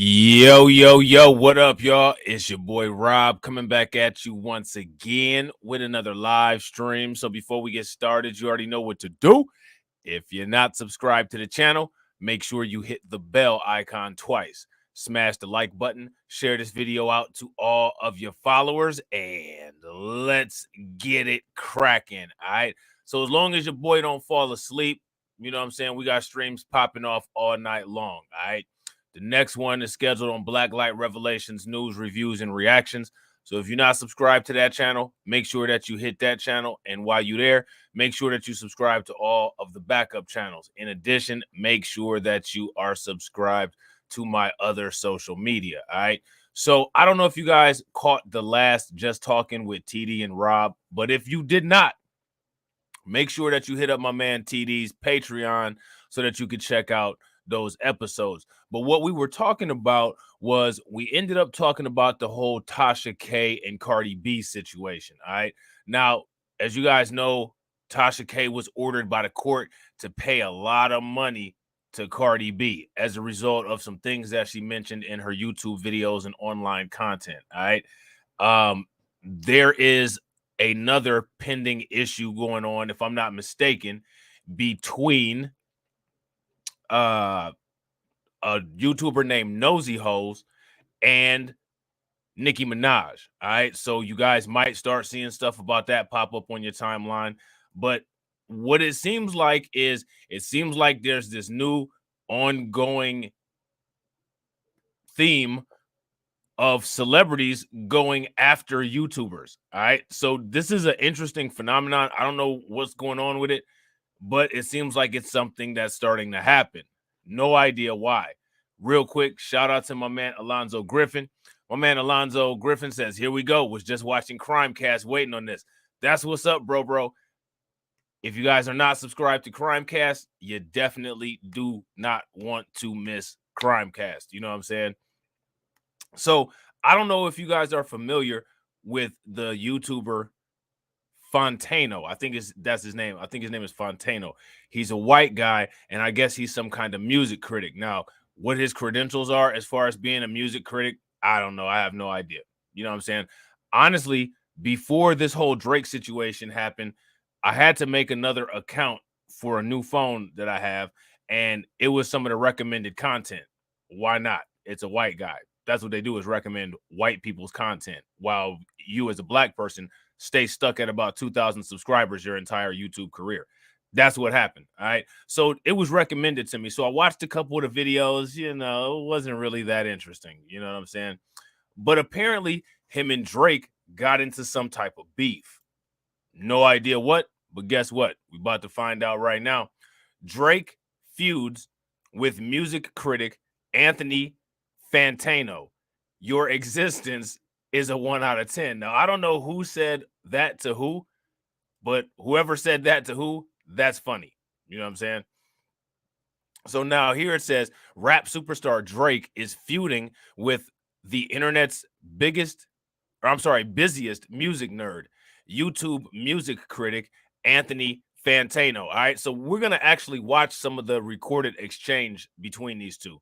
Yo, what up, y'all? It's your boy Rob coming back at you once again with another live stream. So before we get started, you already know what to do. If you're not subscribed to the channel, make sure you hit the bell icon twice. Smash the like button, share this video out to all of your followers, and let's get it cracking. All right. So as long as your boy don't fall asleep, you know what I'm saying? We got streams popping off all night long. All right. The next one is scheduled on Blacklight Revelations news, reviews, and reactions. So if you're not subscribed to that channel, make sure that you hit that channel. And while you're there, make sure that you subscribe to all of the backup channels. In addition, make sure that you are subscribed to my other social media. All right. So I don't know if you guys caught the last Just Talking with TD and Rob, but if you did not, make sure that you hit up my man TD's Patreon so that you can check out those episodes. But what we were talking about was we ended up talking about the whole Tasha K and Cardi B situation. All right. Now, as you guys know, Tasha K was ordered by the court to pay a lot of money to Cardi B as a result of some things that she mentioned in her YouTube videos and online content. All right. There is another pending issue going on, if I'm not mistaken, between a YouTuber named Nosy Hoes and Nicki Minaj. All right. So you guys might start seeing stuff about that pop up on your timeline. But what it seems like is there's this new ongoing theme of celebrities going after YouTubers. All right. So this is an interesting phenomenon. I don't know what's going on with it, but it seems like it's something that's starting to happen. No idea why. Real quick, shout out to my man Alonzo Griffin. My man Alonzo Griffin says, "Here we go. Was just watching Crimecast, waiting on this." That's what's up, bro. If you guys are not subscribed to Crimecast, you definitely do not want to miss Crimecast. You know what I'm saying? So I don't know if you guys are familiar with the YouTuber Fantano. That's his name. I think his name is Fantano. He's a white guy, and I guess he's some kind of music critic. Now, what his credentials are as far as being a music critic, I don't know. I have no idea. You know what I'm saying? Honestly, before this whole Drake situation happened, I had to make another account for a new phone that I have, and it was some of the recommended content. Why not? It's a white guy. That's what they do, is recommend white people's content, while you as a black person stay stuck at about 2,000 subscribers your entire YouTube career. That's what happened. All right. So it was recommended to me. So I watched a couple of the videos. You know, it wasn't really that interesting. You know what I'm saying? But apparently, him and Drake got into some type of beef. No idea what, but guess what? We're about to find out right now. Drake feuds with music critic Anthony Fantano. Your existence is a 1 out of 10. Now, I don't know who said that to who, but whoever said that to who, that's funny. You know what I'm saying? So now here it says rap superstar Drake is feuding with the internet's busiest music nerd, YouTube music critic Anthony Fantano. All right. So we're going to actually watch some of the recorded exchange between these two.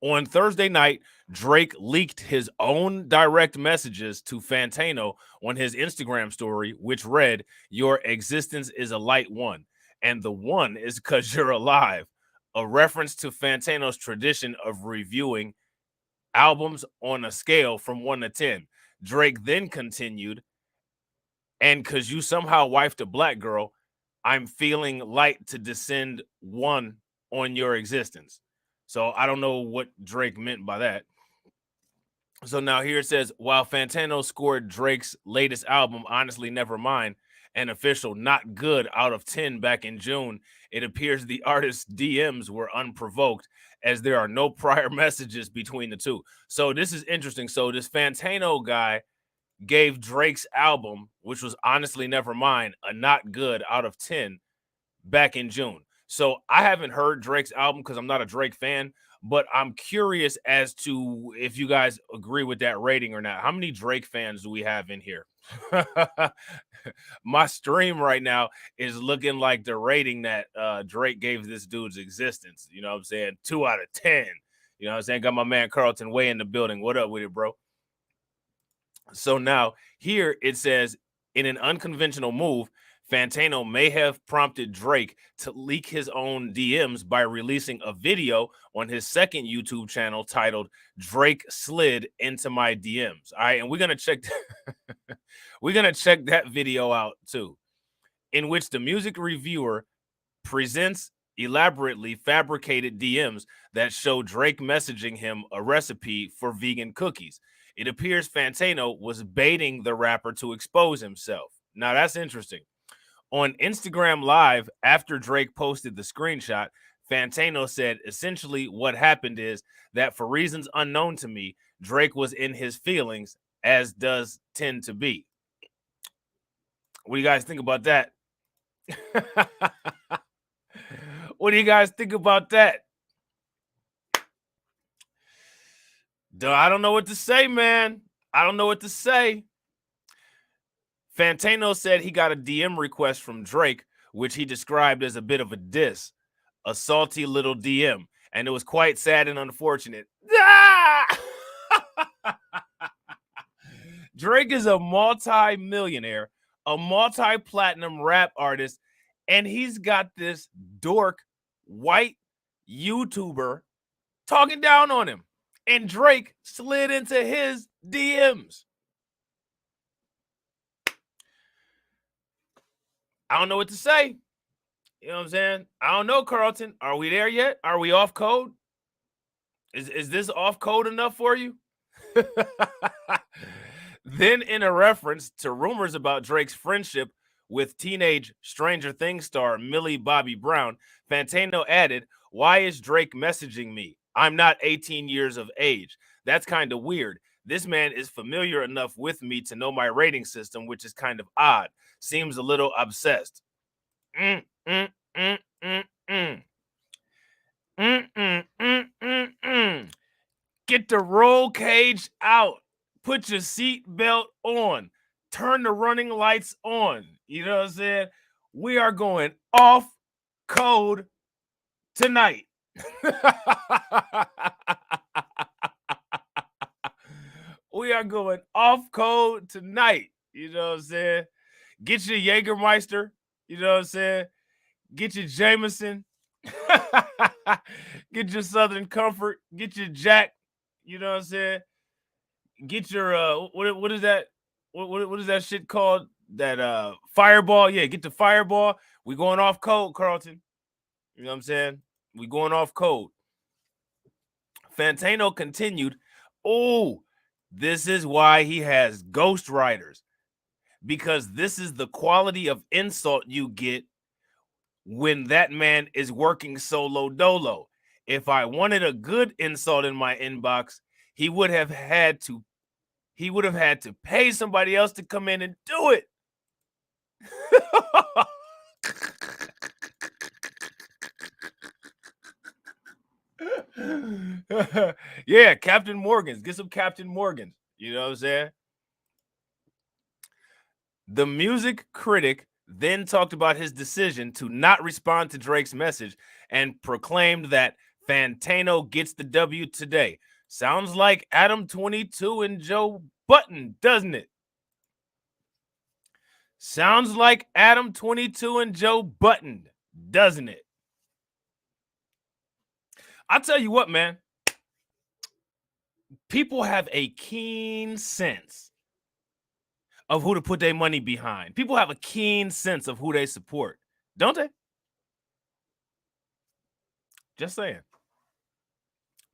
On Thursday night, Drake leaked his own direct messages to Fantano on his Instagram story, which read, "Your existence is a light one, and the one is because you're alive," a reference to Fantano's tradition of reviewing albums on a scale from 1 to 10. Drake then continued, "And because you somehow wifed a black girl, I'm feeling light to descend 1 on your existence." So I don't know what Drake meant by that. So now here it says, while Fantano scored Drake's latest album, Honestly Nevermind, an official not good out of 10 back in June, it appears the artist's DMs were unprovoked, as there are no prior messages between the two. So this is interesting. So this Fantano guy gave Drake's album, which was Honestly Nevermind, a not good out of 10 back in June. So I haven't heard Drake's album because I'm not a Drake fan, but I'm curious as to if you guys agree with that rating or not. How many Drake fans do we have in here? My stream right now is looking like the rating that Drake gave this dude's existence. You know what I'm saying? 2 out of 10. You know what I'm saying? Got my man Carlton Way in the building. What up with it, bro? So now here it says, in an unconventional move, Fantano may have prompted Drake to leak his own DMs by releasing a video on his second YouTube channel titled "Drake Slid Into My DMs." All right, and we're gonna check we're gonna check that video out too, in which the music reviewer presents elaborately fabricated DMs that show Drake messaging him a recipe for vegan cookies. It appears Fantano was baiting the rapper to expose himself. Now that's interesting. On Instagram Live, after Drake posted the screenshot, Fantano said essentially what happened is that for reasons unknown to me, Drake was in his feelings, as does tend to be. What do you guys think about that? What do you guys think about that? Duh, I don't know what to say, man. I don't know what to say. Fantano said he got a DM request from Drake, which he described as a bit of a diss, a salty little DM, and it was quite sad and unfortunate. Ah! Drake is a multi-millionaire, a multi-platinum rap artist, and he's got this dork white YouTuber talking down on him. And Drake slid into his DMs. I don't know what to say. You know what I'm saying? I don't know, Carlton. Are we there yet? Are we off code? Is this off code enough for you? Then, in a reference to rumors about Drake's friendship with teenage Stranger Things star Millie Bobby Brown, Fantano added, "Why is Drake messaging me? I'm not 18 years of age. That's kind of weird. This man is familiar enough with me to know my rating system, which is kind of odd. Seems a little obsessed." Mm, mm, mm, mm, mm. Mm, mm, mm, mm, mm. Get the roll cage out. Put your seat belt on. Turn the running lights on. You know what I'm saying? We are going off code tonight. We are going off code tonight. You know what I'm saying? Get your Jägermeister. You know what I'm saying? Get your Jameson. Get your Southern Comfort. Get your Jack. You know what I'm saying? Get your what is that? What is that shit called? That Fireball. Yeah, get the Fireball. We going off code, Carlton. You know what I'm saying? We going off code. Fantano continued, "Oh, this is why he has ghostwriters, because this is the quality of insult you get when that man is working solo dolo. If I wanted a good insult in my inbox, he would have had to pay somebody else to come in and do it." Yeah, Captain Morgan's. Get some Captain Morgan's. You know what I'm saying? The music critic then talked about his decision to not respond to Drake's message and proclaimed that Fantano gets the W today. Sounds like Adam 22 and Joe Button, doesn't it? Sounds like Adam 22 and Joe Button, doesn't it? I'll tell you what, man. People have a keen sense of who to put their money behind. People have a keen sense of who they support, don't they? Just saying.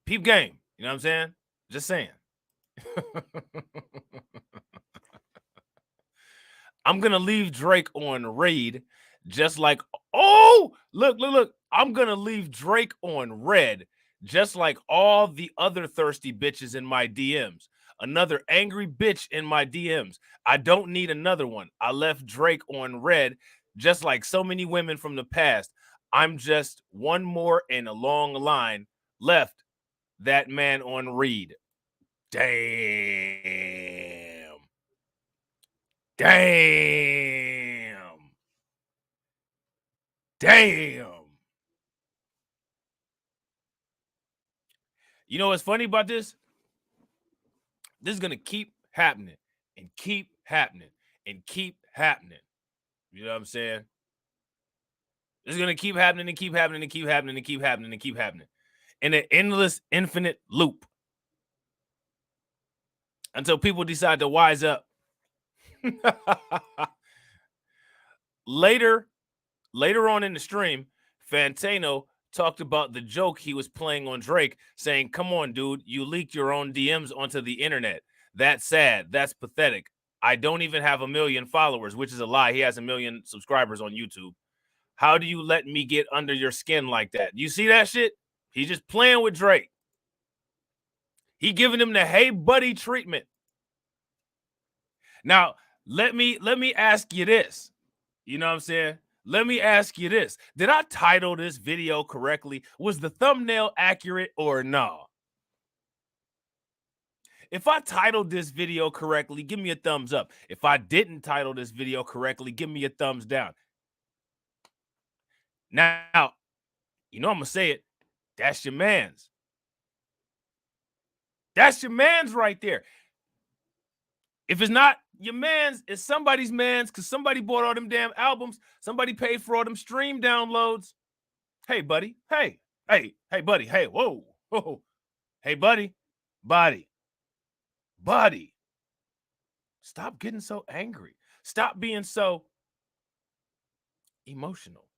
Peep game. You know what I'm saying? Just saying. I'm gonna leave Drake on raid, just like, oh, look. I'm gonna leave Drake on red, just like all the other thirsty bitches in my DMs. Another angry bitch in my DMs. I don't need another one. I left Drake on red, just like so many women from the past. I'm just one more in a long line. Left that man on read. Damn. Damn. Damn. You know what's funny about this? This is gonna keep happening and keep happening and keep happening. You know what I'm saying? This is gonna keep happening and keep happening and keep happening and keep happening and keep happening in an endless, infinite loop until people decide to wise up. Later on in the stream, Fantano talked about the joke he was playing on Drake, saying, "Come on, dude, you leaked your own DMs onto the internet. That's sad. That's pathetic. I don't even have 1 million followers," which is a lie. He has 1 million subscribers on YouTube. "How do you let me get under your skin like that?" You see that shit? He's just playing with Drake. He giving him the "hey buddy" treatment. Now, let me ask you this. You know what I'm saying? Let me ask you this. Did I title this video correctly? Was the thumbnail accurate or no? If I titled this video correctly, give me a thumbs up. If I didn't title this video correctly, give me a thumbs down. Now, you know I'm going to say it. That's your man's. That's your man's right there. If it's not your man's, it's somebody's man's because somebody bought all them damn albums. Somebody paid for all them stream downloads. Hey, buddy. Hey, buddy. Hey, whoa. Hey, buddy. Buddy. Stop getting so angry. Stop being so emotional.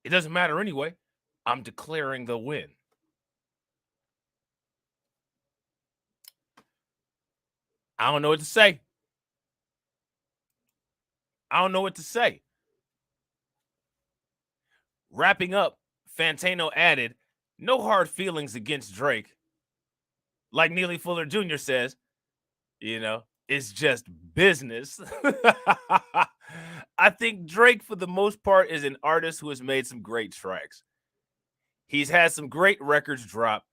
It doesn't matter anyway. I'm declaring the win. I don't know what to say. Wrapping up, Fantano added, "No hard feelings against Drake. Like Neely Fuller Jr. says, you know, it's just business." I think Drake, for the most part, is an artist who has made some great tracks. He's had some great records drop.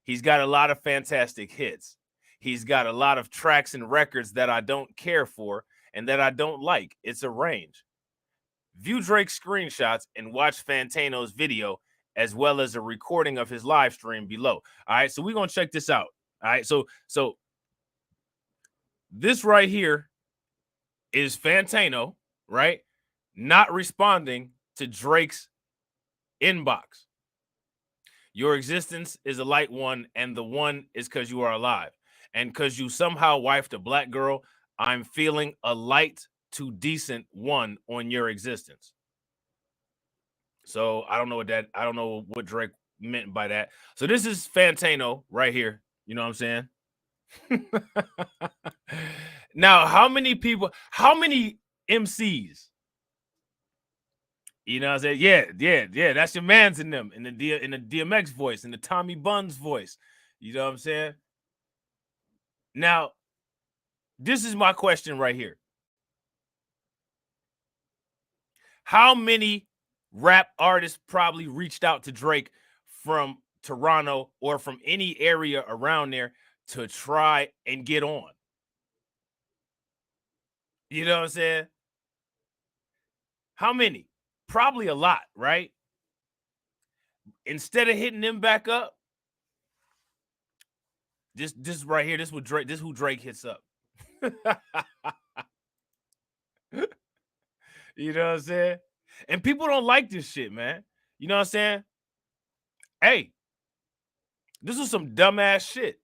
He's got a lot of fantastic hits. He's got a lot of tracks and records that I don't care for and that I don't like. It's a range. View Drake's screenshots and watch Fantano's video, as well as a recording of his live stream below. All right, so we're going to check this out. All right, so this right here is Fantano, right? Not responding to Drake's inbox. "Your existence is a light one, and the one is because you are alive. And because you somehow wifed a black girl, I'm feeling a light to decent one on your existence." So I don't know what Drake meant by that. So this is Fantano right here. You know what I'm saying? Now, how many MCs? You know what I'm saying? Yeah. That's your man's in them, in the DMX voice, in the Tommy Buns voice. You know what I'm saying? Now, this is my question right here. How many rap artists probably reached out to Drake from Toronto or from any area around there to try and get on? You know what I'm saying? How many? Probably a lot, right? Instead of hitting them back up, this right here, this is who Drake hits up. You know what I'm saying? And people don't like this shit, man. You know what I'm saying? Hey, this is some dumbass shit.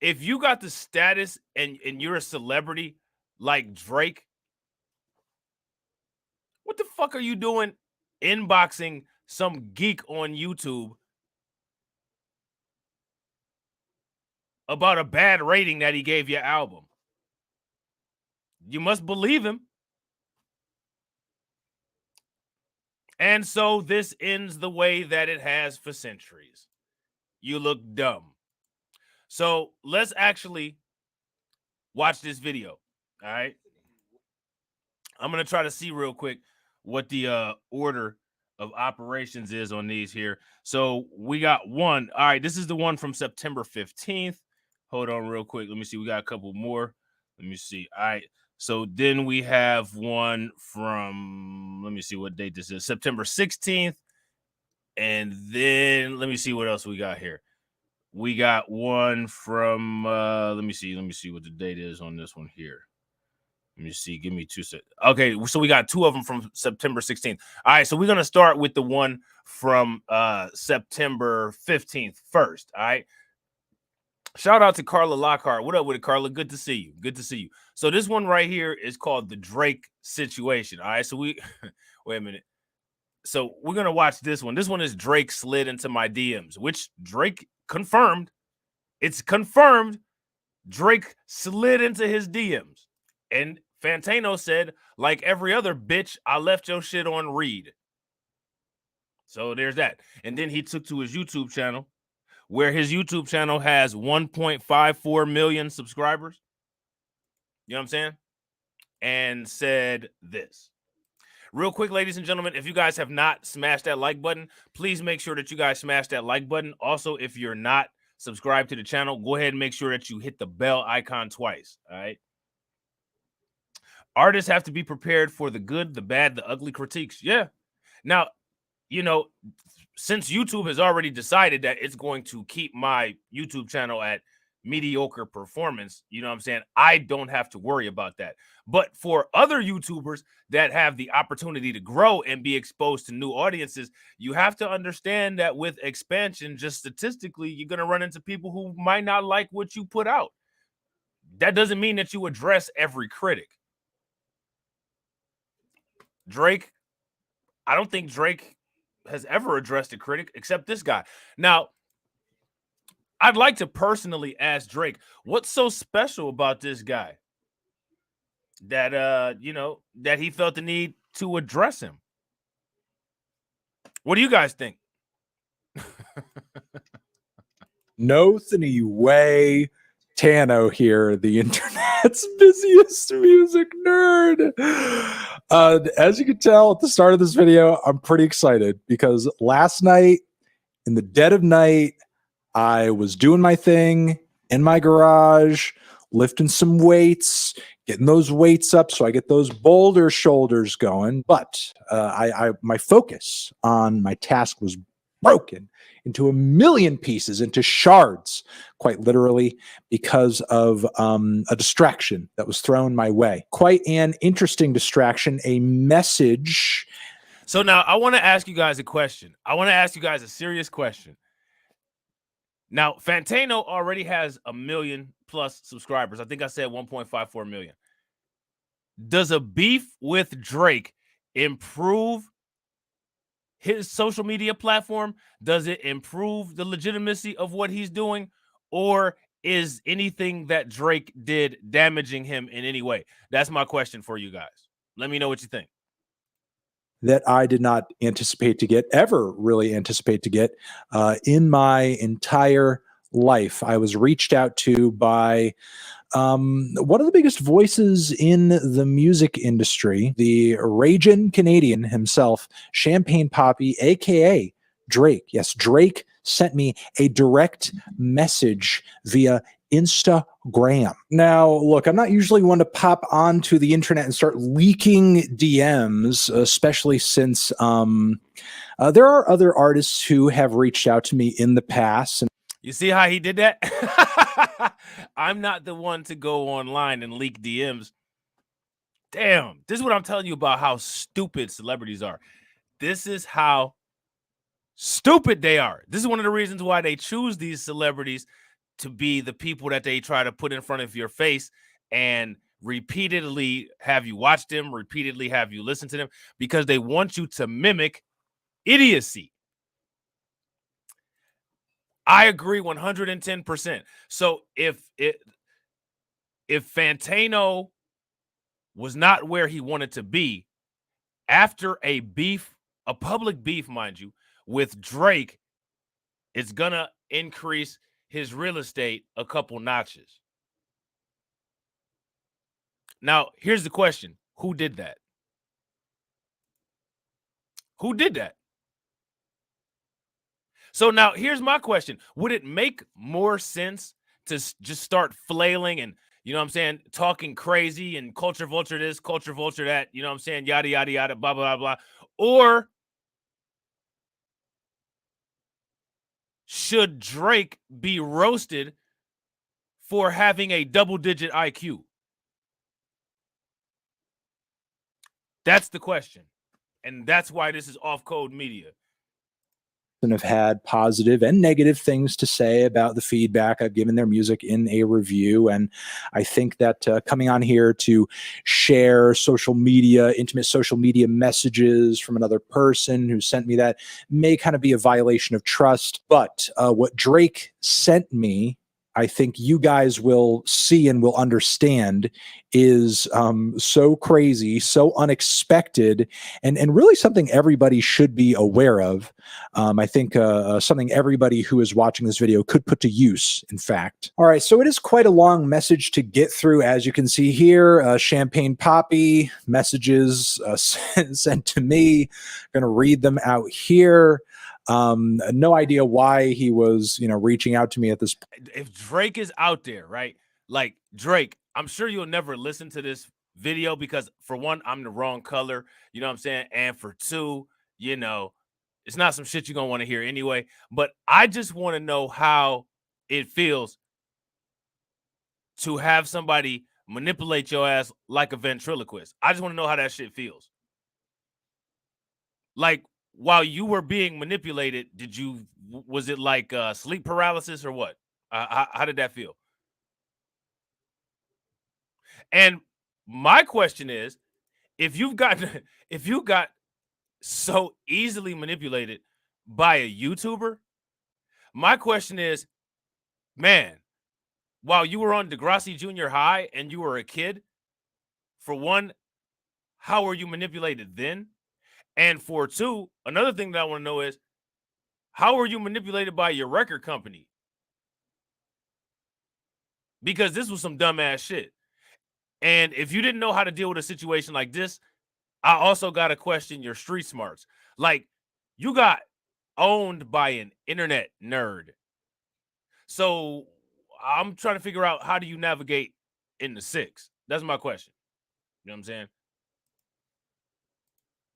If you got the status and you're a celebrity like Drake, what the fuck are you doing inboxing some geek on YouTube about a bad rating that he gave your album? You must believe him. And so this ends the way that it has for centuries. You look dumb. So let's actually watch this video. All right. I'm going to try to see real quick what the order of operations is on these here. So we got one. All right. This is the one from September 15th. Hold on real quick. Let me see. We got a couple more. Let me see. All right. So then we have one from, let me see what date this is, September 16th. And then let me see what else we got here. We got one from, let me see what the date is on this one here. Let me see. Give me 2 seconds. Okay, so we got 2 of them from September 16th. All right, so we're gonna start with the one from September 15th first. All right. Shout out to Carla Lockhart. What up with it, Carla? Good to see you. Good to see you. So this one right here is called the Drake situation. All right, so we wait a minute. So we're gonna watch this one. This one is Drake slid into my DMs, which Drake confirmed. It's confirmed. Drake slid into his DMs. And Fantano said, like every other bitch, I left your shit on read. So there's that. And then he took to his YouTube channel, where his YouTube channel has 1.54 million subscribers. You know what I'm saying? And said this. Real quick, ladies and gentlemen, if you guys have not smashed that like button, please make sure that you guys smash that like button. Also, if you're not subscribed to the channel, go ahead and make sure that you hit the bell icon twice. All right. Artists have to be prepared for the good, the bad, the ugly critiques. Yeah. Now, you know, since YouTube has already decided that it's going to keep my YouTube channel at mediocre performance, you know what I'm saying? I don't have to worry about that. But for other YouTubers that have the opportunity to grow and be exposed to new audiences, you have to understand that with expansion, just statistically, you're going to run into people who might not like what you put out. That doesn't mean that you address every critic. Drake, I don't think Drake has ever addressed a critic except this guy. Now, I'd like to personally ask Drake, what's so special about this guy that you know, that he felt the need to address him? What do you guys think? No thinny way. Tano here, the internet's busiest music nerd. As you can tell at the start of this video, I'm pretty excited because last night, in the dead of night, I was doing my thing in my garage, lifting some weights, getting those weights up so I get those boulder shoulders going. But my focus on my task was broken into a million pieces, into shards, quite literally, because of a distraction that was thrown my way. Quite an interesting distraction, a message. So now I want to ask you guys a question. I want to ask you guys a serious question. Now, Fantano already has 1 million plus subscribers. I think I said 1.54 million. Does a beef with Drake improve his social media platform? Does it improve the legitimacy of what he's doing? Or is anything that Drake did damaging him in any way? That's my question for you guys. Let me know what you think. That I did not anticipate to get, ever really anticipate to get in my entire life. I was reached out to by one of the biggest voices in the music industry, the raging Canadian himself, Champagne Poppy, aka Drake. Yes, Drake sent me a direct message via Instagram. Now, look, I'm not usually one to pop onto the internet and start leaking DMs, especially since there are other artists who have reached out to me in the past. And you see how he did that? I'm not the one to go online and leak DMs. Damn, this is what I'm telling you about how stupid celebrities are. This is how stupid they are. This is one of the reasons why they choose these celebrities to be the people that they try to put in front of your face and repeatedly have you watch them, repeatedly have you listen to them, because they want you to mimic idiocy. I agree 110%. So if Fantano was not where he wanted to be after a beef, a public beef, mind you, with Drake, it's gonna increase his real estate a couple notches. Now, here's the question. Who did that? Who did that? So now here's my question. Would it make more sense to just start flailing and, you know what I'm saying, talking crazy and culture vulture this, culture vulture that, you know what I'm saying, yada, yada, yada, blah, blah, blah, blah. Or should Drake be roasted for having a double-digit IQ? That's the question. And that's why this is Off Code Media. And have had positive and negative things to say about the feedback I've given their music in a review. And I think that coming on here to share social media, intimate social media messages from another person who sent me that may kind of be a violation of trust. But what Drake sent me, I think you guys will see and will understand, is so crazy, so unexpected, and really something everybody should be aware of. I think something everybody who is watching this video could put to use, in fact. All right, so it is quite a long message to get through, as you can see here. Champagne Poppy messages sent to me. Going to read them out here. No idea why he was, reaching out to me at this point. If Drake is out there, right? Like, Drake, I'm sure you'll never listen to this video because, for one, I'm the wrong color, you know what I'm saying? And for two, it's not some shit you're going to want to hear anyway. But I just want to know how it feels to have somebody manipulate your ass like a ventriloquist. I just want to know how that shit feels. Like, while you were being manipulated, was it like sleep paralysis or what? How did that feel? And my question is, if you got so easily manipulated by a YouTuber, my question is, man, while you were on Degrassi Junior High and you were a kid, for one, how were you manipulated then? And for two, another thing that I want to know is, how were you manipulated by your record company? Because this was some dumbass shit. And if you didn't know how to deal with a situation like this, I also got to question your street smarts. Like, you got owned by an internet nerd. So I'm trying to figure out, how do you navigate in the six? That's my question. You know what I'm saying?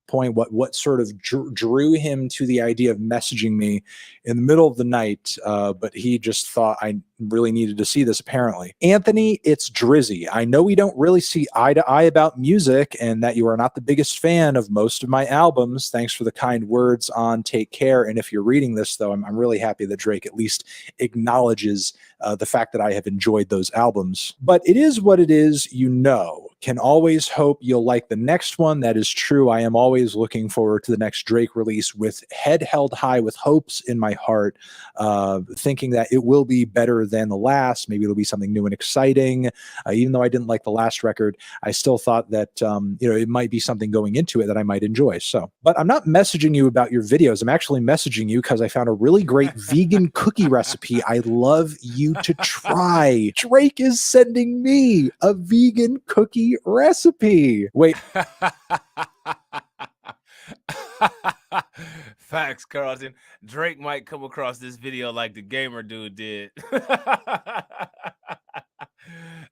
Point, what sort of drew him to the idea of messaging me in the middle of the night, but he just thought I really needed to see this, apparently. Anthony, it's Drizzy. I know we don't really see eye to eye about music and that you are not the biggest fan of most of my albums. Thanks for the kind words on Take Care. And if you're reading this, though, I'm really happy that Drake at least acknowledges the fact that I have enjoyed those albums. But it is what it is, Can always hope you'll like the next one. That is true. I am always looking forward to the next Drake release with head held high, with hopes in my heart, thinking that it will be better than the last. Maybe it'll be something new and exciting. Even though I didn't like the last record, I still thought that it might be something going into it that I might enjoy. So, but I'm not messaging you about your videos. I'm actually messaging you because I found a really great vegan cookie recipe I love you to try. Drake is sending me a vegan cookie recipe. Wait. Facts, Carlton. Drake might come across this video like the gamer dude did.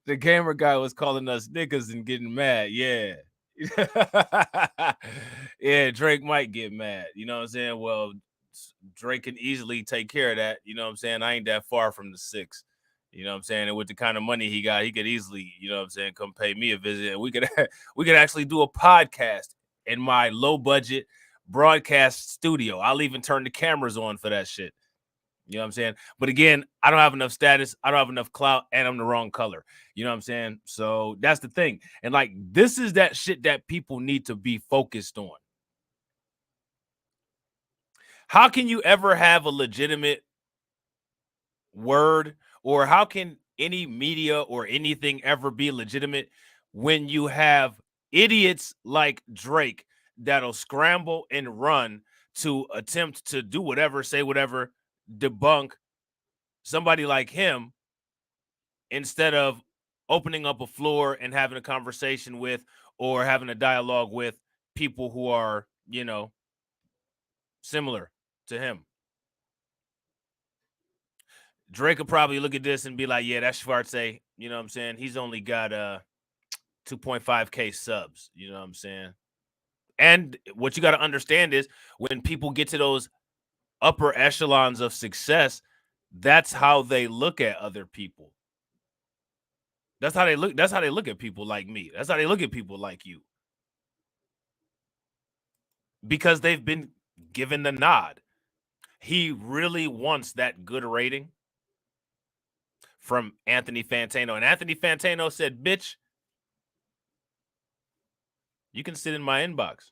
The gamer guy was calling us niggas and getting mad. Yeah. Yeah, Drake might get mad. You know what I'm saying? Well, Drake can easily take care of that. You know what I'm saying? I ain't that far from the six. You know what I'm saying? And with the kind of money he got, he could easily, you know what I'm saying, come pay me a visit. And we could actually do a podcast in my low budget broadcast studio. I'll even turn the cameras on for that shit. You know what I'm saying? But again, I don't have enough status. I don't have enough clout, and I'm the wrong color. You know what I'm saying? So that's the thing. And like, this is that shit that people need to be focused on. How can you ever have a legitimate word, or how can any media or anything ever be legitimate when you have idiots like Drake that'll scramble and run to attempt to do whatever, say whatever, debunk somebody like him, instead of opening up a floor and having a conversation with, or having a dialogue with, people who are, similar to him? Drake will probably look at this and be like, yeah, that's Schwarze. You know what I'm saying? He's only got 2.5K subs. You know what I'm saying? And what you got to understand is when people get to those upper echelons of success, that's how they look at other people. That's how they look. That's how they look at people like me. That's how they look at people like you. Because they've been given the nod. He really wants that good rating from Anthony Fantano. And Anthony Fantano said, bitch, you can sit in my inbox.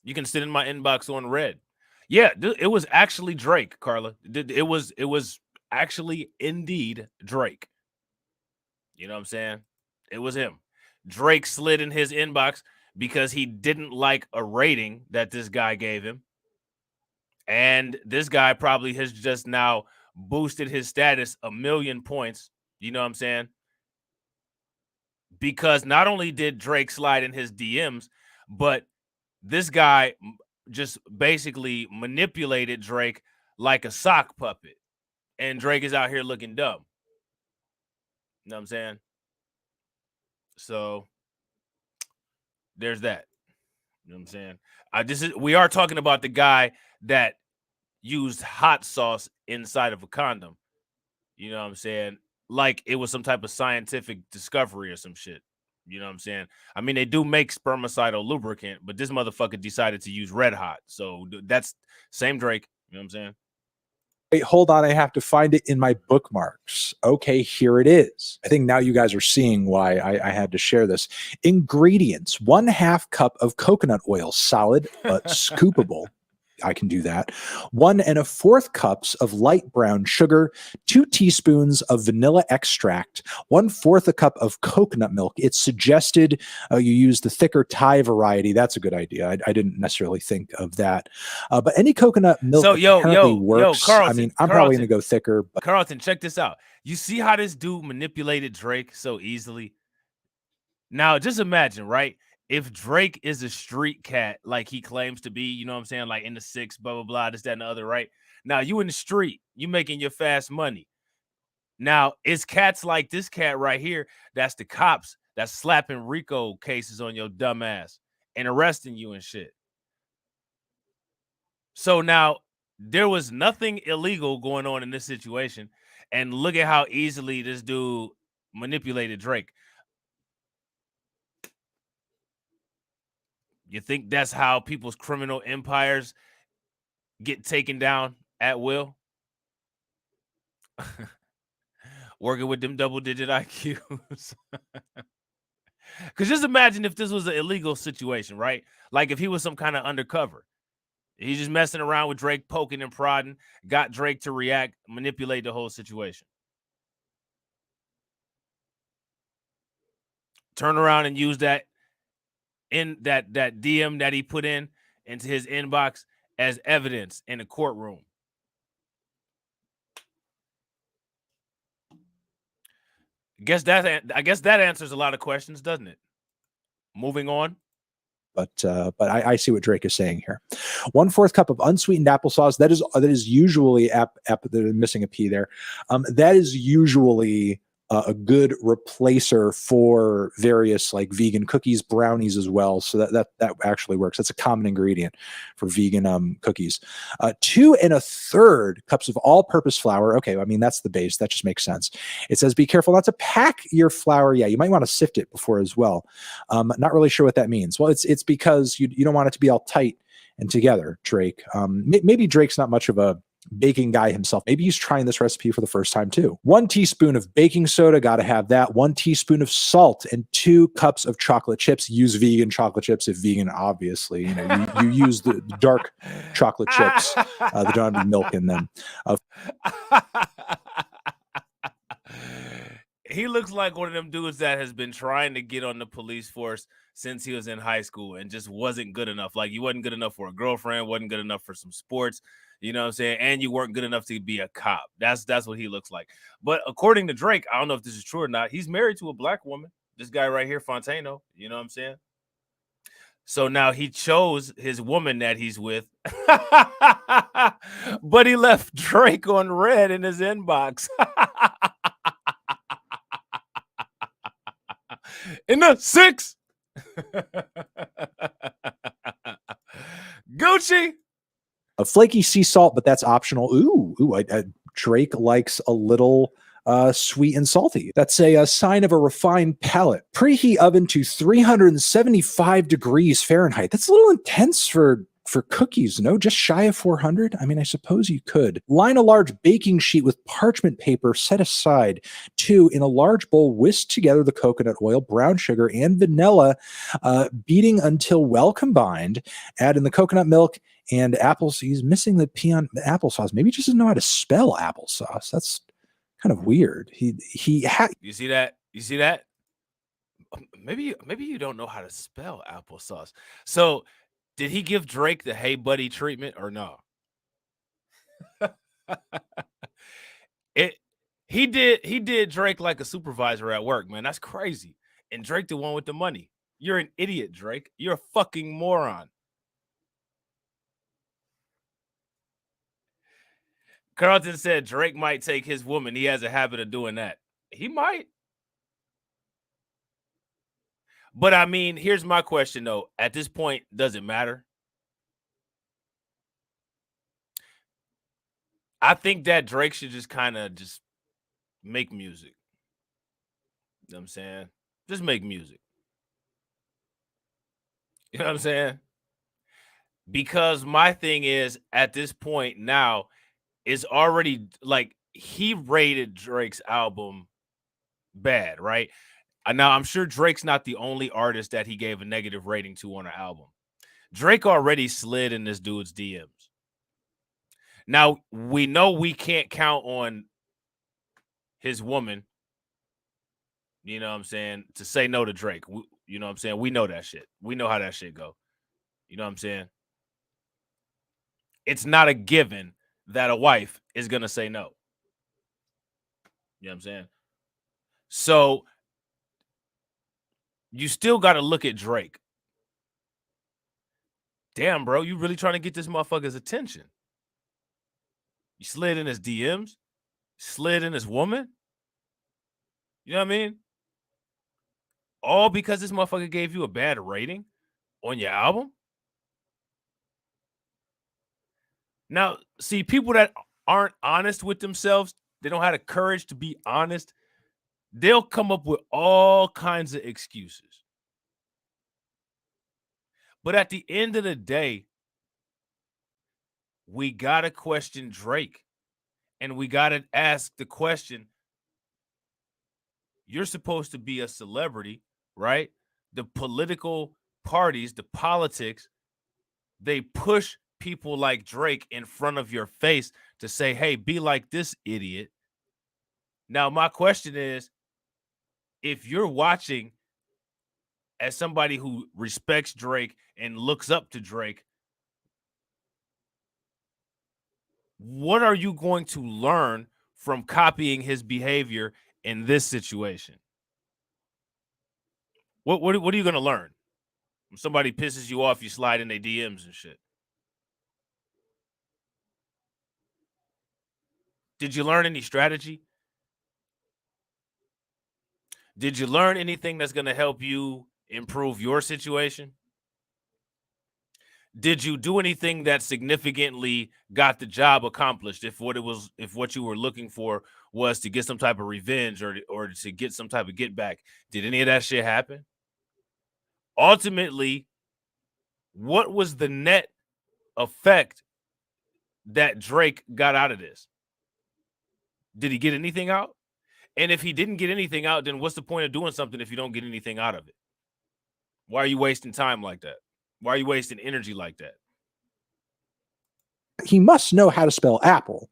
You can sit in my inbox on red. Yeah, it was actually Drake, Carla. It was actually indeed Drake. You know what I'm saying? It was him. Drake slid in his inbox because he didn't like a rating that this guy gave him. And this guy probably has just now boosted his status 1,000,000 points. You know what I'm saying? Because not only did Drake slide in his DMs, but this guy just basically manipulated Drake like a sock puppet. And Drake is out here looking dumb. You know what I'm saying? So there's that. You know what I'm saying? We are talking about the guy that used hot sauce inside of a condom. You know what I'm saying? Like it was some type of scientific discovery or some shit. You know what I'm saying? I mean, they do make spermicidal lubricant, but this motherfucker decided to use Red Hot. So that's same Drake. You know what I'm saying? Wait, hold on. I have to find it in my bookmarks. Okay, here it is. I think now you guys are seeing why I had to share this. Ingredients: 1/2 cup of coconut oil, solid but scoopable. I can do that. 1 1/4 cups of light brown sugar, 2 teaspoons of vanilla extract, 1/4 a cup of coconut milk. It's suggested you use the thicker Thai variety. That's a good idea. I didn't necessarily think of that. But any coconut milk apparently works. Carlton, I mean, I'm probably going to go thicker. But Carlton, check this out. You see how this dude manipulated Drake so easily? Now, just imagine, right? If Drake is a street cat like he claims to be, you know what I'm saying? Like in the six, blah, blah, blah, this, that, and the other, right? Now, you in the street, you making your fast money. Now, it's cats like this cat right here that's the cops that's slapping RICO cases on your dumb ass and arresting you and shit. So now, there was nothing illegal going on in this situation. And look at how easily this dude manipulated Drake. You think that's how people's criminal empires get taken down at will? Working with them double-digit IQs. Because just imagine if this was an illegal situation, right? Like if he was some kind of undercover. He's just messing around with Drake, poking and prodding, got Drake to react, manipulate the whole situation. Turn around and use that in that DM that he put in into his inbox as evidence in a courtroom. I guess that answers a lot of questions, doesn't it? Moving on. But I see what Drake is saying here. 1/4 cup of unsweetened applesauce. That is usually they're missing a P there. That is usually a good replacer for various like vegan cookies, brownies as well. So that actually works. That's a common ingredient for vegan cookies. 2 1/3 cups of all-purpose flour. Okay, I mean that's the base. That just makes sense. It says be careful not to pack your flour. Yeah, you might want to sift it before as well. Not really sure what that means. Well, it's because you don't want it to be all tight and together, Drake. Maybe Drake's not much of a baking guy himself. Maybe he's trying this recipe for the first time too. 1 teaspoon of baking soda, got to have that. 1 teaspoon of salt and 2 cups of chocolate chips. Use vegan chocolate chips if vegan, obviously. You know, you use the dark chocolate chips that don't have milk in them. He looks like one of them dudes that has been trying to get on the police force since he was in high school and just wasn't good enough. Like you wasn't good enough for a girlfriend, wasn't good enough for some sports, you know what I'm saying? And you weren't good enough to be a cop. That's what he looks like. But according to Drake, I don't know if this is true or not. He's married to a black woman. This guy right here, Fantano, you know what I'm saying? So now he chose his woman that he's with, but he left Drake on red in his inbox. In the 6. Gucci. A flaky sea salt, but that's optional. Drake likes a little sweet and salty. That's a sign of a refined palate. Preheat oven to 375 degrees Fahrenheit. That's a little intense for cookies, no? Just shy of 400? I mean, I suppose you could. Line a large baking sheet with parchment paper set aside. 2, in a large bowl, whisk together the coconut oil, brown sugar, and vanilla, beating until well combined. Add in the coconut milk and apples. He's missing the peon applesauce. Maybe he just doesn't know how to spell applesauce. That's kind of weird. You see that? You see that? Maybe you don't know how to spell applesauce. So did he give Drake the hey buddy treatment or no? He did Drake like a supervisor at work, man. That's crazy. And Drake the one with the money. You're an idiot, Drake. You're a fucking moron. Carlton said Drake might take his woman. He has a habit of doing that. He might. But I mean, here's my question though. At this point, does it matter? I think that Drake should just kind of just make music. You know what I'm saying? Just make music. You know what I'm saying? Because my thing is, at this point now, is already like he rated Drake's album bad, right? Now I'm sure Drake's not the only artist that he gave a negative rating to on an album. Drake already slid in this dude's DMs. Now we know we can't count on his woman, you know what I'm saying, to say no to Drake. You know what I'm saying? We know that shit. We know how that shit go. You know what I'm saying? It's not a given that a wife is going to say no. You know what I'm saying? So you still got to look at Drake. Damn, bro, you really trying to get this motherfucker's attention. You slid in his DMs, slid in his woman. You know what I mean? All because this motherfucker gave you a bad rating on your album? Now, see, people that aren't honest with themselves, they don't have the courage to be honest, they'll come up with all kinds of excuses. But at the end of the day, we got to question Drake. And we got to ask the question, you're supposed to be a celebrity, right? The political parties, the politics, they push people like Drake in front of your face to say, hey, be like this idiot. Now, my question is, if you're watching as somebody who respects Drake and looks up to Drake, what are you going to learn from copying his behavior in this situation? What are you going to learn? When somebody pisses you off, you slide in their DMs and shit. Did you learn any strategy? Did you learn anything that's going to help you improve your situation? Did you do anything that significantly got the job accomplished? If what you were looking for was to get some type of revenge or to get some type of get back, did any of that shit happen? Ultimately, what was the net effect that Drake got out of this? Did he get anything out? And if he didn't get anything out, then what's the point of doing something if you don't get anything out of it? Why are you wasting time like that? Why are you wasting energy like that? He must know how to spell apple.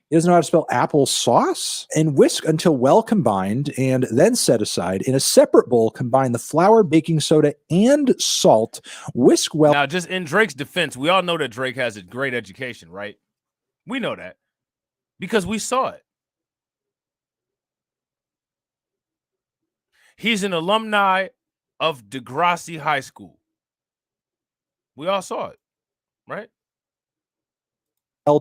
He doesn't know how to spell applesauce. And whisk until well combined and then set aside. In a separate bowl, combine the flour, baking soda, and salt. Whisk well. Now, just in Drake's defense, we all know that Drake has a great education, right? We know that because we saw it. He's an alumni of Degrassi High School. We all saw it, right?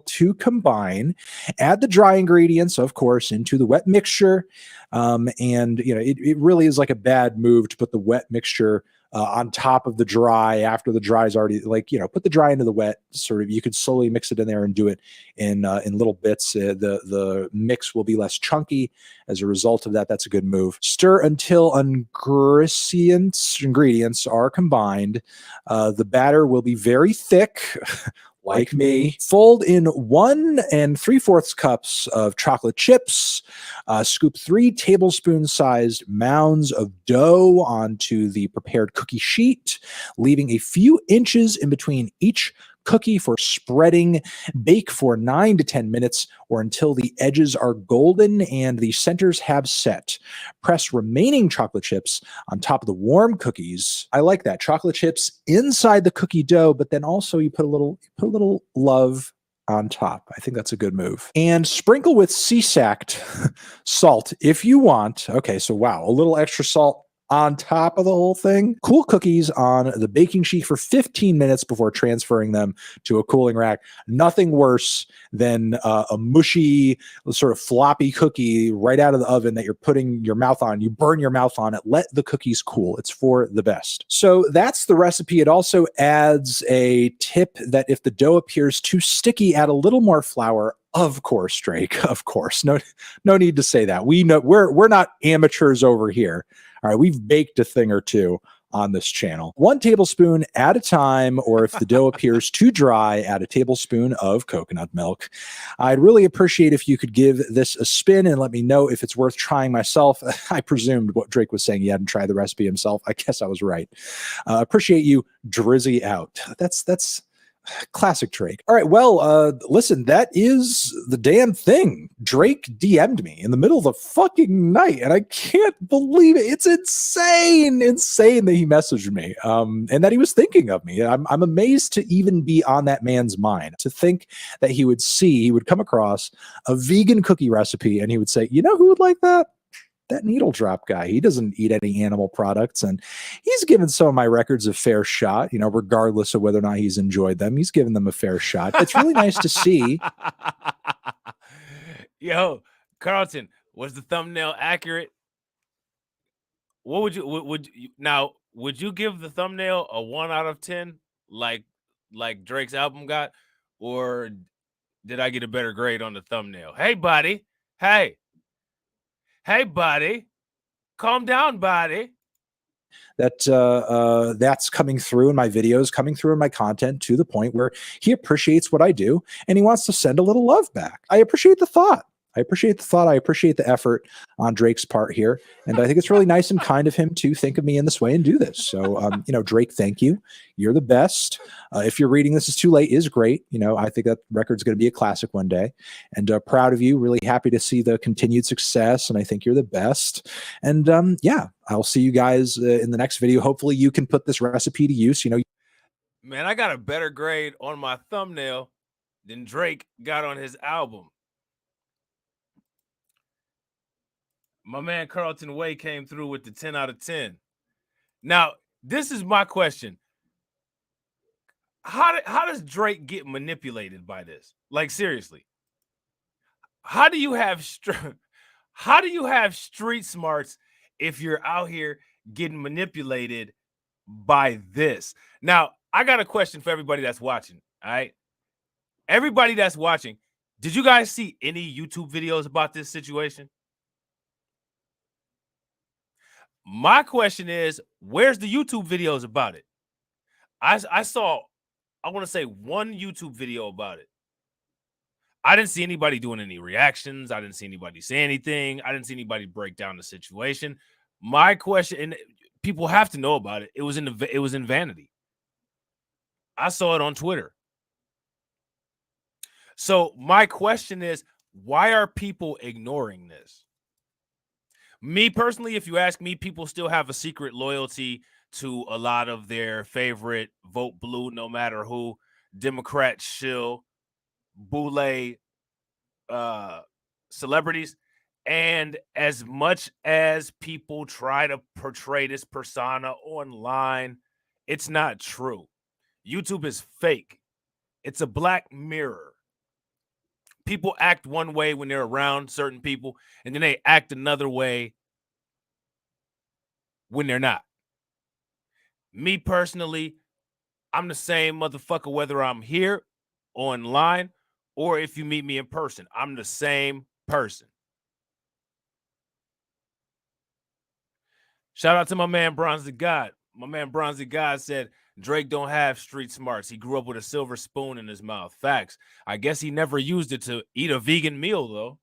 To combine, add the dry ingredients, of course, into the wet mixture. And it really is like a bad move to put the wet mixture on top of the dry after the dry is already put the dry into the wet. Sort of, you could slowly mix it in there and do it in little bits. The mix will be less chunky as a result of that. That's a good move. Stir until ingredients are combined. The batter will be very thick. Like me. Fold in 1 3/4 cups of chocolate chips. Scoop 3 tablespoon-sized mounds of dough onto the prepared cookie sheet, leaving a few inches in between each cookie for spreading. Bake for 9 to 10 minutes or until the edges are golden and the centers have set. Press remaining chocolate chips on top of the warm cookies. I like that. Chocolate chips inside the cookie dough, but then also you put a little love on top. I think that's a good move. And sprinkle with sea-sacked salt if you want. Okay, so wow, a little extra salt on top of the whole thing. Cool cookies on the baking sheet for 15 minutes before transferring them to a cooling rack. Nothing worse than a mushy, sort of floppy cookie right out of the oven that you're putting your mouth on. You burn your mouth on it. Let the cookies cool. It's for the best. So that's the recipe. It also adds a tip that if the dough appears too sticky, add a little more flour. Of course, Drake. Of course. No need to say that. We know we're not amateurs over here. All right, we've baked a thing or two on this channel. 1 tablespoon at a time, or if the dough appears too dry, add a tablespoon of coconut milk. I'd really appreciate if you could give this a spin and let me know if it's worth trying myself. I presumed what Drake was saying, he hadn't tried the recipe himself. I guess I was right. Appreciate you, Drizzy out. That's classic Drake. All right, well, listen, that is the damn thing. Drake DM'd me in the middle of the fucking night, and I can't believe it. It's insane that he messaged me, and that he was thinking of me. I'm amazed to even be on that man's mind. To think that he would come across a vegan cookie recipe, and he would say, you know who would like that? That needle drop guy. He doesn't eat any animal products, and he's given some of my records a fair shot, regardless of whether or not he's enjoyed them. He's given them a fair shot. It's really nice to see. Yo, Carlton, was the thumbnail accurate? What would you give the thumbnail a 1 out of 10 like Drake's album got, or did I get a better grade on the thumbnail? Hey buddy. Hey, buddy, calm down, buddy. That's coming through in my videos, coming through in my content to the point where he appreciates what I do and he wants to send a little love back. I appreciate the thought. I appreciate the effort on Drake's part here. And I think it's really nice and kind of him to think of me in this way and do this. So, Drake, thank you. You're the best. If you're reading This Is Too Late is great. I think that record's going to be a classic one day, and proud of you. Really happy to see the continued success. And I think you're the best. And I'll see you guys in the next video. Hopefully you can put this recipe to use. Man, I got a better grade on my thumbnail than Drake got on his album. My man Carlton Way came through with the 10 out of 10. Now, this is my question. How does Drake get manipulated by this? Like, seriously. How do you have street smarts if you're out here getting manipulated by this? Now, I got a question for everybody that's watching, all right? Everybody that's watching, did you guys see any YouTube videos about this situation? My question is, where's the YouTube videos about it? I saw, I want to say, one YouTube video about it. I didn't see anybody doing any reactions. I didn't see anybody say anything. I didn't see anybody break down the situation. My question, and people have to know about it, it was in Vanity. I saw it on Twitter. So my question is, why are people ignoring this? Me personally, if you ask me, people still have a secret loyalty to a lot of their favorite vote blue, no matter who, Democrat shill, boule celebrities. And as much as people try to portray this persona online, it's not true. YouTube is fake. It's a black mirror. People act one way when they're around certain people, and then they act another way when they're not. Me personally, I'm the same motherfucker whether I'm here online or if you meet me in person. I'm the same person. Shout out to my man Bronzy God. My man Bronzy God said Drake don't have street smarts. He grew up with a silver spoon in his mouth. Facts. I guess he never used it to eat a vegan meal, though.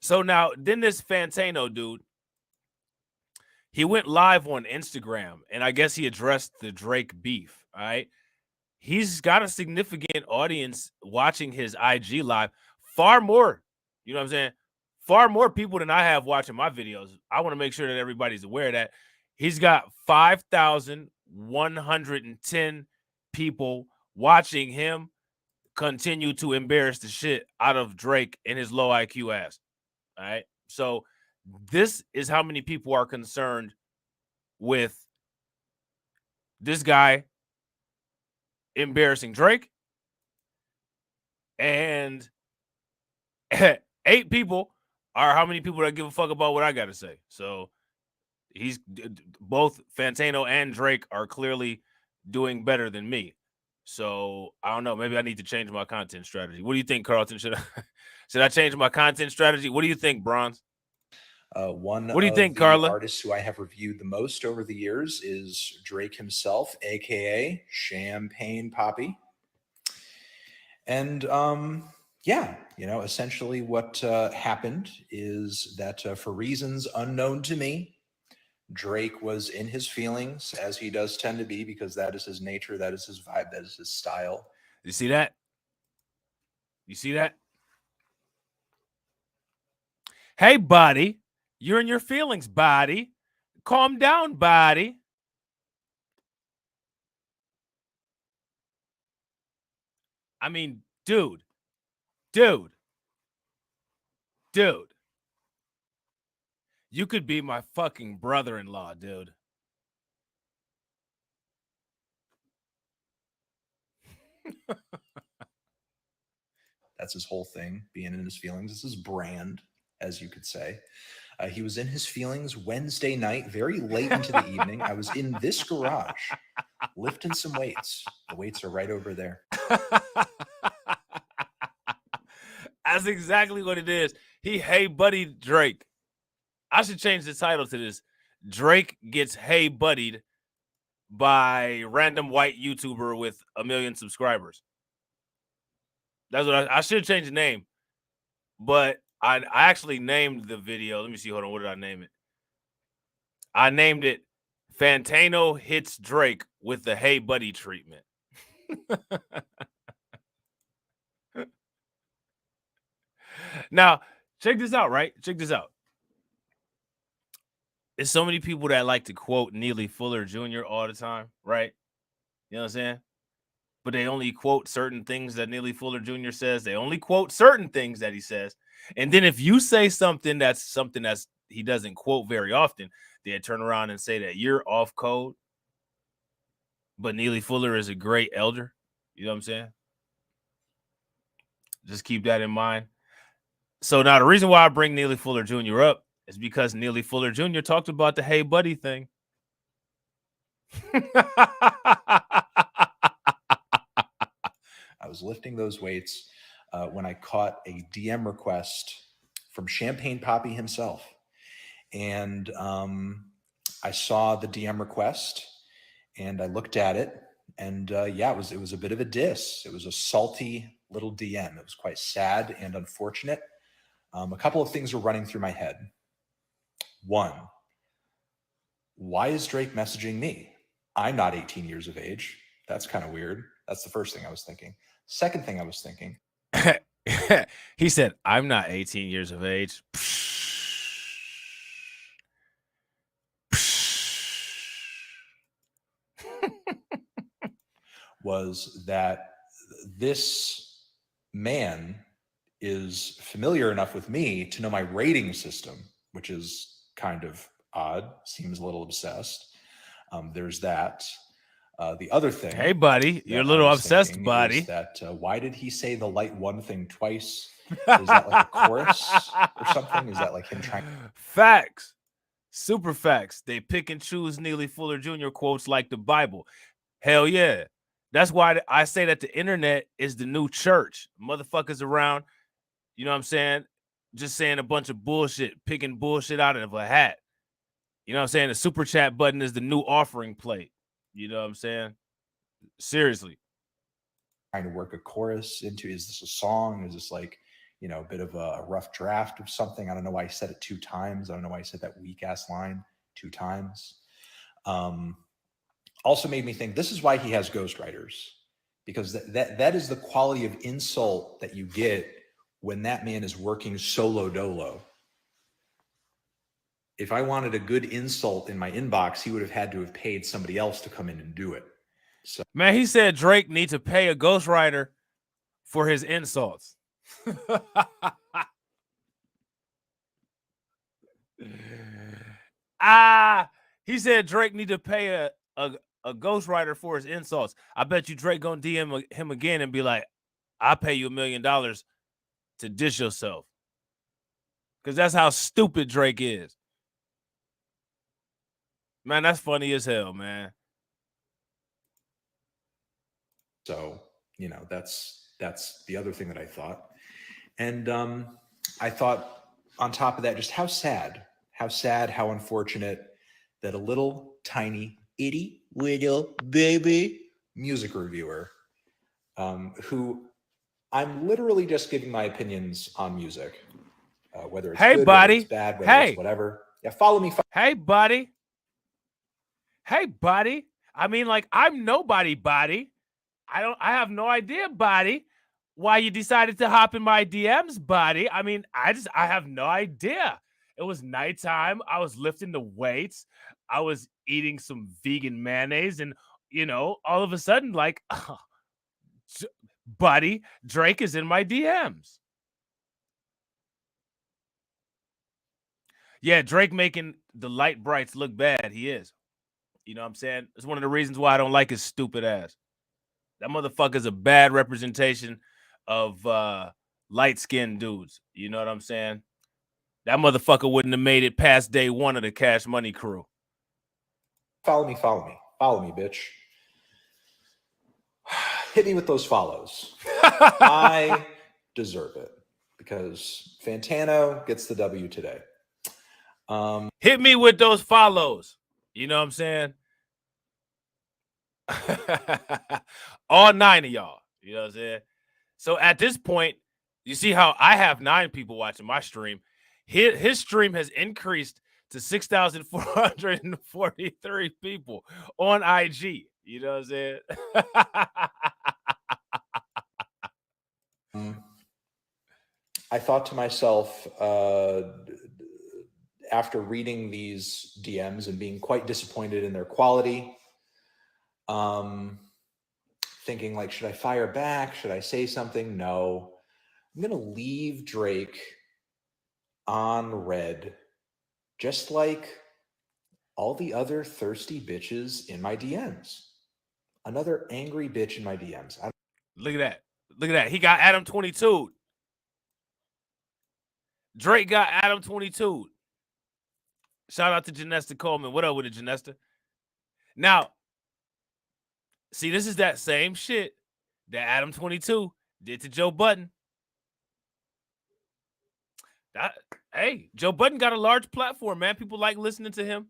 So now, then this Fantano dude, he went live on Instagram, and I guess he addressed the Drake beef, all right? He's got a significant audience watching his IG live, far more, you know what I'm saying? Far more people than I have watching my videos. I want to make sure that everybody's aware of that. He's got 5,110 people watching him continue to embarrass the shit out of Drake and his low IQ ass. All right. So this is how many people are concerned with this guy embarrassing Drake. And 8 people are how many people that give a fuck about what I got to say. So he's both Fantano and Drake are clearly doing better than me. So I don't know. Maybe I need to change my content strategy. What do you think, Carlton? Should I change my content strategy? What do you think, Bronze? One what do you of think, the Carla? artists who I have reviewed the most over the years is Drake himself, aka Champagne Poppy. And yeah, essentially what happened is that for reasons unknown to me, Drake was in his feelings, as he does tend to be, because that is his nature, that is his vibe, that is his style. You see that? You see that? Hey, buddy, you're in your feelings, buddy. Calm down, buddy. I mean, dude. You could be my fucking brother-in-law, dude. That's his whole thing, being in his feelings. This is brand, as you could say. He was in his feelings Wednesday night, very late into the evening. I was in this garage lifting some weights. The weights are right over there. That's exactly what it is. He hey buddied Drake. I should change the title to this. Drake gets hey buddied by random white YouTuber with 1 million subscribers. That's what I should change the name. But I actually named the video. Let me see. Hold on. What did I name it? I named it Fantano hits Drake with the hey buddy treatment. Now, check this out, right? Check this out. There's so many people that like to quote Neely Fuller Jr. all the time, right? You know what I'm saying? But they only quote certain things that Neely Fuller Jr. says. They only quote certain things that he says. And then if you say something that's he doesn't quote very often, they turn around and say that you're off code. But Neely Fuller is a great elder. You know what I'm saying? Just keep that in mind. So now the reason why I bring Neely Fuller Jr. up is because Neely Fuller Jr. talked about the hey buddy thing. I was lifting those weights when I caught a DM request from Champagne Poppy himself. And I saw the DM request and I looked at it. And yeah, it was a bit of a diss. It was a salty little DM. It was quite sad and unfortunate. A couple of things were running through my head. One, why is Drake messaging me? I'm not 18 years of age. That's kind of weird. That's the first thing I was thinking. Second thing I was thinking. He said, I'm not 18 years of age. Was that this man is familiar enough with me to know my rating system, which is kind of odd, seems a little obsessed. There's that. The other thing, hey buddy, you're a that I little was obsessed, thinking buddy. is that why did he say the light one thing twice? Is that like a chorus or something? Is that like him trying? Facts. Super facts. They pick and choose Neely Fuller Jr. quotes like the Bible. Hell yeah. That's why I say that the internet is the new church. Motherfuckers around, you know what I'm saying? Just saying a bunch of bullshit, picking bullshit out of a hat. You know what I'm saying? The super chat button is the new offering plate. You know what I'm saying? Seriously. Trying to work a chorus into? Is this a song? Is this like, you know, a bit of a rough draft of something? I don't know why he said it 2 times. I don't know why he said that weak ass line 2 times. Also made me think this is why he has ghostwriters, because that is the quality of insult that you get when that man is working solo dolo. If I wanted a good insult in my inbox, he would have had to have paid somebody else to come in and do it. So, man, he said Drake needs to pay a ghostwriter for his insults. He said Drake need to pay a ghostwriter for his insults. I bet you Drake gonna DM him again and be like, I'll pay you $1 million to dish yourself. Because that's how stupid Drake is. Man, that's funny as hell, man. So, you know, that's the other thing that I thought. And I thought on top of that, just how sad, how unfortunate that a little tiny itty little baby music reviewer, who I'm literally just giving my opinions on music, whether it's good, buddy. whether it's bad, whether it's whatever. Yeah, follow me. Hey, buddy. Hey, buddy. I mean, like, I'm nobody, buddy. I have no idea, buddy, why you decided to hop in my DMs, buddy. I mean, I have no idea. It was nighttime. I was lifting the weights. I was eating some vegan mayonnaise, and, you know, all of a sudden, like, buddy, Drake is in my DMs. Yeah, Drake making the light brights look bad. He is. You know what I'm saying? It's one of the reasons why I don't like his stupid ass. That motherfucker's a bad representation of light-skinned dudes. You know what I'm saying? That motherfucker wouldn't have made it past day 1 of the Cash Money crew. Follow me, bitch. Hit me with those follows. I deserve it because Fantano gets the W today. Hit me with those follows. You know what I'm saying? All 9 of y'all. You know what I'm saying? So at this point, you see how I have 9 people watching my stream. His stream has increased to 6,443 people on IG. You know what I'm saying? I thought to myself, after reading these DMs and being quite disappointed in their quality, thinking like, should I fire back? Should I say something? No. I'm going to leave Drake on red, just like all the other thirsty bitches in my DMs. Another angry bitch in my DMs. Look at that. Look at that. He got Adam 22. Drake got Adam 22. Shout out to Janesta Coleman. What up with it, Janesta? Now, see, this is that same shit that Adam 22 did to Joe Budden. Hey, Joe Budden got a large platform, man. People like listening to him.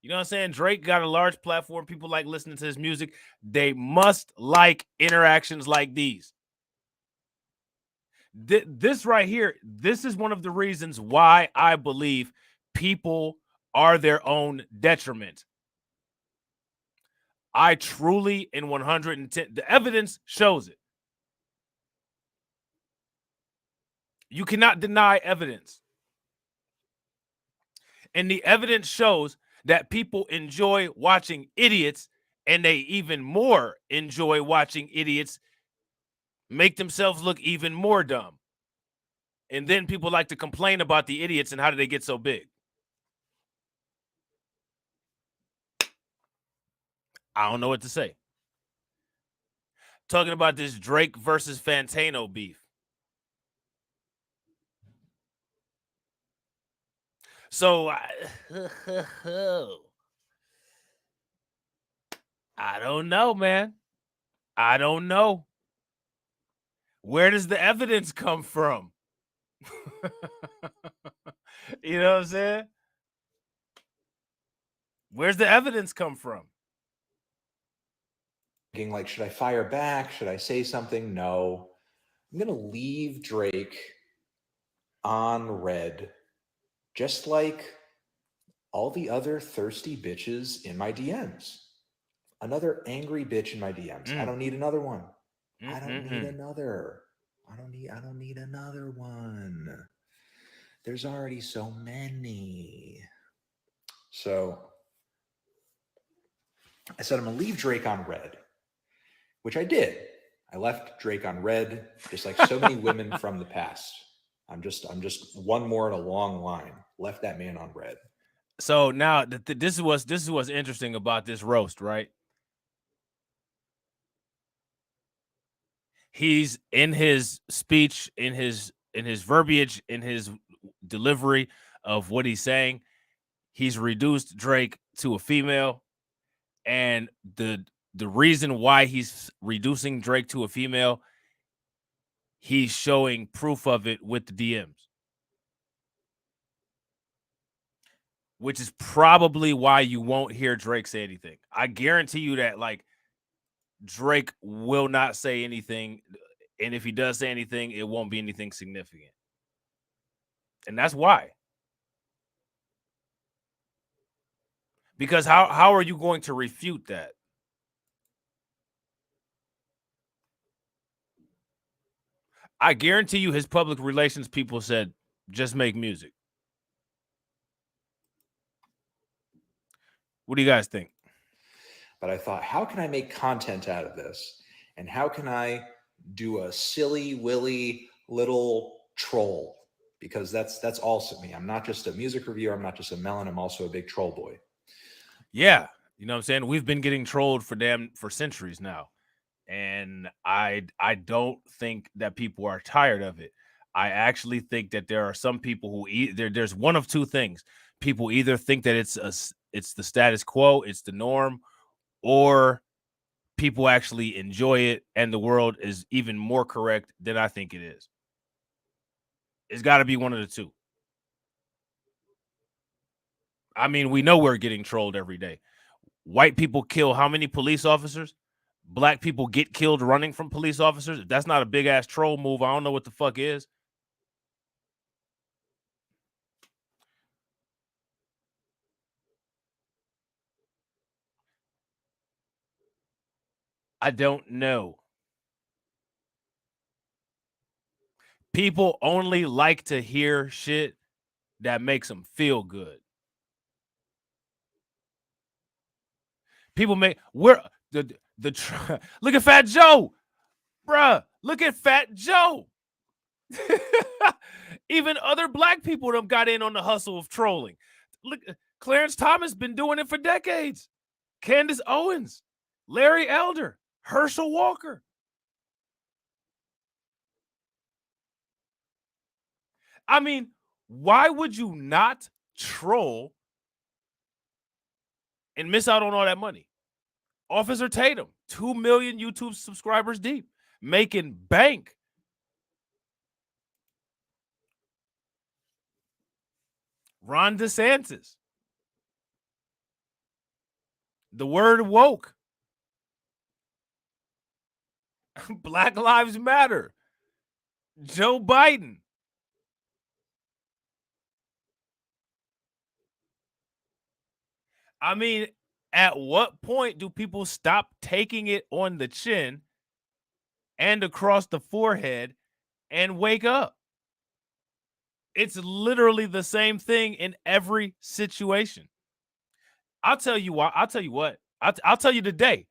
You know what I'm saying? Drake got a large platform. People like listening to his music. They must like interactions like these. This right here, this is one of the reasons why I believe people are their own detriment. I truly, in 110, the evidence shows it. You cannot deny evidence. And the evidence shows that people enjoy watching idiots, and they even more enjoy watching idiots make themselves look even more dumb. And then people like to complain about the idiots and how do they get so big. I don't know what to say. Talking about this Drake versus Fantano beef. So I don't know, man. I don't know. Where does the evidence come from? You know what I'm saying? Where's the evidence come from? Thinking like, should I fire back? Should I say something? No. I'm going to leave Drake on red, just like all the other thirsty bitches in my DMs. Another angry bitch in my DMs. I don't need another one. I don't need another. I don't need another one. There's already so many. So I said I'm gonna leave Drake on red, which I did. I left Drake on red, just like so many women from the past. I'm just one more in a long line. Left that man on red. So now this is what's interesting about this roast, right? He's in his speech, in his verbiage, in his delivery of what he's saying, he's reduced Drake to a female, and the reason why he's reducing Drake to a female, he's showing proof of it with the DMs, which is probably why you won't hear Drake say anything. I guarantee you that, like, Drake will not say anything, and if he does say anything, it won't be anything significant. And that's why. Because how are you going to refute that? I guarantee you his public relations people said, just make music. What do you guys think? But I thought, how can I make content out of this? And how can I do a silly willy little troll? Because that's also me. I'm not just a music reviewer. I'm not just a melon. I'm also a big troll boy. Yeah. You know what I'm saying? We've been getting trolled for centuries now. And I don't think that people are tired of it. I actually think that there are some people who there's one of two things. People either think that it's the status quo, it's the norm, or people actually enjoy it and the world is even more correct than I think it is. It's got to be one of the two. I mean, we know we're getting trolled every day. White people kill how many police officers? Black people get killed running from police officers. If that's not a big ass troll move, I don't know what the fuck is. I don't know. People only like to hear shit that makes them feel good. People make look at Fat Joe, bruh. Look at Fat Joe. Even other black people them got in on the hustle of trolling. Look, Clarence Thomas been doing it for decades. Candace Owens, Larry Elder, Herschel Walker. I mean, why would you not troll and miss out on all that money? Officer Tatum, 2 million YouTube subscribers deep, making bank. Ron DeSantis. The word woke. Black Lives Matter. Joe Biden. I mean, at what point do people stop taking it on the chin and across the forehead and wake up? It's literally the same thing in every situation. I'll tell you why. I'll tell you what. I'll tell you the day.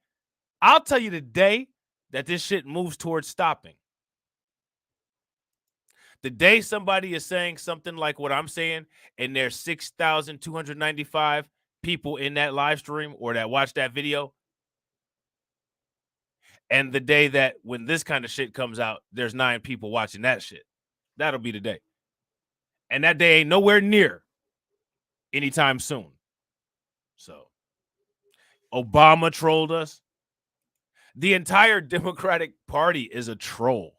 I'll tell you the day that this shit moves towards stopping. The day somebody is saying something like what I'm saying, and there's 6,295 people in that live stream or that watch that video, And the day that when this kind of shit comes out, there's 9 people watching that shit. That'll be the day. And that day ain't nowhere near anytime soon. So Obama trolled us. The entire Democratic Party is a troll.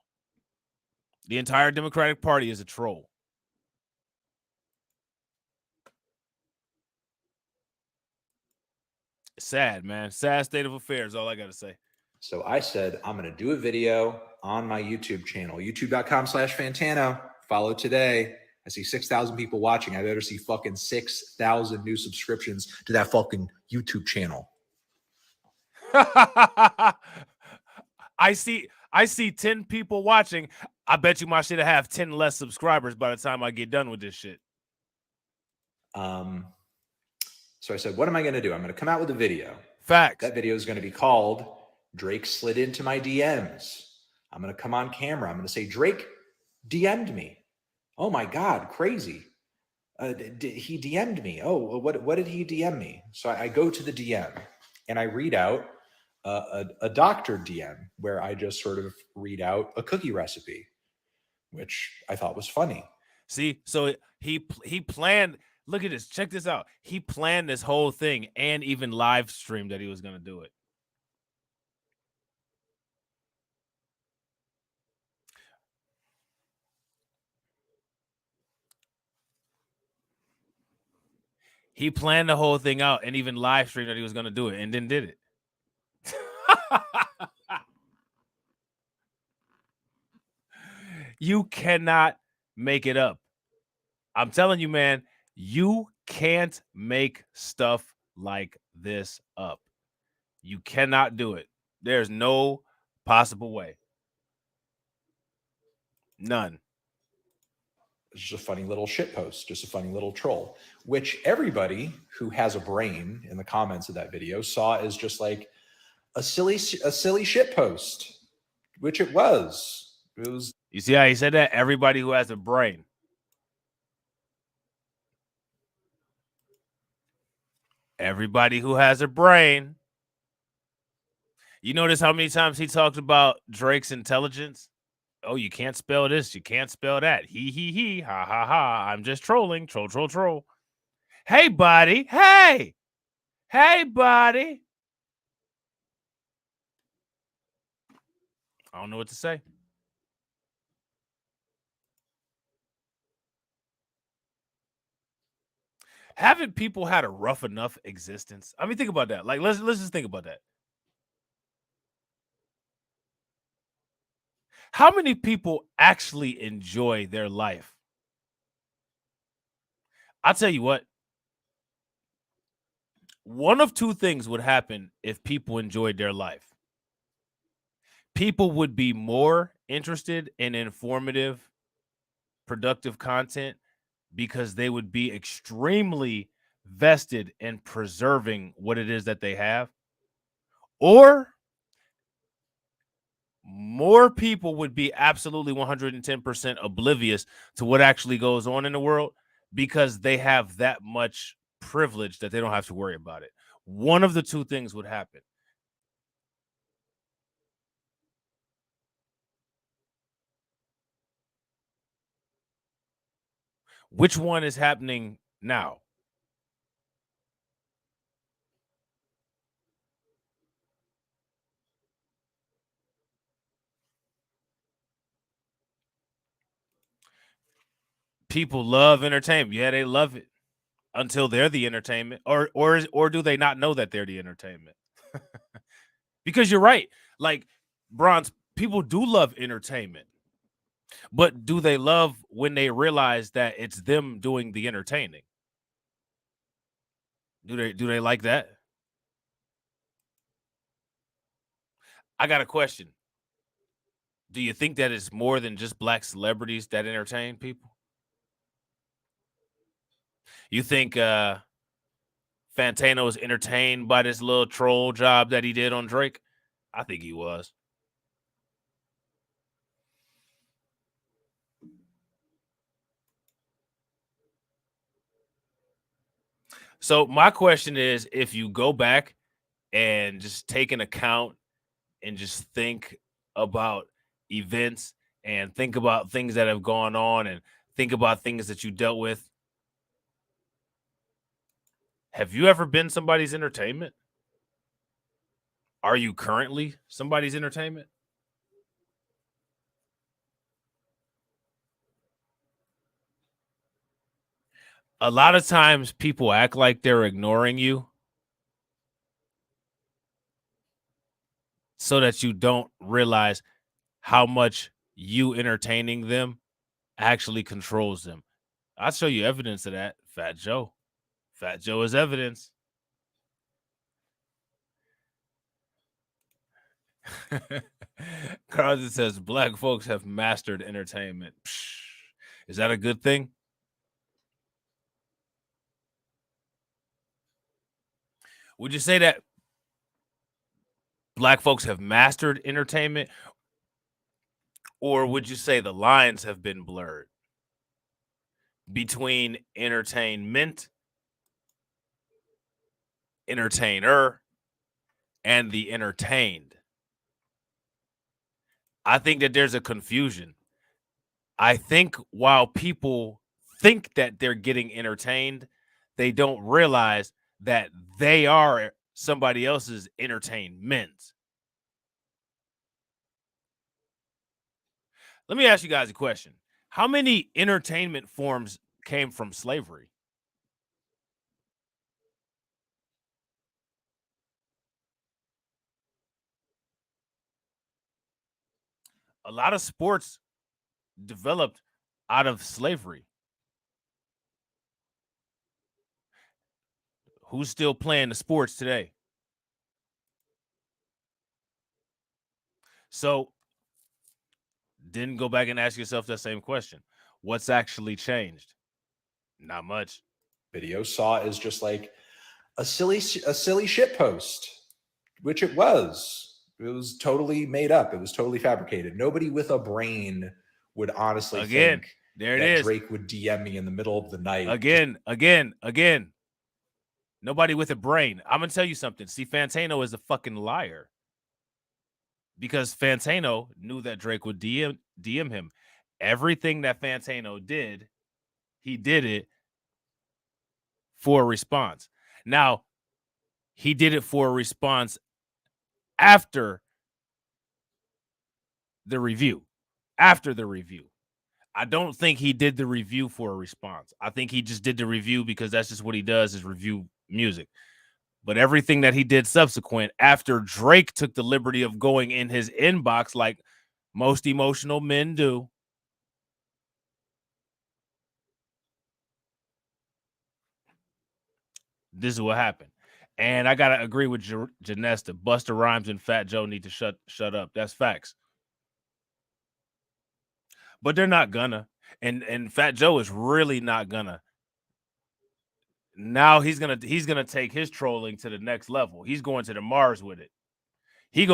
The entire Democratic Party is a troll. Sad, man. Sad state of affairs, all I got to say. So I said, I'm going to do a video on my YouTube channel, youtube.com/Fantano. Follow today. I see 6,000 people watching. I better see fucking 6,000 new subscriptions to that fucking YouTube channel. I see 10 people watching. I bet you my shit will have 10 less subscribers by the time I get done with this shit. So I said, what am I going to do? I'm going to come out with a video. Facts. That video is going to be called Drake Slid Into My DMs. I'm going to come on camera. I'm going to say, Drake DM'd me. Oh my God, crazy. He DM'd me. Oh, what did he DM me? So I go to the DM and I read out a doctor DM where I just sort of read out a cookie recipe, which I thought was funny. See, so he planned. Look at this. Check this out. He planned this whole thing and even live streamed that he was going to do it. He planned the whole thing out and even live streamed that he was going to do it and then did it. You cannot make it up. I'm telling you, man, you can't make stuff like this up. You cannot do it. There's no possible way. None. It's just a funny little shit post, just a funny little troll, which everybody who has a brain in the comments of that video saw as just like a silly shit post, which it was. It was. You see how he said that? Everybody who has a brain. Everybody who has a brain. You notice how many times he talked about Drake's intelligence? Oh, you can't spell this. You can't spell that. He, ha, ha, ha. I'm just trolling. Troll. Hey, buddy. Hey, buddy. I don't know what to say. Haven't people had a rough enough existence? I mean, think about that. Like, let's just think about that. How many people actually enjoy their life? I'll tell you what. One of two things would happen if people enjoyed their life. People would be more interested in informative, productive content because they would be extremely vested in preserving what it is that they have. Or more people would be absolutely 110% oblivious to what actually goes on in the world because they have that much privilege that they don't have to worry about it. One of the two things would happen. Which one is happening now? People love entertainment. Yeah, they love it until they're the entertainment. Or do they not know that they're the entertainment? Because you're right. Like, Bronze, people do love entertainment. But do they love when they realize that it's them doing the entertaining? Do they like that? I got a question. Do you think that it's more than just black celebrities that entertain people? You think Fantano was entertained by this little troll job that he did on Drake? I think he was. So my question is, if you go back and just take an account and just think about events and think about things that have gone on and think about things that you dealt with. Have you ever been somebody's entertainment? Are you currently somebody's entertainment? A lot of times people act like they're ignoring you so that you don't realize how much you entertaining them actually controls them. I'll show you evidence of that. Fat Joe. Fat Joe is evidence. Carlton says black folks have mastered entertainment. Psh, is that a good thing? Would you say that black folks have mastered entertainment, or would you say the lines have been blurred between entertainment, entertainer, and the entertained? I think that there's a confusion. I think while people think that they're getting entertained, they don't realize that they are somebody else's entertainment. Let me ask you guys a question. How many entertainment forms came from slavery? A lot of sports developed out of slavery. Who's still playing the sports today? So then go back and ask yourself that same question. What's actually changed? Not much. Video saw is just like a silly shit post, which it was. It was totally made up. It was totally fabricated. Nobody with a brain would honestly think there it that is. Drake would DM me in the middle of the night. Again. Nobody with a brain. I'm gonna tell you something. See, Fantano is a fucking liar. Because Fantano knew that Drake would DM him. Everything that Fantano did, he did it for a response. Now, he did it for a response after the review. After the review. I don't think he did the review for a response. I think he just did the review because that's just what he does, is review music. But everything that he did subsequent, after Drake took the liberty of going in his inbox like most emotional men do, this is what happened. And I gotta agree with Janesta. Busta Rhymes and Fat Joe need to shut up. That's facts. But they're not gonna. And Fat Joe is really not gonna. Now he's gonna take his trolling to the next level. He's going to the Mars with it. He's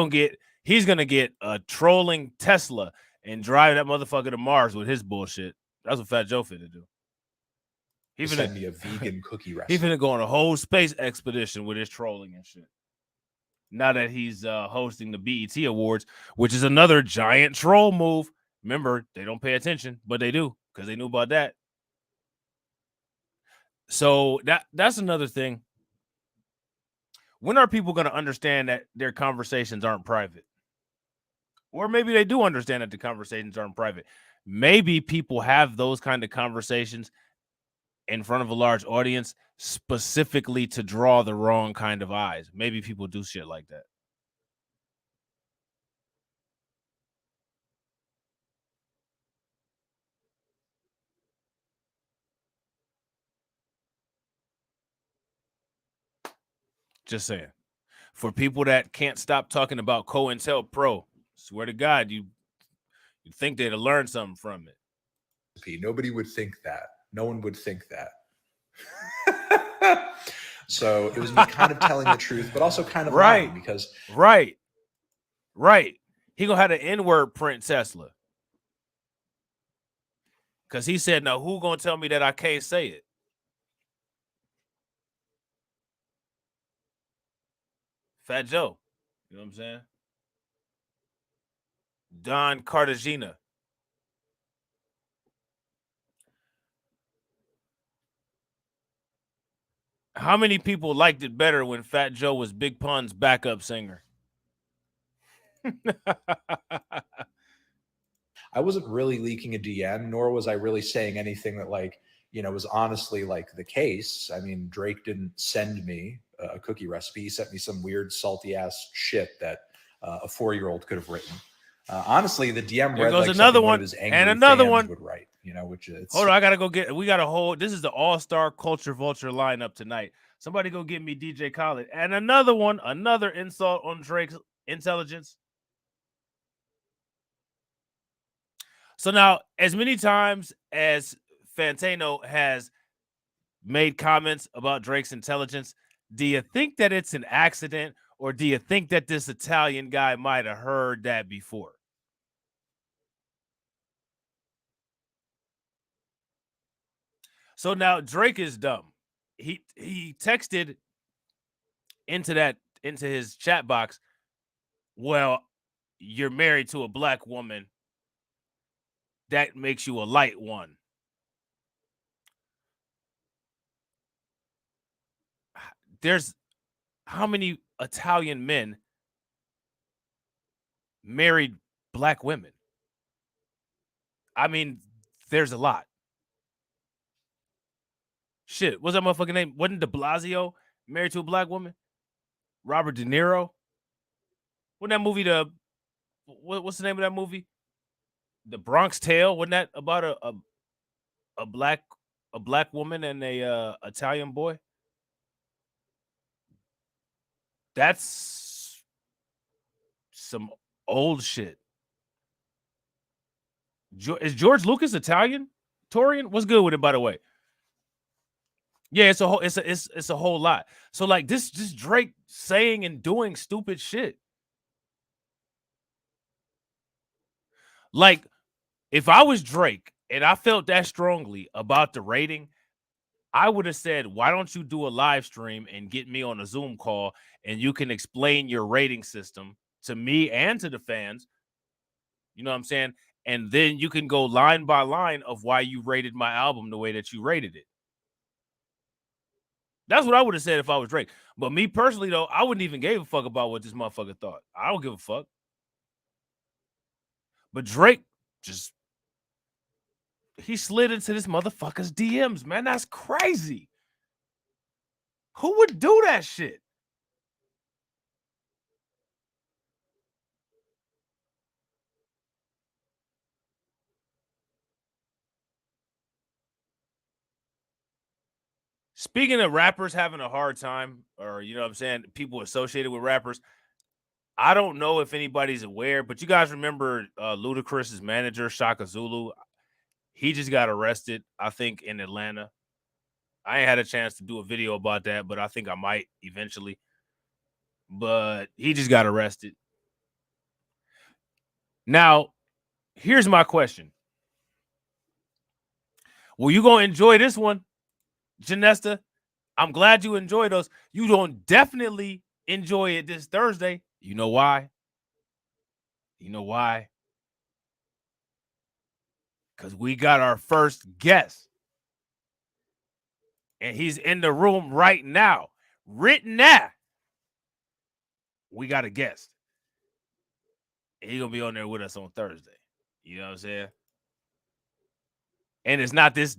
gonna get a trolling Tesla and drive that motherfucker to Mars with his bullshit. That's what Fat Joe finna do. He sent me a vegan cookie recipe. He finna go on a whole space expedition with his trolling and shit. Now that he's hosting the BET Awards, which is another giant troll move. Remember, they don't pay attention, but they do because they knew about that. So that's another thing. When are people going to understand that their conversations aren't private? Or maybe they do understand that the conversations aren't private. Maybe people have those kind of conversations in front of a large audience specifically to draw the wrong kind of eyes. Maybe people do shit like that. Just saying. For people that can't stop talking about COINTELPRO, swear to God, you think they'd have learned something from it. Nobody would think that. No one would think that. So it was me kind of telling the truth, but also kind of lying because right. He gonna have the N-word print Tesla. Because he said, now who gonna tell me that I can't say it? Fat Joe. You know what I'm saying? Don Cartagena. How many people liked it better when Fat Joe was Big Pun's backup singer? I wasn't really leaking a DM, nor was I really saying anything that, like, you know, was honestly like the case. I mean, Drake didn't send me a cookie recipe. He sent me some weird salty ass shit that a 4-year-old could have written. Honestly, the DM There read goes like another something one one, of his and angry another fans one. would write, you know, which it's Hold on, I gotta go get. We got a whole. This is the all-star culture vulture lineup tonight. Somebody go get me DJ Khaled, and another one, another insult on Drake's intelligence. So now, as many times as Fantano has made comments about Drake's intelligence, do you think that it's an accident, or do you think that this Italian guy might have heard that before? So now Drake is dumb. He texted into his chat box, well, you're married to a black woman. That makes you a light one. There's how many Italian men married black women? I mean, there's a lot. Shit, what's that motherfucking name? Wasn't De Blasio married to a black woman? Robert De Niro? Wasn't that movie what's the name of that movie? The Bronx Tale? Wasn't that about a black woman and a Italian boy? That's some old shit. Is George Lucas Italian? Torian? What's good with it, by the way? Yeah, it's a whole lot. So like this Drake saying and doing stupid shit. Like if I was Drake and I felt that strongly about the rating, I would have said, why don't you do a live stream and get me on a Zoom call and you can explain your rating system to me and to the fans. You know what I'm saying? And then you can go line by line of why you rated my album the way that you rated it. That's what I would have said if I was Drake. But me personally, though, I wouldn't even give a fuck about what this motherfucker thought. I don't give a fuck. But Drake just, he slid into this motherfucker's DMs, man. That's crazy. Who would do that shit? Speaking of rappers having a hard time, or you know what I'm saying, people associated with rappers, I don't know if anybody's aware, but you guys remember Ludacris's manager, Shaka Zulu? He just got arrested, I think, in Atlanta. I ain't had a chance to do a video about that, but I think I might eventually. But he just got arrested. Now, here's my question. Well, you gonna enjoy this one, Janesta? I'm glad you enjoy those. You don't definitely enjoy it this Thursday. You know why? You know why? Because we got our first guest. And he's in the room right now. Written now. We got a guest. And he's gonna be on there with us on Thursday. You know what I'm saying? And it's not this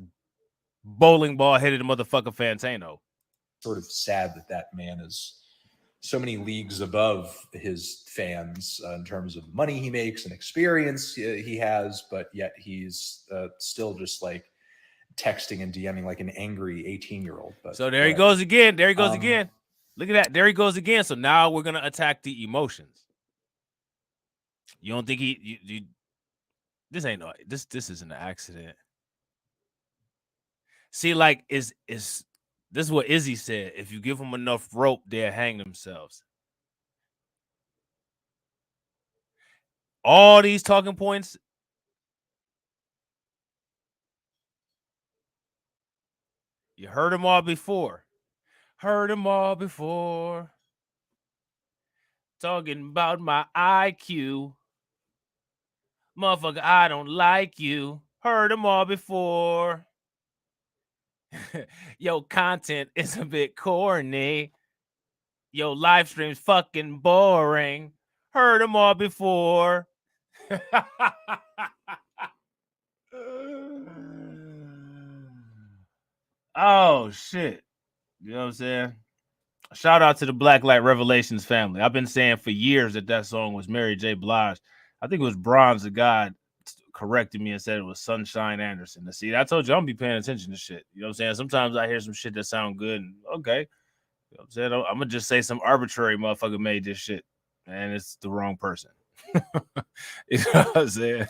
bowling ball headed motherfucker Fantano. sort of sad that man is so many leagues above his fans in terms of money he makes and experience he has, but yet he's still just like texting and DMing like an angry 18-year-old. But so there he goes again. There he goes again. Look at that. There he goes again. So now we're gonna attack the emotions. You don't think this ain't no this is an accident. See, like is this is what Izzy said. If you give them enough rope, they'll hang themselves. All these talking points. You heard them all before. Heard them all before. Talking about my IQ. Motherfucker, I don't like you. Heard them all before. Yo, content is a bit corny. Yo, live stream's fucking boring. Heard them all before. Oh, shit. You know what I'm saying? Shout out to the Blacklight Revelations family. I've been saying for years that song was Mary J. Blige. I think it was Bronze the God corrected me and said it was Sunshine Anderson. See, I told you I'm be paying attention to shit. You know what I'm saying? Sometimes I hear some shit that sound good and okay. You know what I'm saying? I'm gonna just say some arbitrary motherfucker made this shit and it's the wrong person. You know what I'm saying?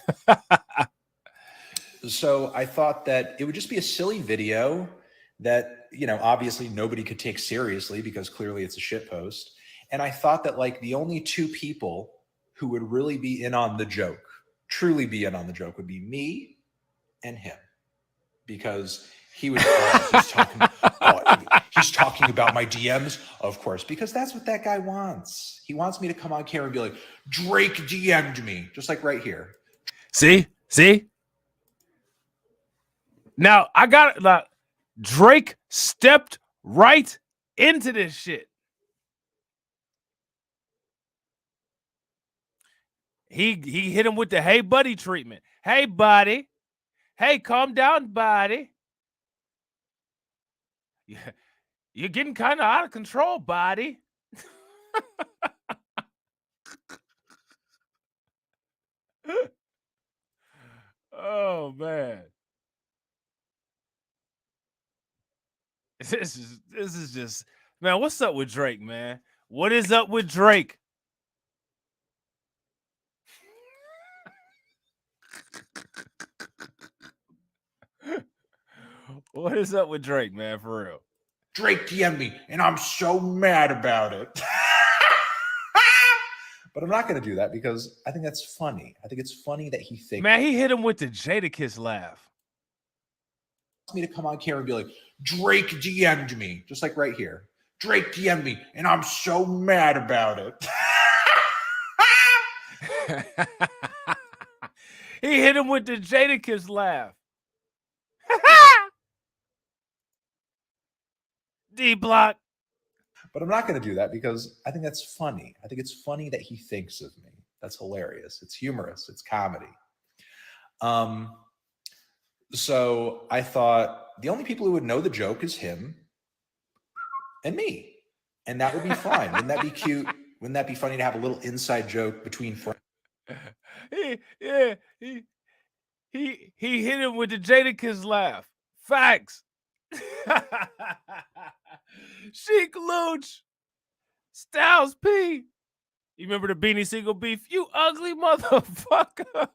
So I thought that it would just be a silly video that, you know, obviously nobody could take seriously because clearly it's a shit post. And I thought that like the only two people who would really be in on the joke, truly be in on the joke, would be me and him, because he would he's talking about my DMs, of course, because that's what that guy wants. He wants me to come on camera and be like, Drake DM'd me, just like right here. See? Now I got it. Like, Drake stepped right into this shit. He hit him with the hey buddy treatment. Hey buddy. Hey, calm down, buddy. Yeah, you're getting kind of out of control, buddy. Oh man. This is just, man, what's up with Drake, man? What is up with Drake? What is up with Drake, man, for real? Drake DM'd me, and I'm so mad about it. But I'm not going to do that because I think that's funny. I think it's funny that he thinks. Man, he hit him with the Jadakiss laugh. Me to come on camera and be like, Drake DM'd me, just like right here. Drake DM'd me, and I'm so mad about it. He hit him with the Jadakiss laugh. D block. But I'm not going to do that because I think that's funny. I think it's funny that he thinks of me. That's hilarious. It's humorous. It's comedy. So I thought the only people who would know the joke is him and me. And that would be fine. Wouldn't that be cute? Wouldn't that be funny to have a little inside joke between friends? He hit him with the Jadakiss laugh. Facts. Chic Luch. Styles P. You remember the Beanie Siegel beef? You ugly motherfucker.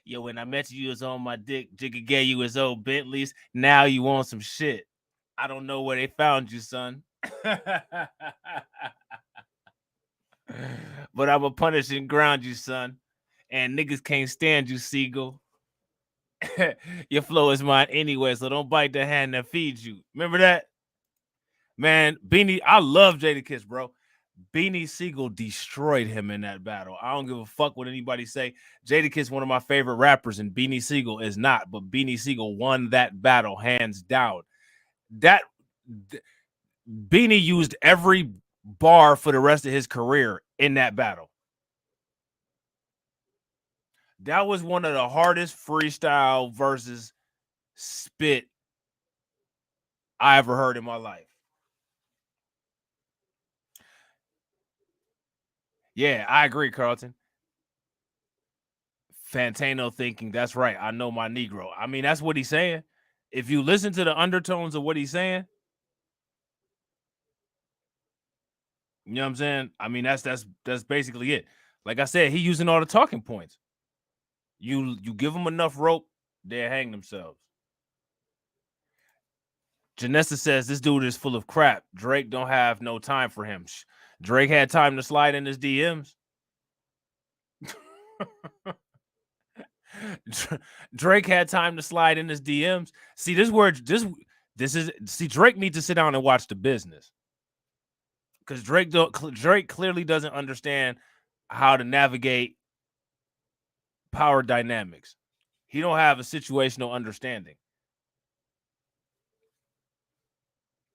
Yo, when I met you was on my dick. Jigga gave you his old Bentleys. Now you want some shit. I don't know where they found you, son. But I'ma punish and ground you, son. And niggas can't stand you, Siegel. Your flow is mine anyway, so don't bite the hand that feeds you. Remember that? Man, Beanie, I love Jadakiss, bro. Beanie Siegel destroyed him in that battle. I don't give a fuck what anybody say. Jadakiss, one of my favorite rappers, and Beanie Siegel is not, but Beanie Siegel won that battle hands down. Beanie used every bar for the rest of his career in that battle. That was one of the hardest freestyle versus spit I ever heard in my life. Yeah, I agree, Carlton. Fantano thinking, that's right, I know my Negro. I mean, that's what he's saying. If you listen to the undertones of what he's saying, you know what I'm saying? I mean, that's basically it. Like I said, he's using all the talking points. You give them enough rope, they'll hang themselves. Janessa says this dude is full of crap. Drake don't have no time for him. Drake had time to slide in his DMs. Drake had time to slide in his DMs. See, Drake needs to sit down and watch The Business. Because Drake clearly doesn't understand how to navigate power dynamics. He don't have a situational understanding.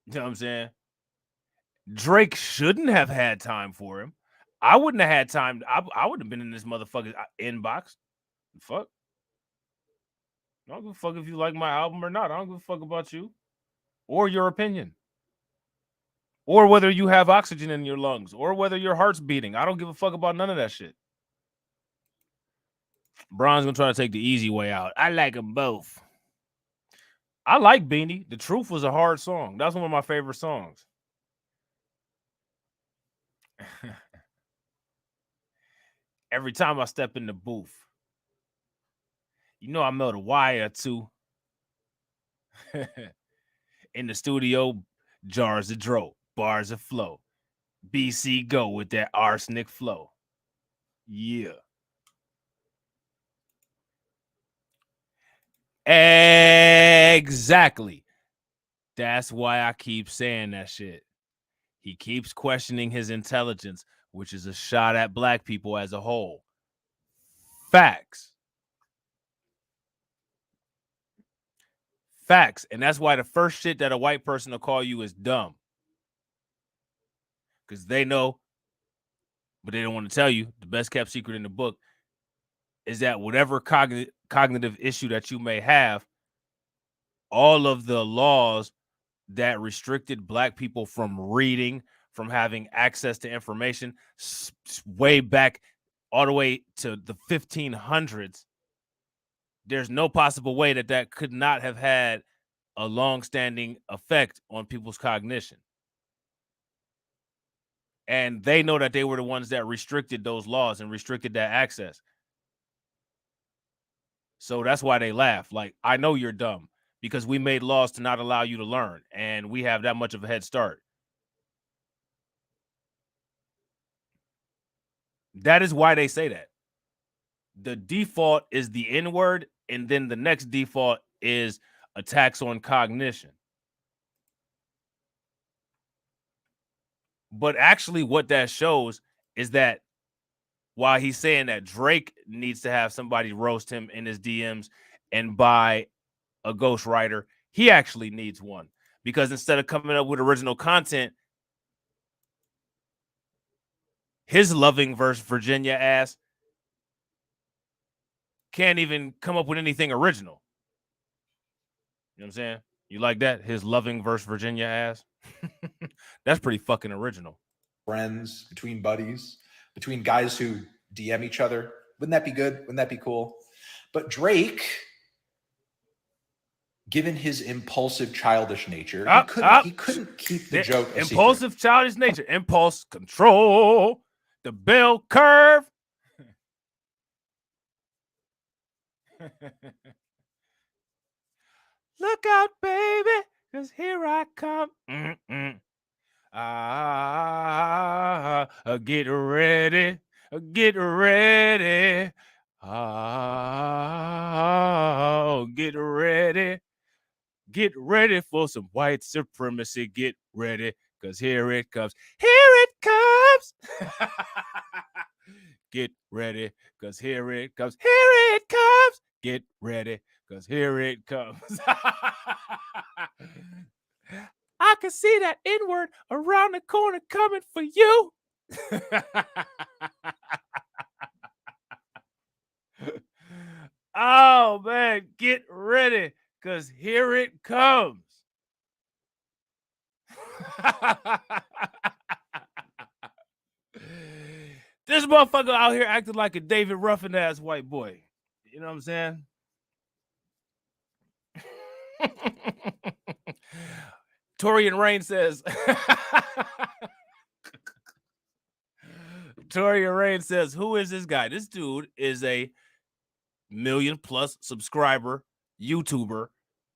You know what I'm saying? Drake shouldn't have had time for him. I wouldn't have had time. I would have been in this motherfucker's inbox. Fuck. I don't give a fuck if you like my album or not. I don't give a fuck about you or your opinion or whether you have oxygen in your lungs or whether your heart's beating. I don't give a fuck about none of that shit. Bron's gonna try to take the easy way out. I like them both. I like Beanie. The Truth was a hard song. That's one of my favorite songs. Every time I step in the booth, you know I melt a wire too. In the studio, jars of dro, bars of flow. BC go with that arsenic flow. Yeah. Exactly. That's why I keep saying that shit. He keeps questioning his intelligence, which is a shot at black people as a whole. Facts. Facts. And that's why the first shit that a white person will call you is dumb. Because they know, but they don't want to tell you, the best kept secret in the book is that whatever cognitive issue that you may have, all of the laws that restricted black people from reading, from having access to information way back all the way to the 1500s, there's no possible way that that could not have had a long-standing effect on people's cognition. And they know that they were the ones that restricted those laws and restricted that access. So that's why they laugh. Like, I know you're dumb because we made laws to not allow you to learn, and we have that much of a head start. That is why they say that. The default is the N-word, and then the next default is attacks on cognition. But actually what that shows is that while he's saying that Drake needs to have somebody roast him in his DMs and buy a ghostwriter, he actually needs one. Because instead of coming up with original content, his Loving versus Virginia ass can't even come up with anything original. You know what I'm saying? You like that? His Loving versus Virginia ass? That's pretty fucking original. Friends, between buddies, between guys who DM each other. Wouldn't that be good? Wouldn't that be cool? But Drake, given his impulsive, childish nature, he couldn't keep the joke a impulsive, secret. childish nature. Impulse control. The bell curve. Look out, baby, because here I come. Get ready. Get ready. Get ready. Get ready for some white supremacy. Get ready, because here it comes. Here it comes. Get ready, because here it comes. Here it comes. Get ready, because here it comes. I can see that N-word around the corner coming for you. Oh, man, get ready, because here it comes. This motherfucker out here acting like a David Ruffin ass white boy. You know what I'm saying? Torian Rain says, Torian Rain says, who is this guy? This dude is a 1 million+ subscriber YouTuber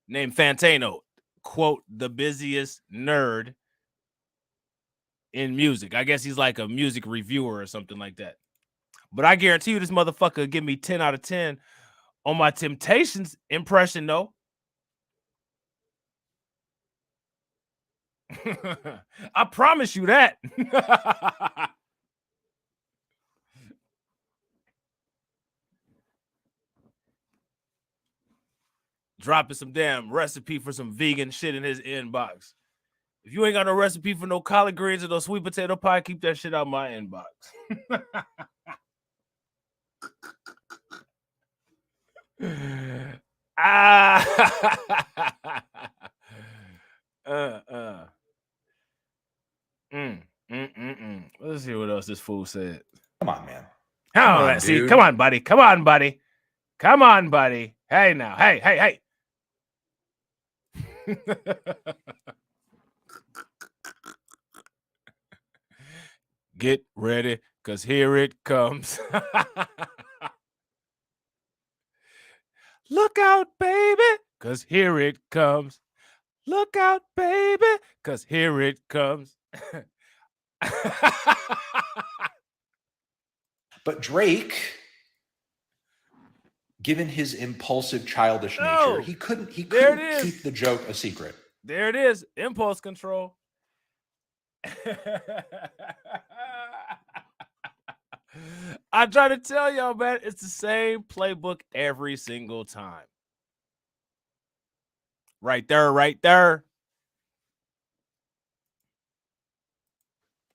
named Fantano. Quote, the busiest nerd in music. I guess he's like a music reviewer or something like that. But I guarantee you this motherfucker will give me 10 out of 10 on my Temptations impression, though. I promise you that. dropping some damn recipe for some vegan shit in his inbox. If you ain't got no recipe for no collard greens or no sweet potato pie, keep that shit out my inbox. Let's see what else this fool said. Come on, man. Come on, see, dude. Come on, buddy. Come on, buddy. Come on, buddy. Hey, now. Hey. Get ready, because here it comes. Look out, baby, because here it comes. Look out, baby, because here it comes. But Drake, given his impulsive, childish nature, he couldn't keep the joke a secret. There it is. Impulse control. I try to tell y'all, man, it's the same playbook every single time. Right there.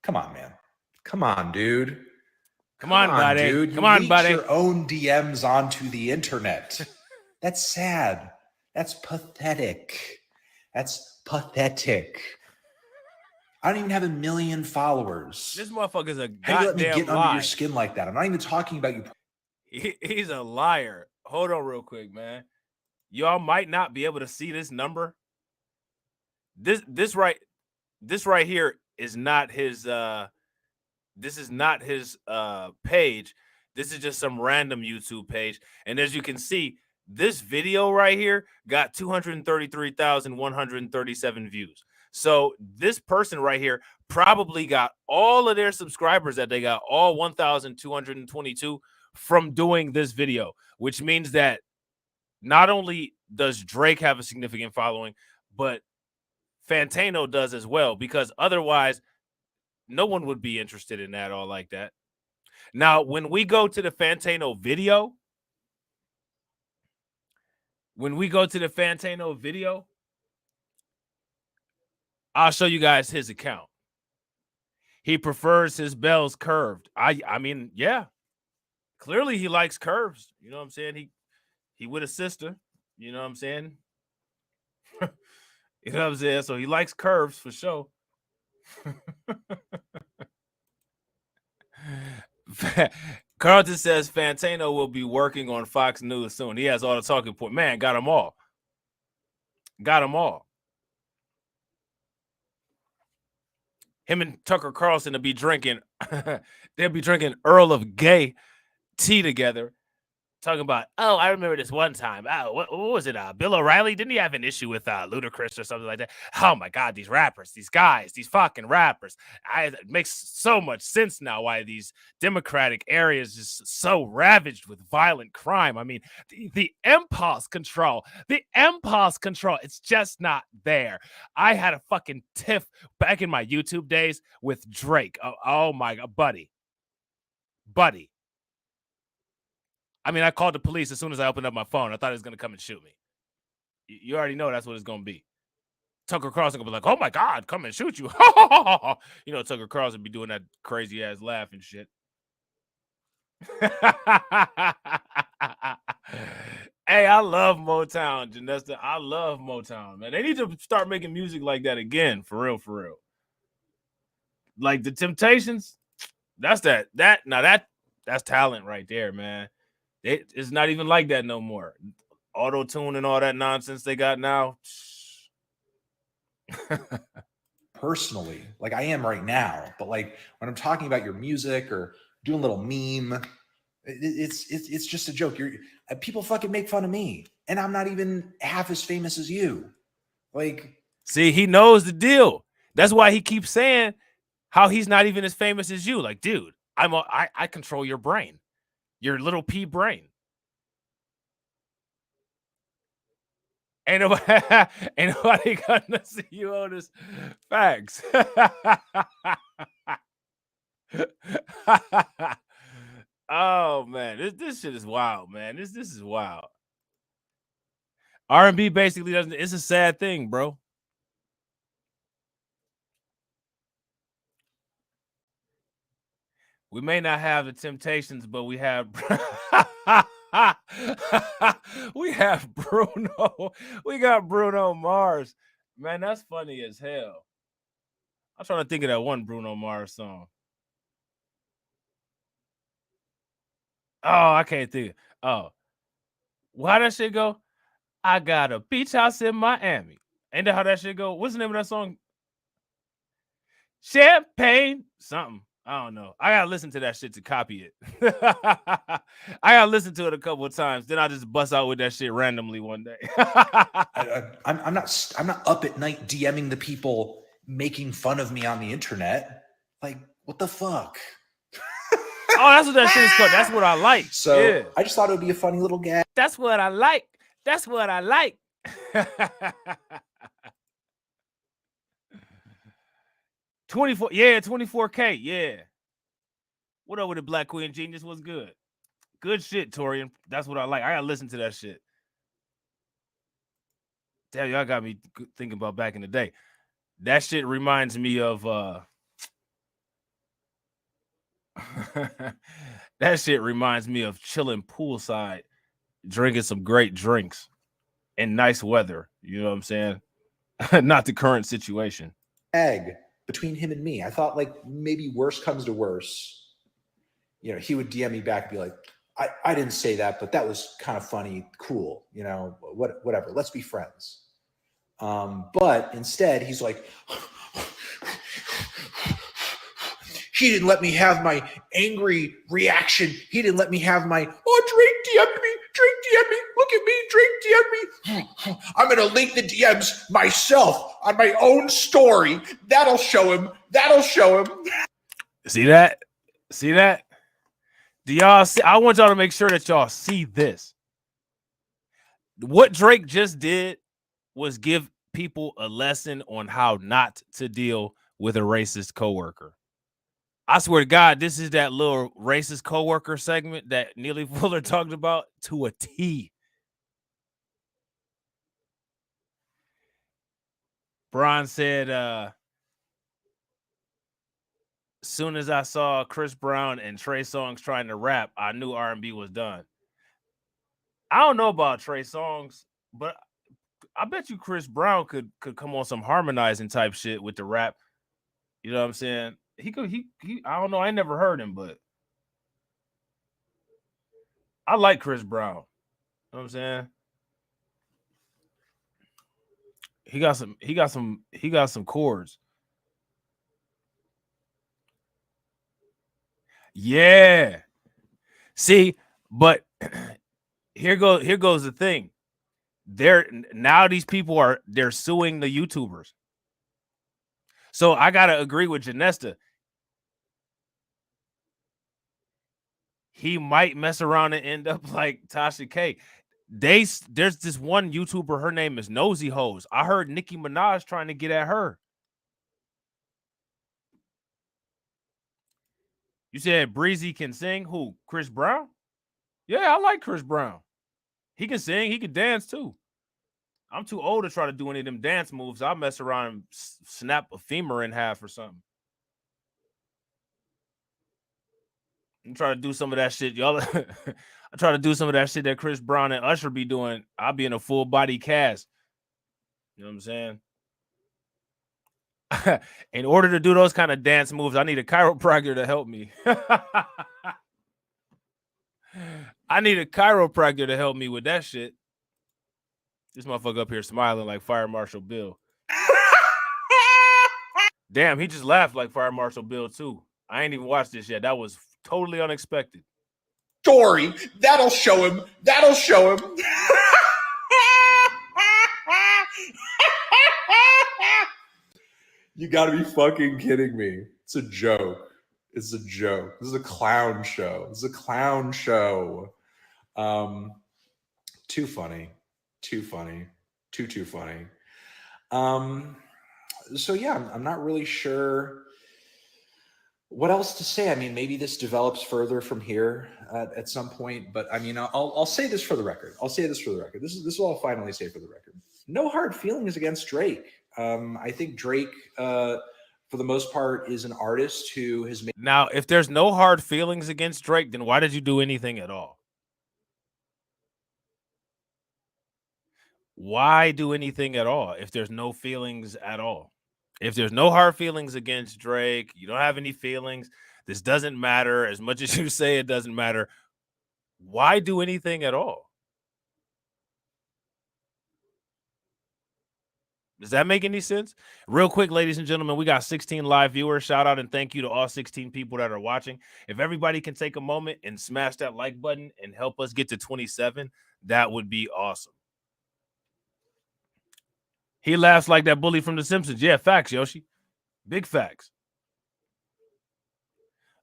Come on, man. Come on, dude. Come on, buddy. Dude. Come on, buddy. Your own DMs onto the internet. That's sad. That's pathetic. I don't even have 1 million followers. This motherfucker's a goddamn How do you let me get liar. under your skin like that? I'm not even talking about you. He's a liar. Hold on real quick, man. Y'all might not be able to see this number. This right here is not his this is not his page. This is just some random YouTube page. And as you can see, this video right here got 233,137 views. So this person right here probably got all of their subscribers that they got, all 1,222, from doing this video, which means that not only does Drake have a significant following, but Fantano does as well, because otherwise no one would be interested in that all like that. Now, when we go to the Fantano video, I'll show you guys his account. He prefers his bells curved. I mean, yeah. Clearly he likes curves. You know what I'm saying? He with a sister. You know what I'm saying? You know what I'm saying? So he likes curves for sure. Carlton says Fantano will be working on Fox News soon. He has all the talking points. Man, got them all. Him and Tucker Carlson will be drinking. They'll be drinking Earl of Gay tea together. Talking about, oh, I remember this one time. Oh, what was it? Bill O'Reilly? Didn't he have an issue with Ludacris or something like that? Oh my God, these rappers, these guys, these fucking rappers. It makes so much sense now why these Democratic areas is so ravaged with violent crime. I mean, the impulse control, it's just not there. I had a fucking tiff back in my YouTube days with Drake. Oh my God, buddy. I mean, I called the police as soon as I opened up my phone. I thought he was going to come and shoot me. You already know that's what it's going to be. Tucker Carlson will be like, oh, my God, come and shoot you. You know, Tucker Carlson be doing that crazy-ass laugh and shit. Hey, I love Motown, Janesta. I love Motown, man. They need to start making music like that again, for real. Like the Temptations, that's talent right there, man. It's not even like that no more. Auto-tune and all that nonsense they got now. Personally, like I am right now, but like when I'm talking about your music or doing a little meme, it's just a joke. People fucking make fun of me, and I'm not even half as famous as you. Like, see, he knows the deal. That's why he keeps saying how he's not even as famous as you. Like, dude, I control your brain. Your little pea brain. Ain't nobody gonna see you on this. Facts. Oh man, this shit is wild, man. This is wild. R&B basically doesn't. It's a sad thing, bro. We may not have the Temptations, but we have we have Bruno. We got Bruno Mars. Man, that's funny as hell. I'm trying to think of that one Bruno Mars song. Oh, I can't think. Oh, why that shit go? I got a beach house in Miami. Ain't that how that shit go? What's the name of that song? Champagne something. I don't know. I gotta listen to that shit to copy it. I gotta listen to it a couple of times. Then I just bust out with that shit randomly one day. I'm not up at night DMing the people making fun of me on the internet. Like, what the fuck? Oh, that's what that shit is called. That's what I like. So yeah. I just thought it would be a funny little gag. That's what I like. That's what I like. 24, yeah, 24K, yeah. What up with the Black Queen Genius? What's good? Good shit, Torian. That's what I like. I gotta listen to that shit. Damn, y'all got me thinking about back in the day. That shit reminds me of that shit reminds me of chilling poolside, drinking some great drinks in nice weather. You know what I'm saying? Not the current situation. Egg between him and me. I thought like maybe worse comes to worse. You know, he would DM me back and be like, I didn't say that, but that was kind of funny. Cool. You know, whatever. Let's be friends. But instead he's like, he didn't let me have my angry reaction. He didn't let me have my, Drake DM'd me. Drake DM'd me. Look at me. Drake DM'd me. I'm going to link the DMs myself on my own story. That'll show him. That'll show him. See that? See that? Do y'all see? I want y'all to make sure that y'all see this. What Drake just did was give people a lesson on how not to deal with a racist coworker. I swear to God, this is that little racist coworker segment that Neely Fuller talked about to a T. Bron said, soon as I saw Chris Brown and Trey Songz trying to rap, I knew R&B was done. I don't know about Trey Songz, but I bet you Chris Brown could come on some harmonizing type shit with the rap. You know what I'm saying? He I don't know. I never heard him, but I like Chris Brown. You know what I'm saying? He got some chords. Yeah. See, but here goes the thing. Now these people they're suing the YouTubers. So I gotta agree with Janesta. He might mess around and end up like Tasha K. There's this one YouTuber, her name is Nosy Hose. I heard Nicki Minaj trying to get at her. You said Breezy can sing? Who? Chris Brown? Yeah, I like Chris Brown. He can sing, he can dance too. I'm too old to try to do any of them dance moves. I'll mess around and snap a femur in half or something. I'm trying to do some of that shit, y'all. I try to do some of that shit that Chris Brown and Usher be doing. I'll be in a full body cast. You know what I'm saying? In order to do those kind of dance moves, I need a chiropractor to help me. I need a chiropractor to help me with that shit. This motherfucker up here smiling like Fire Marshal Bill. Damn, he just laughed like Fire Marshal Bill too. I ain't even watched this yet. That was totally unexpected. Story. That'll show him. That'll show him. You gotta be fucking kidding me. It's a joke. It's a joke. This is a clown show. This is a clown show. Too funny. Too funny. Too funny. So yeah, I'm not really sure What else to say? I mean, maybe this develops further from here at some point. But I mean, I'll say this for the record. I'll say this for the record. This is what I'll finally say for the record. No hard feelings against Drake. I think Drake, for the most part, is an artist who has made. Now, if there's no hard feelings against Drake, then why did you do anything at all? Why do anything at all if there's no feelings at all? If there's no hard feelings against Drake, you don't have any feelings, this doesn't matter as much as you say it doesn't matter. Why do anything at all? Does that make any sense? Real quick, ladies and gentlemen, we got 16 live viewers. Shout out and thank you to all 16 people that are watching. If everybody can take a moment and smash that like button and help us get to 27, that would be awesome. He laughs like that bully from The Simpsons. Yeah, facts, Yoshi. Big facts.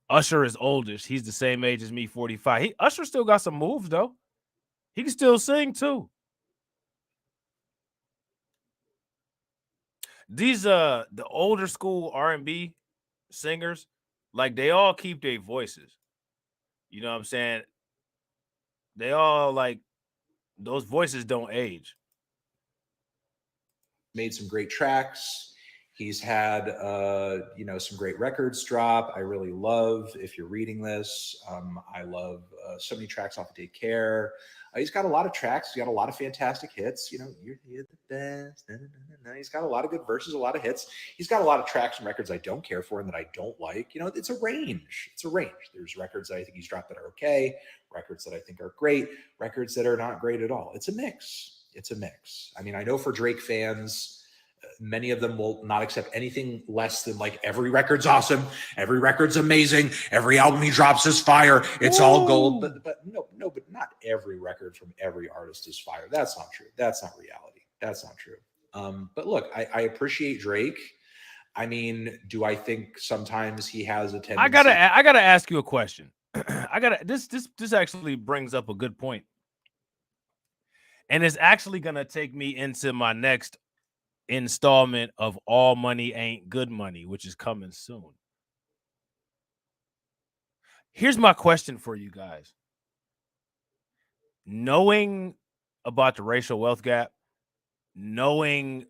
Usher is oldish. He's the same age as me, 45. Usher still got some moves, though. He can still sing, too. These the older school R&B singers, like, they all keep their voices. You know what I'm saying? They all, like, those voices don't age. Made some great tracks. He's had some great records drop. I really love, if you're reading this, I love so many tracks off of Take Care. He's got a lot of tracks. He's got a lot of fantastic hits. You're the best. He's got a lot of good verses, a lot of hits. He's got a lot of tracks and records I don't care for and that I don't like. It's a range. It's a range. There's records that I think he's dropped that are okay, records that I think are great, records that are not great at all. It's a mix. It's a mix. I mean, I know for Drake fans, many of them will not accept anything less than like every record's awesome, every record's amazing, every album he drops is fire, it's all gold. But not every record from every artist is fire. That's not true. That's not reality. That's not true. But look, I appreciate Drake. I mean, do I think sometimes he has a tendency? I gotta ask you a question. This actually brings up a good point. And it's actually gonna take me into my next installment of All Money Ain't Good Money, which is coming soon. Here's my question for you guys. Knowing about the racial wealth gap, knowing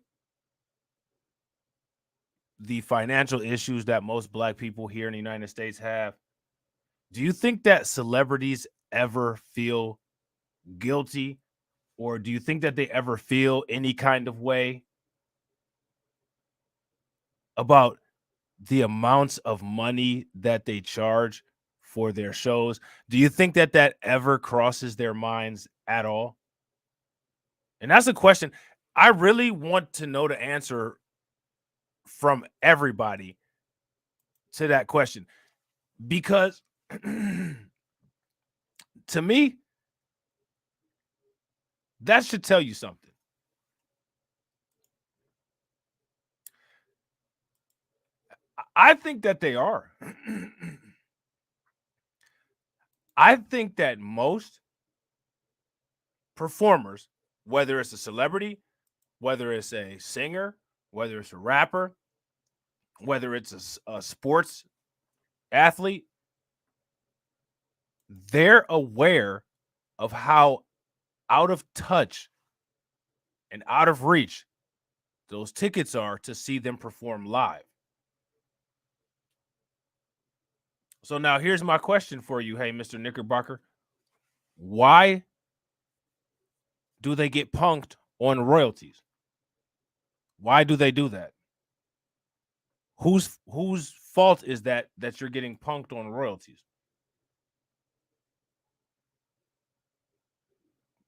the financial issues that most Black people here in the United States have, do you think that celebrities ever feel guilty, or do you think that they ever feel any kind of way about the amounts of money that they charge for their shows? Do you think that ever crosses their minds at all? And that's a question I really want to know the answer from everybody to that question, because to me, that should tell you something. I think that they are. I think that most performers, whether it's a celebrity, whether it's a singer, whether it's a rapper, whether it's a sports athlete, they're aware of how out of touch and out of reach those tickets are to see them perform live. So now here's my question for you. Hey, Mr. Knickerbocker, why do they get punked on royalties? Why do they do that? Whose fault is that you're getting punked on royalties?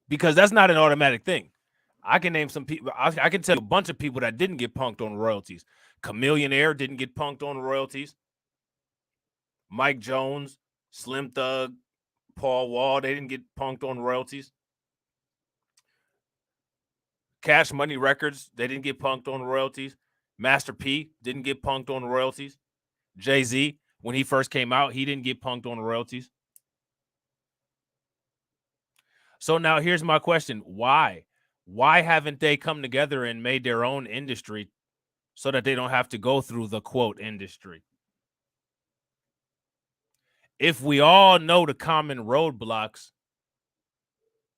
Because that's not an automatic thing. I can name some people. I can tell you a bunch of people that didn't get punked on royalties. Chameleon Air didn't get punked on royalties. Mike Jones, Slim Thug, Paul Wall, they didn't get punked on royalties. Cash Money Records, they didn't get punked on royalties. Master P didn't get punked on royalties. Jay-Z, when he first came out, he didn't get punked on royalties. So now here's my question. Why? Why haven't they come together and made their own industry so that they don't have to go through the quote industry? if we all know the common roadblocks,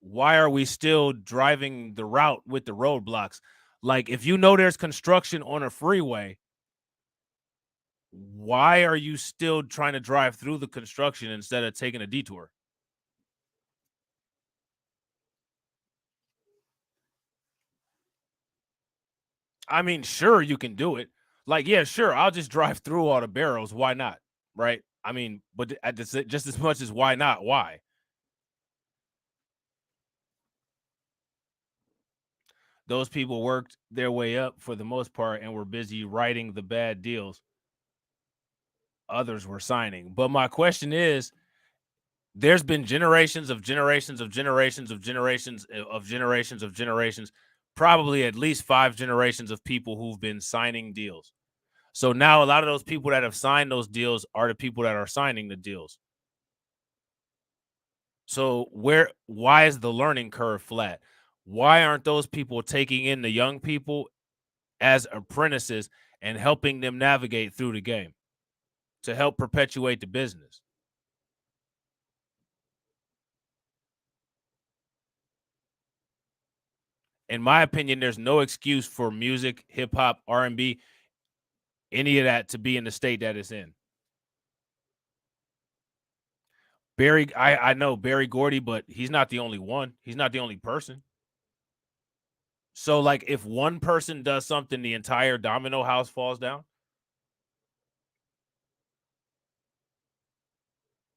why are we still driving the route with the roadblocks? Like, if you know there's construction on a freeway, why are you still trying to drive through the construction instead of taking a detour? I mean, sure, you can do it. Like, yeah, sure, I'll just drive through all the barrels. Why not? Right? I mean, but just as much as why not? Why? Those people worked their way up for the most part and were busy writing the bad deals others were signing. But my question is, there's been generations of generations of generations of generations of generations of generations, probably at least 5 generations of people who've been signing deals. So now a lot of those people that have signed those deals are the people that are signing the deals. So why is the learning curve flat? Why aren't those people taking in the young people as apprentices and helping them navigate through the game to help perpetuate the business? In my opinion, there's no excuse for music, hip hop, R&B, any of that to be in the state that it's in. I know Barry Gordy, but he's not the only one. He's not the only person. So, like, if one person does something, the entire domino house falls down.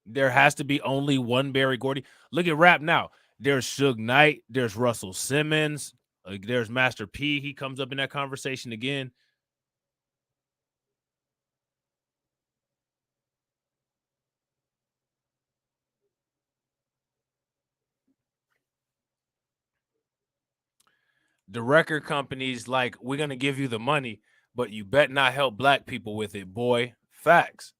There has to be only one Barry Gordy. Look at rap now. There's Suge Knight. There's Russell Simmons. There's Master P. He comes up in that conversation again. The record companies, like, we're gonna give you the money, but you bet not help black people with it, boy. Facts.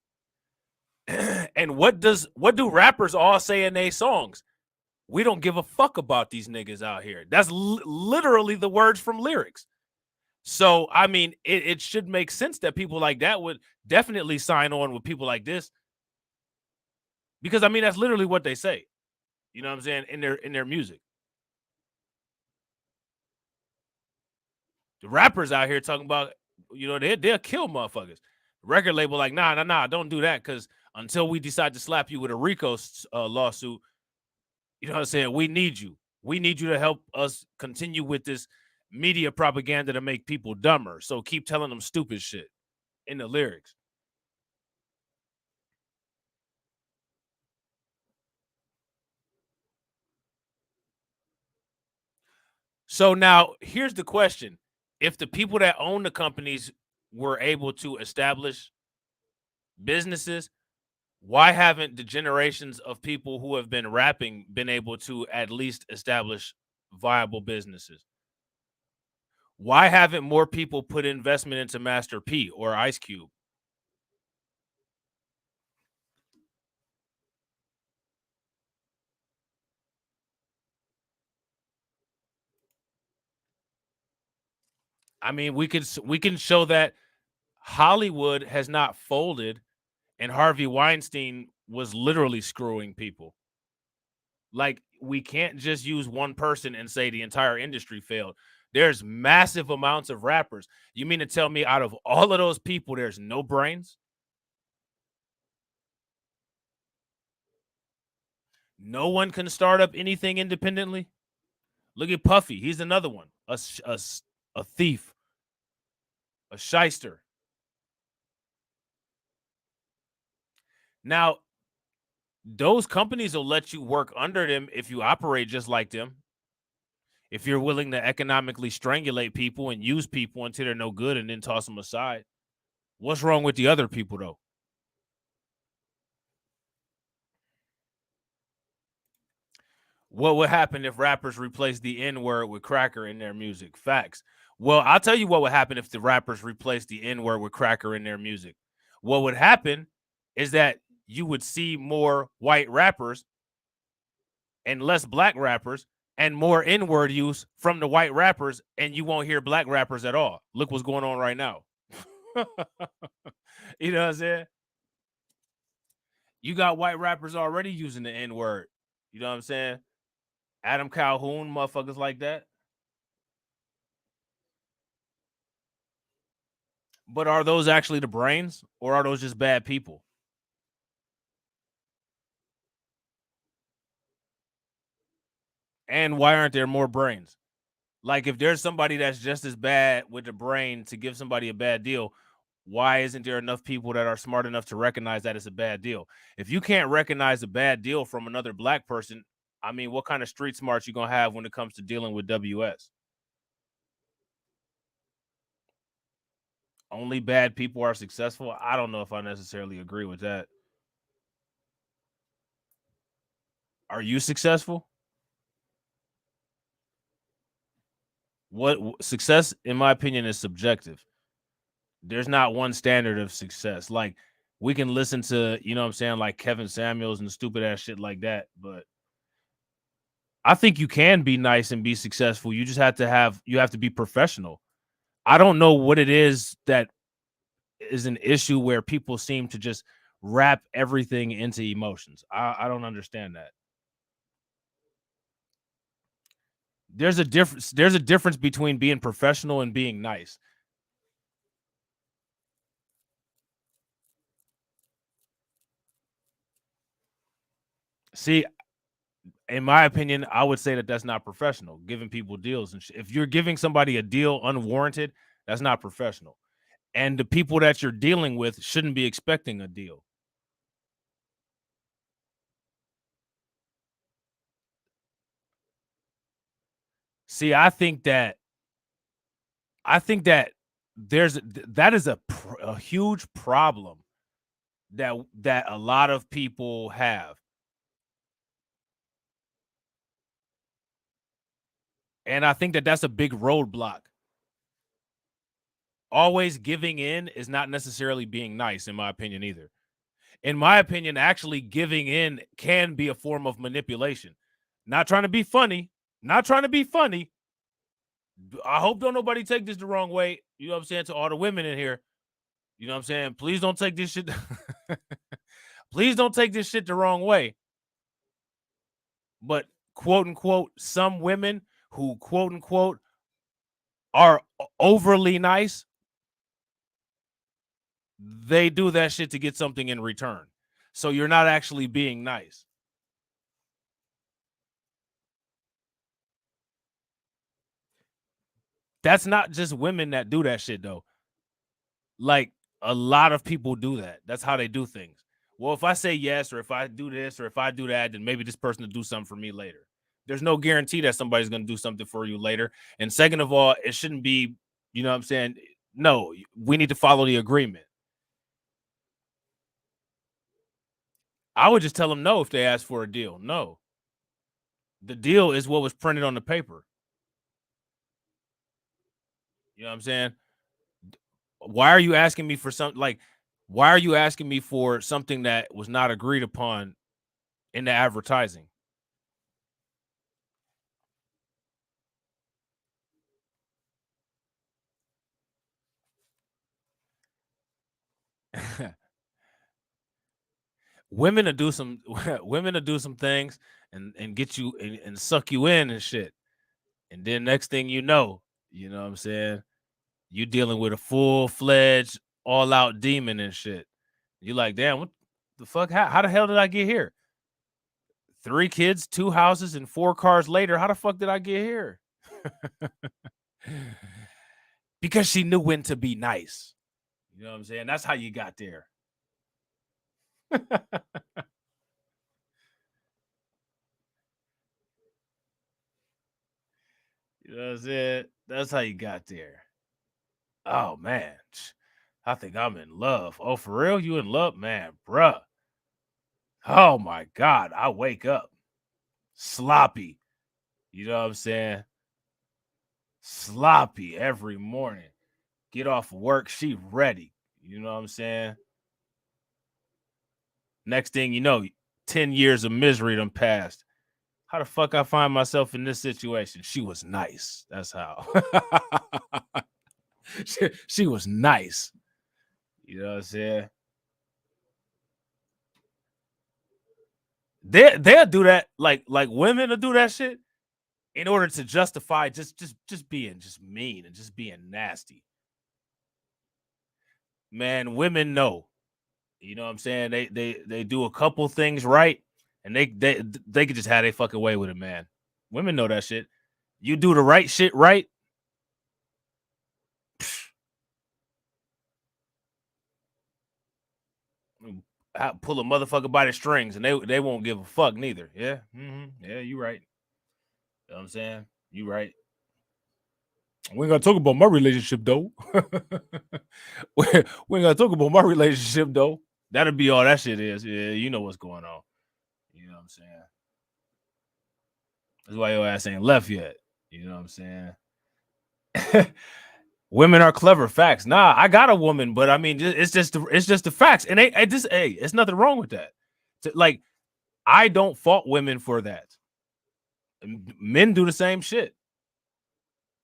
And what do rappers all say in their songs? We don't give a fuck about these niggas out here. That's literally the words from lyrics. So, I mean, it should make sense that people like that would definitely sign on with people like this, because I mean that's literally what they say. You know what I'm saying? In their music. The rappers out here talking about, they'll kill motherfuckers. Record label like, nah, don't do that, because until we decide to slap you with a RICO lawsuit, you know what I'm saying? We need you. We need you to help us continue with this media propaganda to make people dumber. So keep telling them stupid shit in the lyrics. So now here's the question. If the people that own the companies were able to establish businesses, why haven't the generations of people who have been rapping been able to at least establish viable businesses? Why haven't more people put investment into Master P or Ice Cube? I mean, we can show that Hollywood has not folded and Harvey Weinstein was literally screwing people. Like, we can't just use one person and say the entire industry failed. There's massive amounts of rappers. You mean to tell me out of all of those people, there's no brains? No one can start up anything independently? Look at Puffy. He's another one. A thief. A shyster. Now, those companies will let you work under them if you operate just like them. If you're willing to economically strangulate people and use people until they're no good and then toss them aside. What's wrong with the other people, though? What would happen if rappers replaced the N-word with cracker in their music? Facts. Well, I'll tell you what would happen if the rappers replaced the N-word with cracker in their music. What would happen is that you would see more white rappers and less black rappers and more N-word use from the white rappers, and you won't hear black rappers at all. Look what's going on right now. You know what I'm saying? You got white rappers already using the N-word. You know what I'm saying? Adam Calhoun, motherfuckers like that. But are those actually the brains, or are those just bad people? And why aren't there more brains? Like, if there's somebody that's just as bad with the brain to give somebody a bad deal, why isn't there enough people that are smart enough to recognize that it's a bad deal? If you can't recognize a bad deal from another black person, I mean, what kind of street smarts you gonna have when it comes to dealing with WS? Only bad people are successful. I don't know if I necessarily agree with that. Are you successful? What success, in my opinion, is subjective. There's not one standard of success. Like, we can listen to, you know what I'm saying, like Kevin Samuels and stupid ass shit like that, but I think you can be nice and be successful. You just have to be professional. I don't know what it is that is an issue where people seem to just wrap everything into emotions. I don't understand that. There's a difference. There's a difference between being professional and being nice. See, in my opinion, I would say that that's not professional. Giving people deals and if you're giving somebody a deal unwarranted, that's not professional. And the people that you're dealing with shouldn't be expecting a deal. See, I think that that is a huge problem that a lot of people have. And I think that that's a big roadblock. Always giving in is not necessarily being nice, in my opinion, either. In my opinion, actually giving in can be a form of manipulation. Not trying to be funny. Not trying to be funny. I hope don't nobody take this the wrong way. You know what I'm saying? To all the women in here. You know what I'm saying? Please don't take this shit. Please don't take this shit the wrong way. But quote unquote, some women who quote unquote are overly nice, they do that shit to get something in return. So you're not actually being nice. That's not just women that do that shit though. Like, a lot of people do that. That's how they do things. Well, if I say yes, or if I do this, or if I do that, then maybe this person will do something for me later. There's no guarantee that somebody's going to do something for you later. And second of all, it shouldn't be, you know what I'm saying? No, we need to follow the agreement. I would just tell them no if they ask for a deal. No. The deal is what was printed on the paper. You know what I'm saying? Why are you asking me for something like, why are you asking me for something that was not agreed upon in the advertising? Women will do some women will do some things and get you and suck you in and shit. And then next thing you know what I'm saying? You dealing with a full-fledged, all-out demon and shit. You like, damn, what the fuck? How the hell did I get here? 3 kids, 2 houses, and 4 cars later. How the fuck did I get here? Because she knew when to be nice. You know what I'm saying? That's how you got there. You know what I'm saying? That's how you got there. Oh man, I think I'm in love. Oh, for real? You in love, man, bruh? Oh my god, I wake up sloppy. You know what I'm saying? Sloppy every morning. Get off work, she ready. You know what I'm saying? Next thing you know, 10 years of misery done passed. How the fuck I find myself in this situation? She was nice. That's how. she was nice. You know what I'm saying? They'll do that. Like women will do that shit in order to justify just being just mean and just being nasty. Man, women know. You know what I'm saying? They do a couple things right, and they could just have their fucking way with it, man. Women know that shit. You do the right shit right. Pull a motherfucker by the strings, and they won't give a fuck neither. Yeah, yeah, you right. You know what I'm saying? You right. We ain't gonna talk about my relationship though. we ain't gonna talk about my relationship though. That'll be all that shit is. Yeah, you know what's going on. You know what I'm saying? That's why your ass ain't left yet. You know what I'm saying? Women are clever. Facts. Nah, I got a woman, but I mean, it's just the facts, and it's nothing wrong with that. Like, I don't fault women for that. Men do the same shit.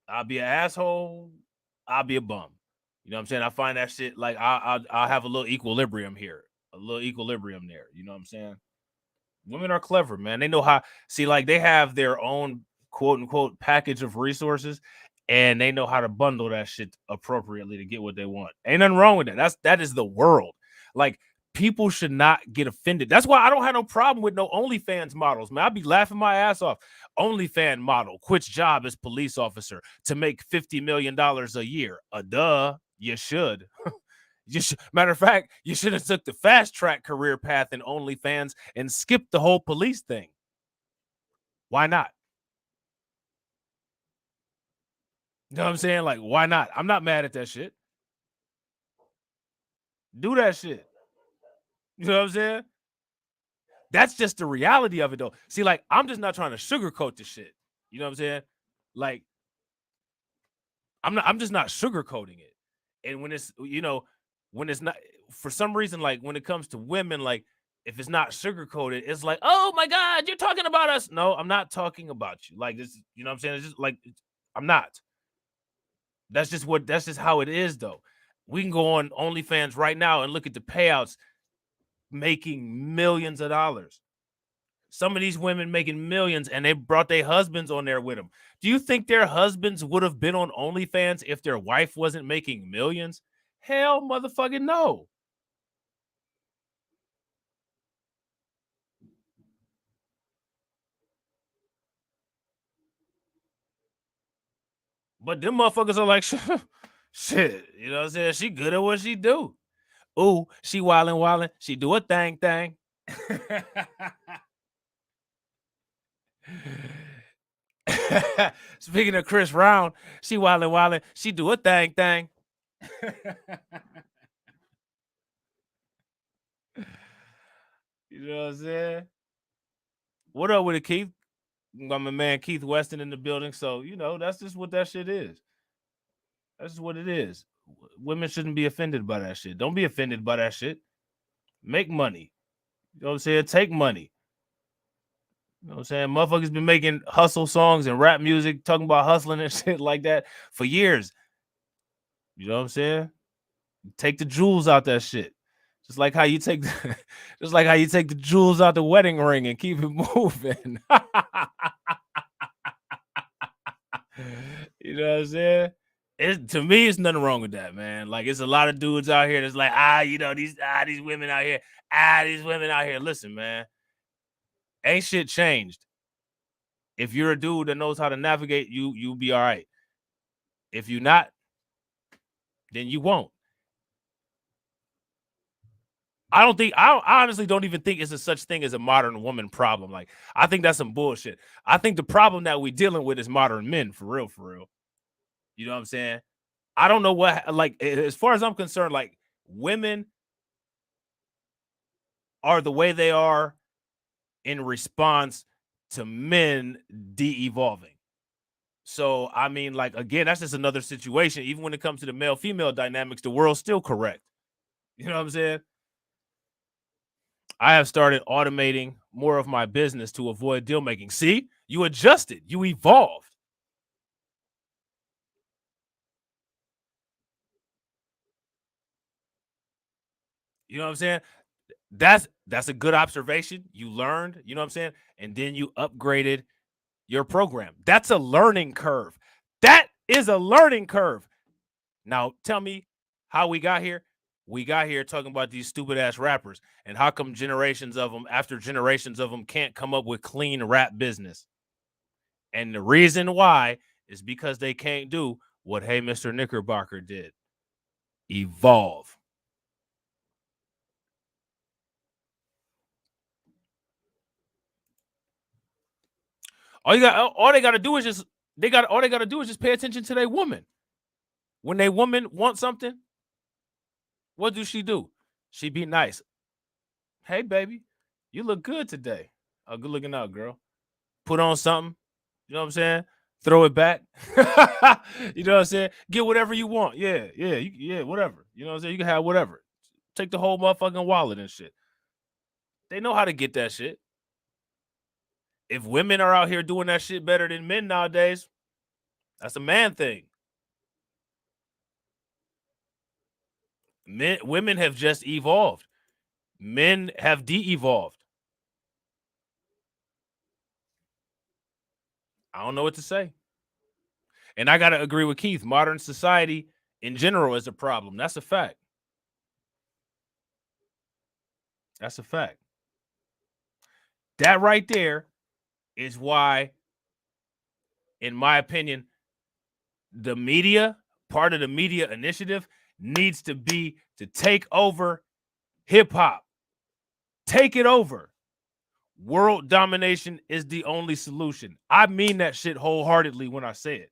I'll be an asshole. I'll be a bum. You know what I'm saying? I find that shit like I'll have a little equilibrium here, a little equilibrium there. You know what I'm saying? Women are clever, man. They know how. See, like they have their own quote unquote package of resources, and they know how to bundle that shit appropriately to get what they want. Ain't nothing wrong with that. That is the world. Like, people should not get offended. That's why I don't have no problem with no OnlyFans models, man. I'd be laughing my ass off. OnlyFans model quits job as police officer to make $50 million a year. Duh, you should. Matter of fact, you should have took the fast track career path in OnlyFans and skipped the whole police thing. Why not? You know what I'm saying? Like, why not? I'm not mad at that shit. Do that shit. You know what I'm saying? That's just the reality of it, though. See, like, I'm just not trying to sugarcoat the shit. You know what I'm saying? Like, I'm just not sugarcoating it. And when it's, when it's not, for some reason, like when it comes to women, like if it's not sugarcoated, it's like, oh my God, you're talking about us. No, I'm not talking about you. Like this, you know what I'm saying? It's just like, I'm not. That's just how it is, though. We can go on OnlyFans right now and look at the payouts, making millions of dollars. Some of these women making millions, and they brought their husbands on there with them. Do you think their husbands would have been on OnlyFans if their wife wasn't making millions? Hell motherfucking no. But them motherfuckers are like, shit, you know what I'm saying? She good at what she do. Ooh, she wildin'. She do a thing. Speaking of Chris Brown, she wildin'. She do a thing. You know what I'm saying? What up with it, Keith? Got my man Keith Weston in the building. So, that's just what that shit is. That's just what it is. Women shouldn't be offended by that shit. Don't be offended by that shit. Make money. You know what I'm saying? Take money. You know what I'm saying? Motherfuckers been making hustle songs and rap music, talking about hustling and shit like that for years. You know what I'm saying? Take the jewels out that shit. Just like how you take the jewels out the wedding ring and keep it moving. You know what I'm saying? To me, it's nothing wrong with that, man. Like, it's a lot of dudes out here that's like, these women out here. Listen, man, ain't shit changed. If you're a dude that knows how to navigate, you'll be all right. If you're not, then you won't. I honestly don't even think it's a such thing as a modern woman problem. Like, I think that's some bullshit. I think the problem that we're dealing with is modern men, for real. You know what I'm saying? I don't know what, like, as far as I'm concerned, like, women are the way they are in response to men de-evolving. So, I mean, like, again, that's just another situation. Even when it comes to the male-female dynamics, the world's still correct. You know what I'm saying? I have started automating more of my business to avoid deal making. See, you adjusted, you evolved. You know what I'm saying? That's a good observation. You learned, you know what I'm saying? And then you upgraded your program. That's a learning curve. That is a learning curve. Now, tell me how we got here. We got here talking about these stupid ass rappers and how come generations of them, after generations of them, can't come up with clean rap business. And the reason why is because they can't do what Hey Mr. Knickerbocker did. Evolve. All they gotta do is just pay attention to their woman. When they woman wants something, what do? She be nice. Hey baby, you look good today. Oh, good looking out, girl. Put on something. You know what I'm saying? Throw it back. You know what I'm saying? Get whatever you want. Yeah, whatever. You know what I'm saying? You can have whatever. Take the whole motherfucking wallet and shit. They know how to get that shit. If women are out here doing that shit better than men nowadays, that's a man thing. Women have just evolved. Men have de-evolved. I don't know what to say. And I got to agree with Keith. Modern society in general is a problem. That's a fact. That's a fact. That right there is why, in my opinion, the media, part of the media initiative, needs to be to take over hip-hop. Take it over. World domination is the only solution. I mean that shit wholeheartedly when I say it.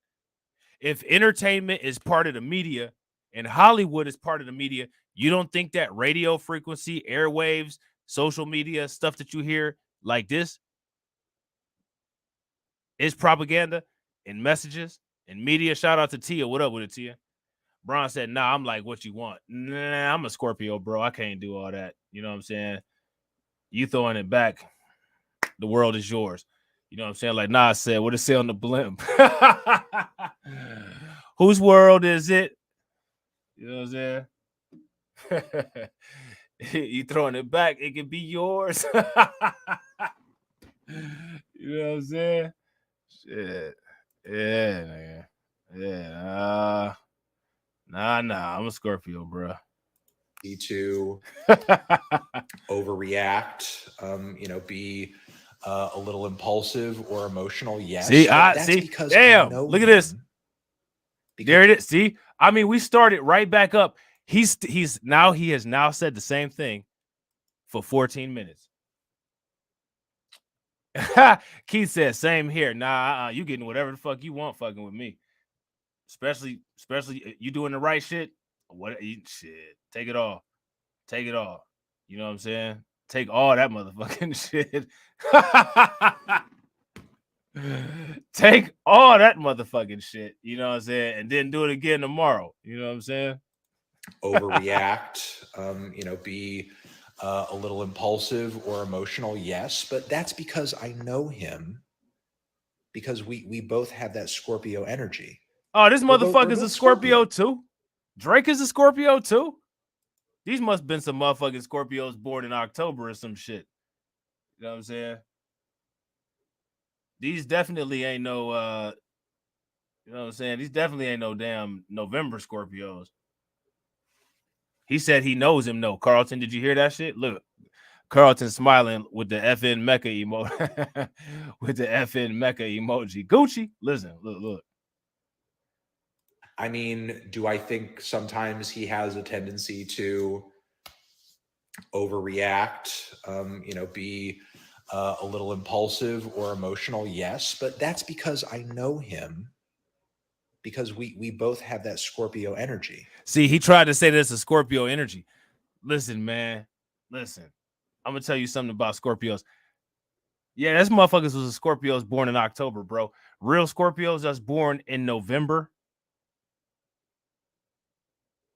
If entertainment is part of the media and Hollywood is part of the media, you don't think that radio frequency, airwaves, social media, stuff that you hear like this is propaganda and messages and media? Shout out to Tia. What up with it, Tia? Bron said, nah, I'm like, what you want? Nah, I'm a Scorpio, bro. I can't do all that. You know what I'm saying? You throwing it back. The world is yours. You know what I'm saying? Like Nas said, what it say on the blimp? Whose world is it? You know what I'm saying? You throwing it back, it could be yours. You know what I'm saying? Shit. Yeah, nigga. Yeah. Nah. I'm a Scorpio, bro. To overreact, be a little impulsive or emotional. Yes. See. Because damn, look at this. There it is. See, I mean, we started right back up. He has now said the same thing for 14 minutes. Keith said, same here. Nah, you getting whatever the fuck you want fucking with me. Especially you doing the right shit. Shit. Take it all. Take it all. You know what I'm saying? Take all that motherfucking shit. Take all that motherfucking shit. You know what I'm saying? And then do it again tomorrow. You know what I'm saying? Overreact, be a little impulsive or emotional. Yes, but that's because I know him, because we both have that Scorpio energy. Oh, this motherfucker's a Scorpio too. Drake is a Scorpio too. These must have been some motherfucking Scorpios born in October or some shit. You know what I'm saying? These definitely ain't no you know what I'm saying? These definitely ain't no damn November Scorpios. He said he knows him. No, Carlton, did you hear that shit? Look, Carlton smiling with the FN Mecca emoji. With the FN Mecca emoji. Gucci, listen, look. I mean, do I think sometimes he has a tendency to overreact, be a little impulsive or emotional? Yes, but that's because I know him, because we both have that Scorpio energy. See, he tried to say there's a Scorpio energy. Listen, man. Listen. I'm going to tell you something about Scorpios. Yeah, this motherfuckers was a Scorpios born in October, bro. Real Scorpios that's born in November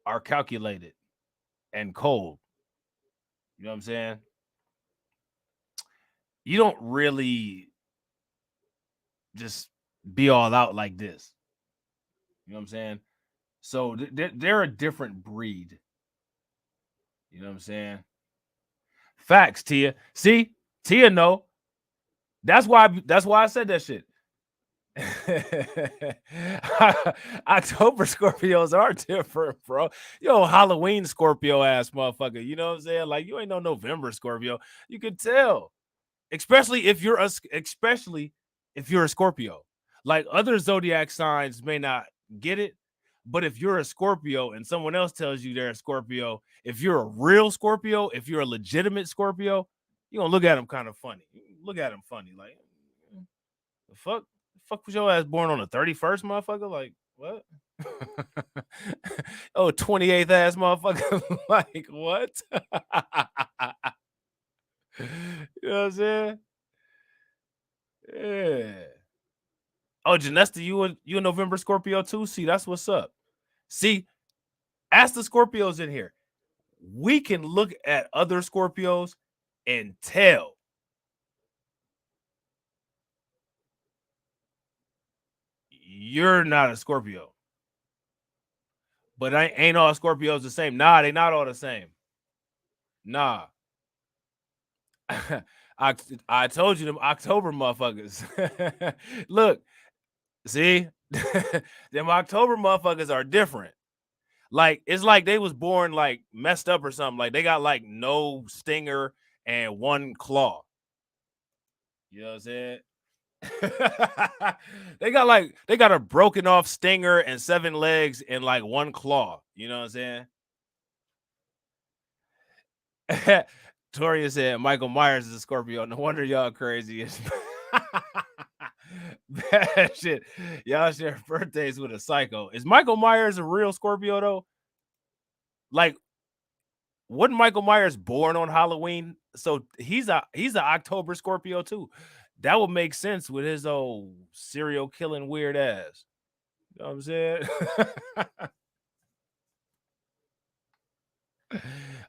are calculated and cold. You know what I'm saying? You don't really just be all out like this. You know what I'm saying? So they're a different breed. You know what I'm saying? Facts, Tia. See, Tia, no. That's why I said that shit. October Scorpios are different, bro. Yo, Halloween Scorpio ass motherfucker. You know what I'm saying? Like, you ain't no November Scorpio. You can tell, especially if you're a Scorpio. Like, other zodiac signs may not get it, but if you're a Scorpio and someone else tells you they're a Scorpio, if you're a real Scorpio, if you're a legitimate Scorpio, you're gonna look at them kind of funny. Look at them funny, like, the fuck? Fuck was your ass born on the 31st, motherfucker? Like, what? Oh, 28th ass motherfucker. Like, what? You know what I'm saying? Yeah. Oh, Janesta, you a November Scorpio too? See, that's what's up. See, ask the Scorpios in here. We can look at other Scorpios and tell. You're not a Scorpio. But ain't all Scorpios the same. Nah, they not all the same. Nah. I told you them October motherfuckers. Look, see? Them October motherfuckers are different. Like, it's like they was born like messed up or something. Like, they got like no stinger and one claw. You know what I'm saying? they got a broken off stinger and 7 legs and like one claw. You know what I'm saying? Toria said Michael Myers is a Scorpio. No wonder y'all crazy. Bad shit. Y'all share birthdays with a psycho. Is Michael Myers a real Scorpio though? Like, wasn't Michael Myers born on Halloween? So he's an October Scorpio too. That would make sense with his old serial killing weird ass. You know what I'm saying?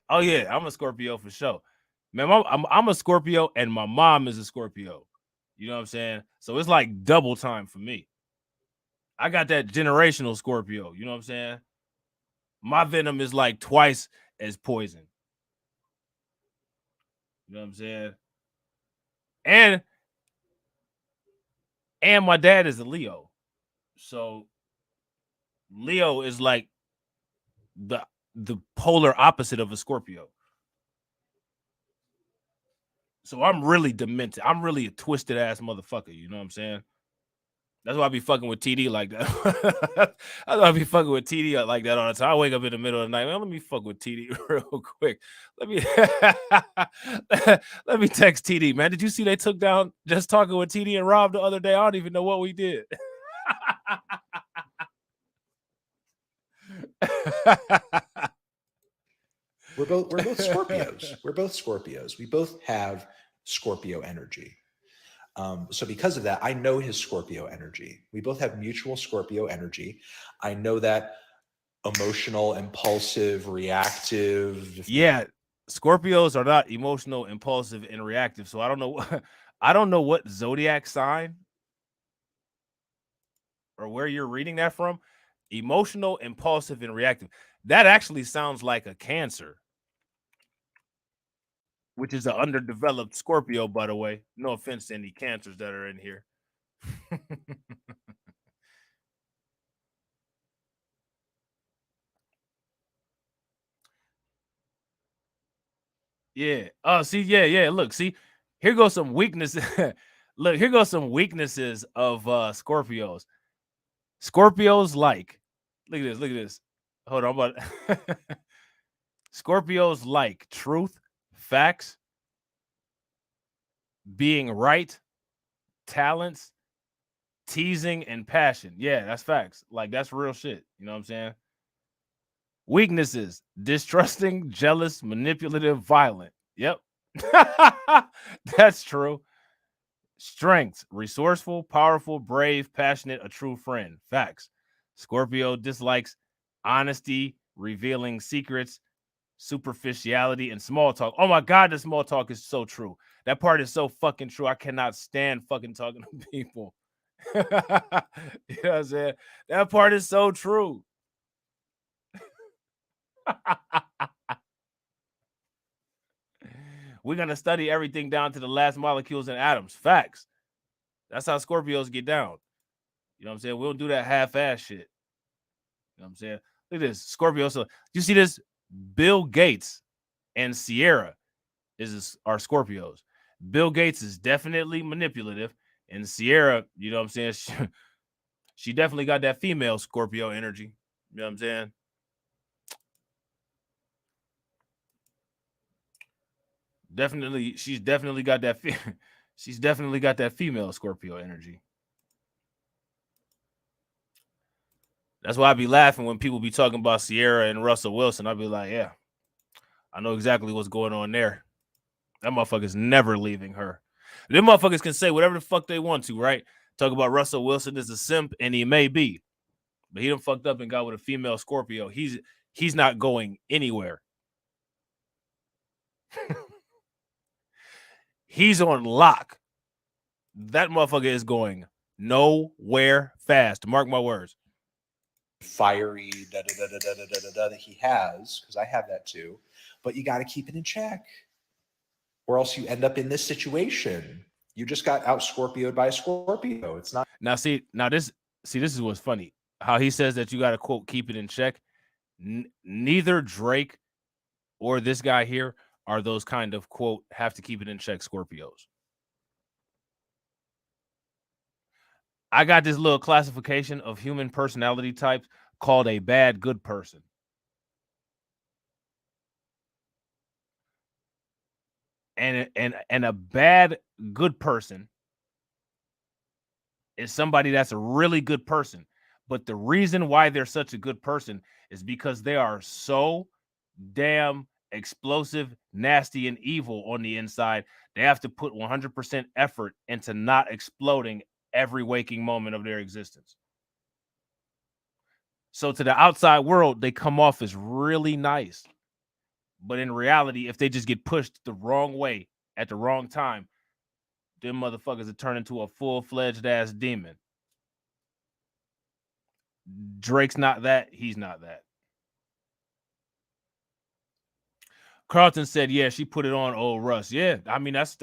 Oh yeah, I'm a Scorpio for sure. Man, I'm a Scorpio and my mom is a Scorpio. You know what I'm saying? So it's like double time for me. I got that generational Scorpio. You know what I'm saying? My venom is like twice as poison. You know what I'm saying? And my dad is a Leo. So Leo is like the polar opposite of a Scorpio. So I'm really demented. I'm really a twisted ass motherfucker. You know what I'm saying? That's why I be fucking with TD like that. That's why I be fucking with TD like that all the time. I wake up in the middle of the night. Man, let me fuck with TD real quick. Let me text TD, man. Did you see they took down Just Talking with TD and Robb the other day? I don't even know what we did. We're both Scorpios. We're both Scorpios. We both have Scorpio energy. So because of that, I know his Scorpio energy. We both have mutual Scorpio energy. I know that emotional, impulsive, reactive. Yeah, Scorpios are not emotional, impulsive, and reactive. So I don't know. I don't know what zodiac sign or where you're reading that from. Emotional, impulsive, and reactive. That actually sounds like a Cancer, which is an underdeveloped Scorpio, by the way. No offense to any Cancers that are in here. Yeah. Oh, see, yeah. Look, see, here goes some weaknesses. Look, here goes some weaknesses of Scorpios. Scorpios like, look at this. Hold on, Scorpios like truth, facts, being right, talents, teasing, and passion. Yeah, that's facts. Like, that's real shit. You know what I'm saying? Weaknesses: distrusting, jealous, manipulative, violent. Yep. That's true. Strengths: resourceful, powerful, brave, passionate, a true friend. Facts. Scorpio dislikes honesty, revealing secrets, superficiality, and small talk. Oh my God, the small talk is so true. That part is so fucking true. I cannot stand fucking talking to people. You know what I'm saying? That part is so true. We're gonna study everything down to the last molecules and atoms. Facts. That's how Scorpios get down. You know what I'm saying? We don't do that half-ass shit. You know what I'm saying? Look at this. Scorpio. So you see this? Bill Gates and Sierra are Scorpios. Bill Gates is definitely manipulative, and Sierra, you know what I'm saying? She definitely got that female Scorpio energy. You know what I'm saying? Definitely, she's definitely got that. She's definitely got that female Scorpio energy. That's why I be laughing when people be talking about Sierra and Russell Wilson. I be like, yeah, I know exactly what's going on there. That motherfucker's never leaving her. Them motherfuckers can say whatever the fuck they want to, right? Talk about Russell Wilson is a simp, and he may be, but he done fucked up and got with a female Scorpio. He's not going anywhere. He's on lock. That motherfucker is going nowhere fast. Mark my words. Fiery that he has, because I have that too, but you got to keep it in check, or else you end up in this situation. You just got out Scorpioed by a Scorpio. It's not. This is what's funny. How he says that you got to, quote, keep it in check. Neither Drake or this guy here are those kind of, quote, have to keep it in check Scorpios. I got this little classification of human personality types called a bad good person. And a bad good person is somebody that's a really good person. But the reason why they're such a good person is because they are so damn explosive, nasty, and evil on the inside. They have to put 100% effort into not exploding every waking moment of their existence. So to the outside world, they come off as really nice. But in reality, if they just get pushed the wrong way at the wrong time, them motherfuckers will turn into a full-fledged ass demon. Drake's not that. He's not that. Carlton said, yeah, she put it on old Russ. Yeah, I mean, that's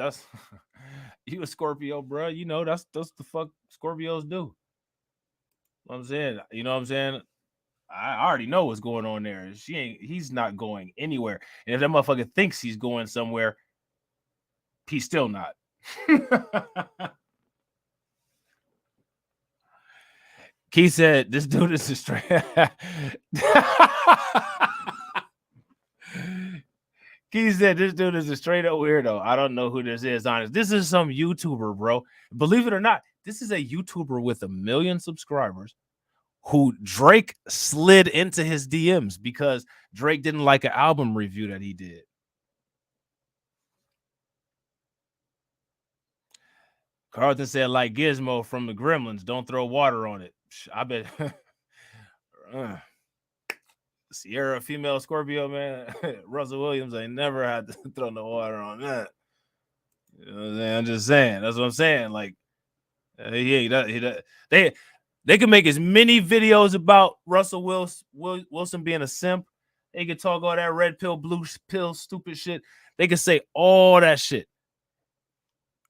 you a Scorpio, bro. You know, that's the fuck Scorpios do. You know what I'm saying? You know what I'm saying? I already know what's going on there. He's not going anywhere. And if that motherfucker thinks he's going somewhere, he's still not. Keith said, this dude is a straight. Keith said, this dude is a straight up weirdo. I don't know who this is, honest. This is some YouTuber, bro. Believe it or not, this is a YouTuber with 1 million subscribers who Drake slid into his DMs because Drake didn't like an album review that he did. Carlton said, like Gizmo from the Gremlins, don't throw water on it. I bet. Sierra, female Scorpio, man. Russell Williams ain't never had to throw no water on that. You know what I'm saying? I'm just saying. That's what I'm saying. Like, they can make as many videos about Russell Wilson being a simp. They can talk all that red pill, blue pill, stupid shit. They can say all that shit.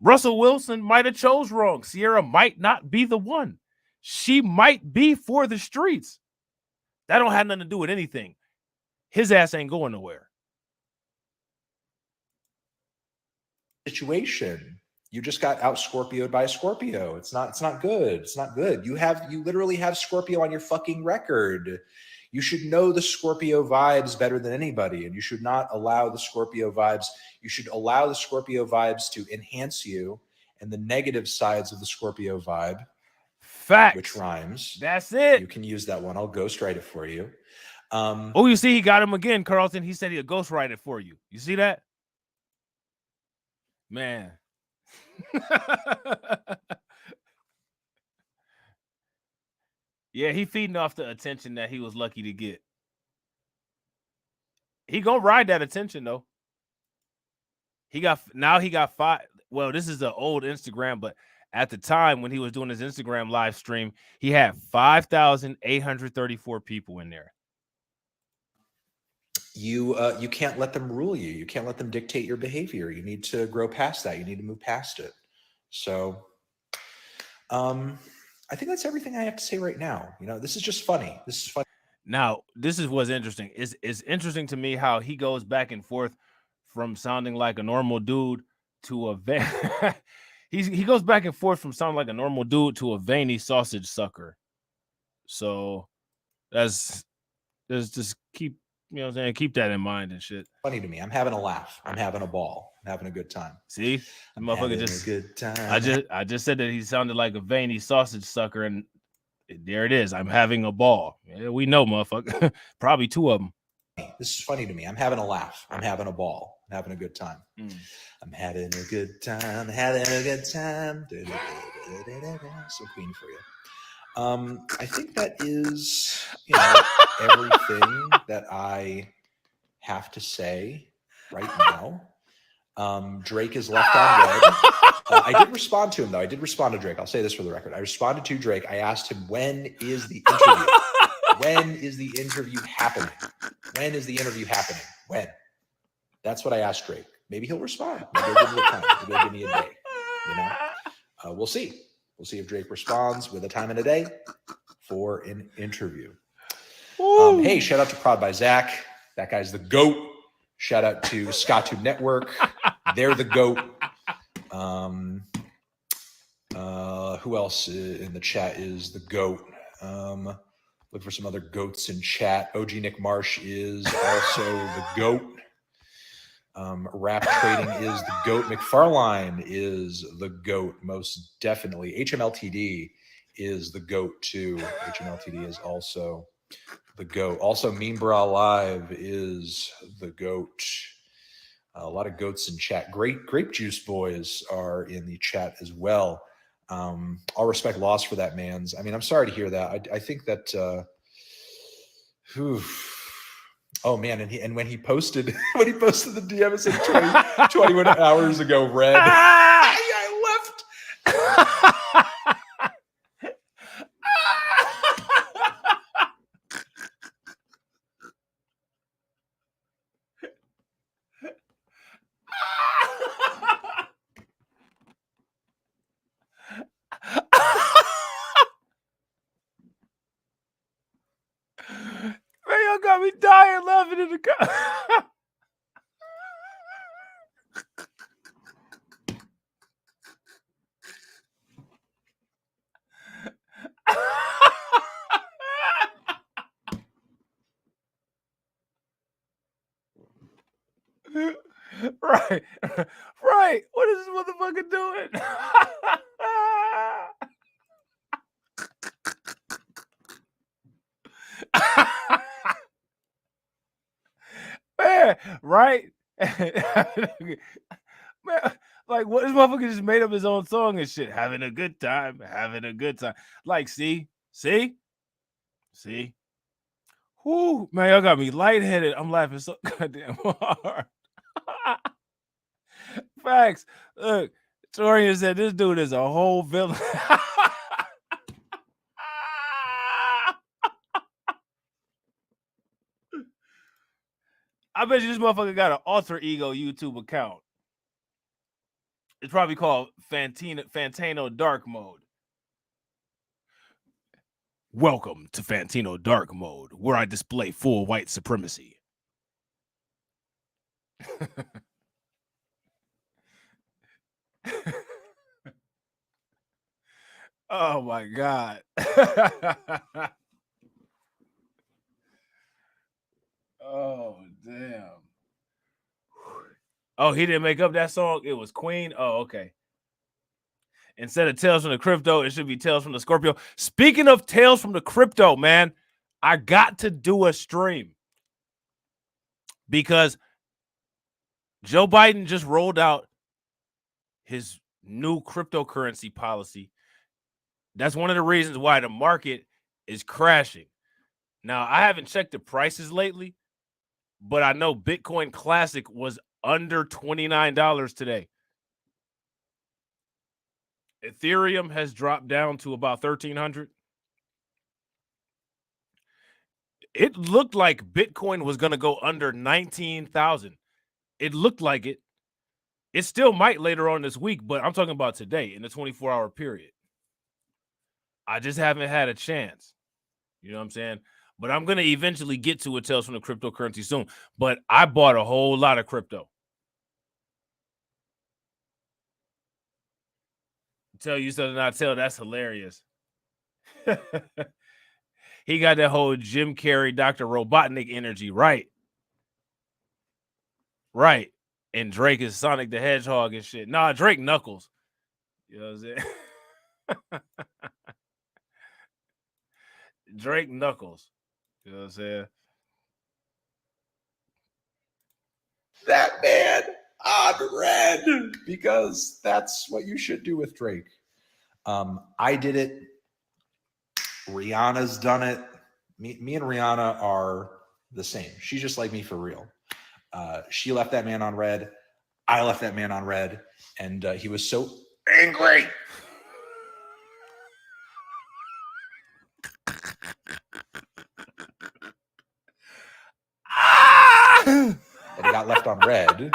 Russell Wilson might have chose wrong. Sierra might not be the one. She might be for the streets. That don't have nothing to do with anything. His ass ain't going nowhere. Situation. You just got out Scorpioed by a Scorpio. It's not good. It's not good. You literally have Scorpio on your fucking record. You should know the Scorpio vibes better than anybody, and you should not allow the Scorpio vibes. You should allow the Scorpio vibes to enhance you, and the negative sides of the Scorpio vibe. Facts. Which rhymes. That's it. You can use that one. I'll ghostwrite it for you. You see, he got him again, Carlton. He said he'll ghostwrite it for you. You see that? Man. Yeah, he feeding off the attention that he was lucky to get. He gonna ride that attention though. He got 5. Well, this is an old Instagram, but at the time when he was doing his Instagram live stream, he had 5,834 people in there. you can't let them rule you. You can't let them dictate your behavior. You need to grow past that. You need to move past it. So I think that's everything I have to say right now. This is just funny. This is funny. Now, this is what's interesting. It's interesting to me how he goes back and forth from sounding like a normal dude to a he goes back and forth from sounding like a normal dude to a veiny sausage sucker. So that's just keep what I'm saying, keep that in mind and shit. Funny to me. I'm having a laugh. I'm having a ball. I'm having a good time. See, I'm motherfucker having a good time. I just said that he sounded like a veiny sausage sucker, and there it is. I'm having a ball. Yeah, we know, motherfucker. Probably two of them. This is funny to me. I'm having a laugh. I'm having a ball. I'm having a good time. I'm having a good time. Having a good time. Some Queen for you. I think that is, everything that I have to say right now. Drake is left on red. I did respond to him, though. I did respond to Drake. I'll say this for the record. I responded to Drake. I asked him, when is the interview? When is the interview happening? When is the interview happening? When? That's what I asked Drake. Maybe he'll respond. Maybe he'll give me a time. Maybe he'll give me a day. We'll see. We'll see if Drake responds with a time and a day for an interview. Hey, shout out to Prod by Zach. That guy's the GOAT. Shout out to ScottTube Network. They're the GOAT. Who else in the chat is the GOAT? Look for some other GOATs in chat. OG Nick Marsh is also the GOAT. Rap Trading is the GOAT. McFarlane is the GOAT, most definitely. HMLTD is the GOAT too. HMLTD is also the GOAT. Also, Mean Bra Live is the GOAT. A lot of GOATs in chat. Great Grape Juice Boys are in the chat as well. All respect lost for that, mans. I mean, I'm sorry to hear that. I think that oh man, and when he posted the DM, it said 21 hours ago, red. I left. Man, y'all got me dying laughing in the car. Right. What is this motherfucker doing? Man, right? Man, like, what, this motherfucker just made up his own song and shit. Having a good time. Like, see? Whoo, man, y'all got me lightheaded. I'm laughing so goddamn hard. Facts. Look, Torian said this dude is a whole villain. I bet you this motherfucker got an alter ego YouTube account. It's probably called Fantano Dark Mode. Welcome to Fantano Dark Mode, where I display full white supremacy. Oh my God. Oh, damn. Oh, he didn't make up that song? It was Queen? Oh, okay. Instead of Tales from the Crypto, it should be Tales from the Scorpio. Speaking of Tales from the Crypto, man, I got to do a stream because Joe Biden just rolled out his new cryptocurrency policy. That's one of the reasons why the market is crashing. Now, I haven't checked the prices lately, but I know Bitcoin Classic was under $29 today. Ethereum has dropped down to about 1,300. It looked like Bitcoin was going to go under 19,000. It looked like it. It still might later on this week, but I'm talking about today in the 24-hour period. I just haven't had a chance. You know what I'm saying? But I'm going to eventually get to a Tales from the Cryptocurrency soon. But I bought a whole lot of crypto. Tell you something I tell, that's hilarious. He got that whole Jim Carrey, Dr. Robotnik energy, right? Right. And Drake is Sonic the Hedgehog and shit. Nah, Drake Knuckles. You know what I'm saying? Drake Knuckles. You know what I'm saying? That man on red, because that's what you should do with Drake. I did it. Rihanna's done it. Me and Rihanna are the same. She's just like me for real. She left that man on red. I left that man on red. And he was so angry. That he got left on red.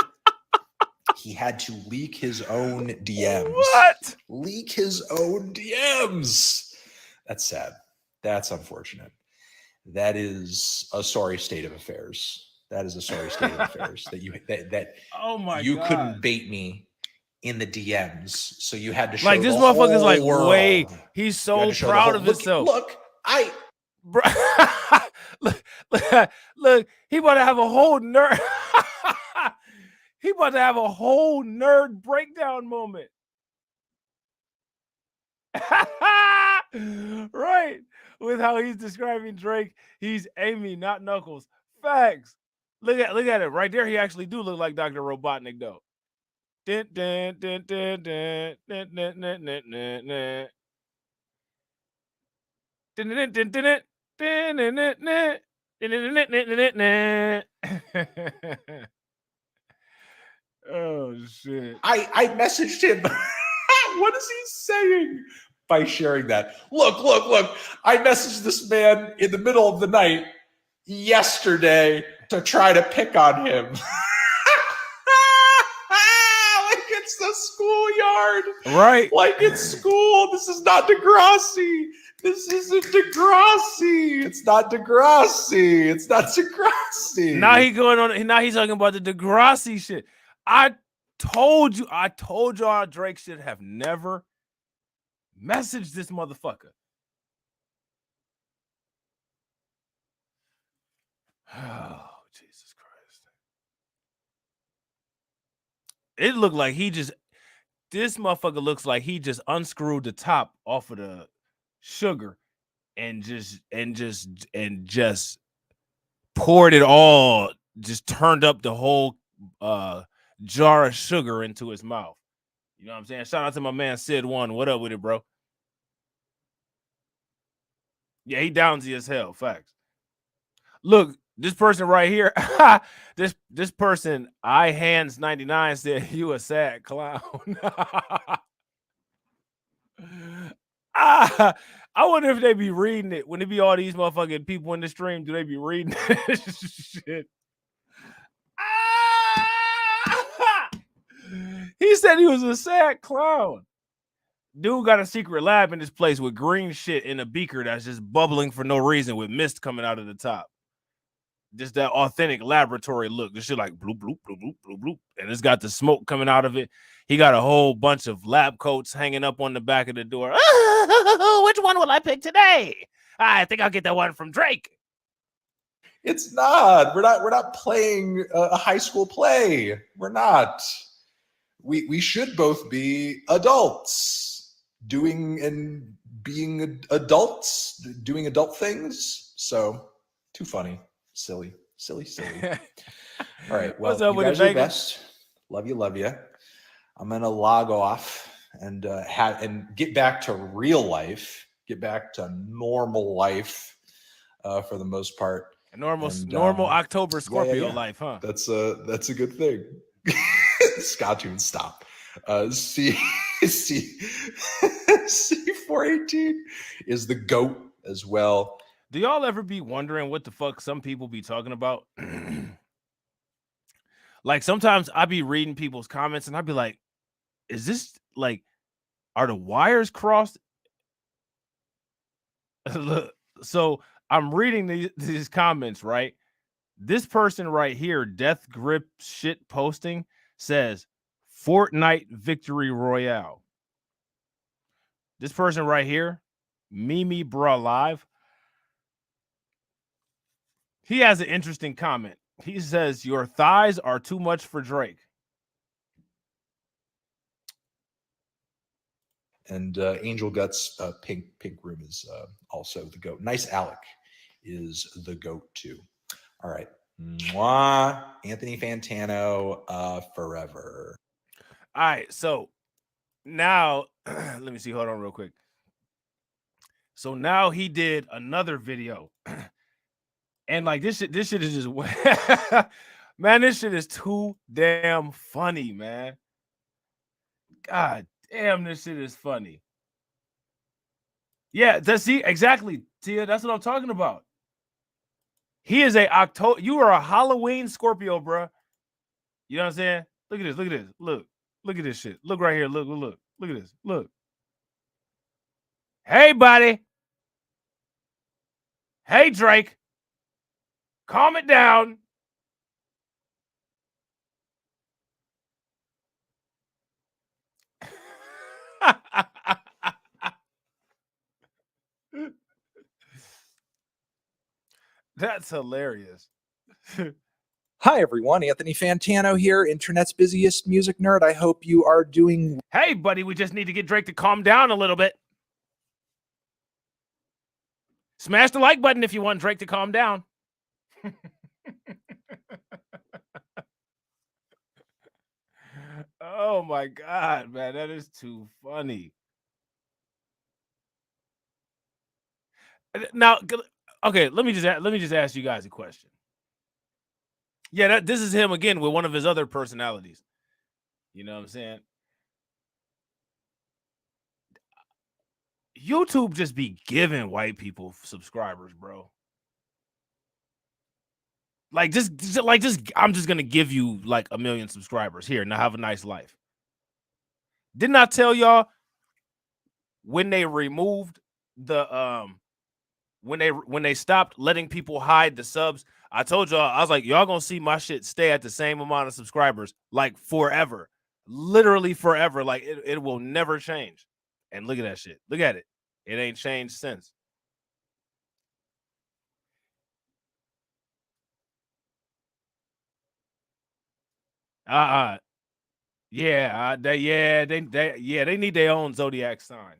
He had to leak his own DMs. What? Leak his own DMs. That's sad. That's unfortunate. That is a sorry state of affairs. That is a sorry state of affairs that Oh my you God. couldn't bait me in the DMs, so you had to show Like this the motherfucker's whole like world. way. He's You had so to show the proud whole- of look, himself. Look, look, he about to have a whole nerd. He about to have a whole nerd breakdown moment. Right. With how he's describing Drake, he's Amy, not Knuckles. Facts. Look at it. Right there, he actually do look like Dr. Robotnik, though. Dun, dun, dun, dun, dun, dun, dun, dun, dun, dun, dun. Dun, dun, dun, dun, dun, dun, dun, dun, dun. Dun, dun, dun, dun, dun, dun, dun. Oh shit. I messaged him. What is he saying by sharing that? Look. I messaged this man in the middle of the night yesterday to try to pick on him. Like it's the schoolyard. Right. Like it's school. This is not Degrassi. This isn't Degrassi. It's not Degrassi. It's not Degrassi. Now he going on. Now he's talking about the Degrassi shit. I told y'all Drake should have never messaged this motherfucker. Oh, Jesus Christ. It looked like this motherfucker looks like he just unscrewed the top off of the sugar and just poured it all, just turned up the whole jar of sugar into his mouth. You know what I'm saying? Shout out to my man Sid One. What up with it, bro? Yeah, he downsy as hell. Facts. Look, this person right here, this person, iHands99 said, "You a sad clown." I wonder if they be reading it. When it be all these motherfucking people in the stream, do they be reading this shit? He said he was a sad clown. Dude got a secret lab in this place with green shit in a beaker that's just bubbling for no reason with mist coming out of the top. Just that authentic laboratory look. This shit like bloop, bloop, bloop, bloop, bloop, bloop. And it's got the smoke coming out of it. He got a whole bunch of lab coats hanging up on the back of the door. Which one will I pick today? I think I'll get that one from Drake. It's not. We're not playing a high school play. We're not. We should both be adults doing and being adults, doing adult things. So too funny. Silly. All right. Well, What's up you with guys it, are the Vegas? best. Love you. I'm gonna log off and get back to real life. Get back to normal life for the most part. Normal October Scorpio life, huh? That's a good thing. Scottoon, stop. C418 is the GOAT as well. Do y'all ever be wondering what the fuck some people be talking about? Like sometimes I be reading people's comments and I'd be like, is this like, are the wires crossed? Look, so I'm reading these comments, right? This person right here, Death Grip Shit Posting, says Fortnite Victory Royale. This person right here, Mimi Bra Live, he has an interesting comment. He says, your thighs are too much for Drake. And Angel Guts Pink Room is also the GOAT. Nice Alec is the GOAT too. All right. Mwah. Anthony Fantano forever. All right, so now let me see. Hold on real quick. So now he did another video. And like this shit is just man, this shit is too damn funny, man. God damn, this shit is funny. Yeah, that's exactly, Tia. That's what I'm talking about. He is you are a Halloween Scorpio, bro. You know what I'm saying? Look at this. Look at this. Look at this shit. Look right here. Look at this. Look. Hey, buddy. Hey, Drake. Calm it down. That's hilarious. Hi, everyone. Anthony Fantano here, internet's busiest music nerd. I hope you are doing... Hey, buddy, we just need to get Drake to calm down a little bit. Smash the like button if you want Drake to calm down. Oh, my God, man. That is too funny. Now, okay, let me just ask you guys a question. Yeah, this is him again with one of his other personalities. You know what I'm saying? YouTube just be giving white people subscribers, bro. Like just I'm just gonna give you like 1 million subscribers here. Now have a nice life. Didn't I tell y'all when they removed the when they stopped letting people hide the subs? I told y'all, I was like, y'all gonna see my shit stay at the same amount of subscribers like forever, literally forever. Like it will never change. And look at that shit. Look at it. It ain't changed since. Yeah, they need their own zodiac sign.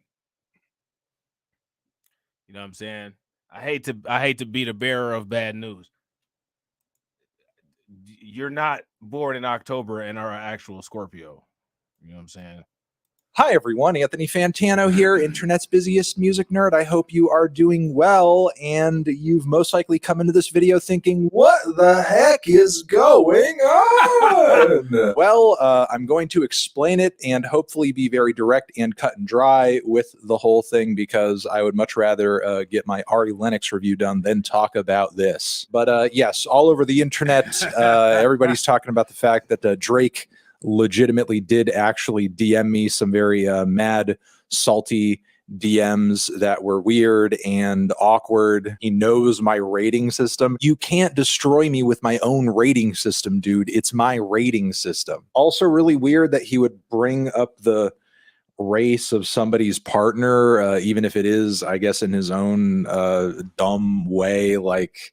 You know what I'm saying? I hate to be the bearer of bad news. You're not born in October and are an actual Scorpio. You know what I'm saying? Hi, everyone. Anthony Fantano here, internet's busiest music nerd. I hope you are doing well, and you've most likely come into this video thinking, what the heck is going on? Well, I'm going to explain it and hopefully be very direct and cut and dry with the whole thing, because I would much rather get my Ari Lennox review done than talk about this. But yes, all over the internet, everybody's talking about the fact that Drake legitimately did actually DM me some very mad, salty DMs that were weird and awkward. He knows my rating system. You can't destroy me with my own rating system, dude. It's my rating system. Also really weird that he would bring up the race of somebody's partner, even if it is, I guess, in his own dumb way, like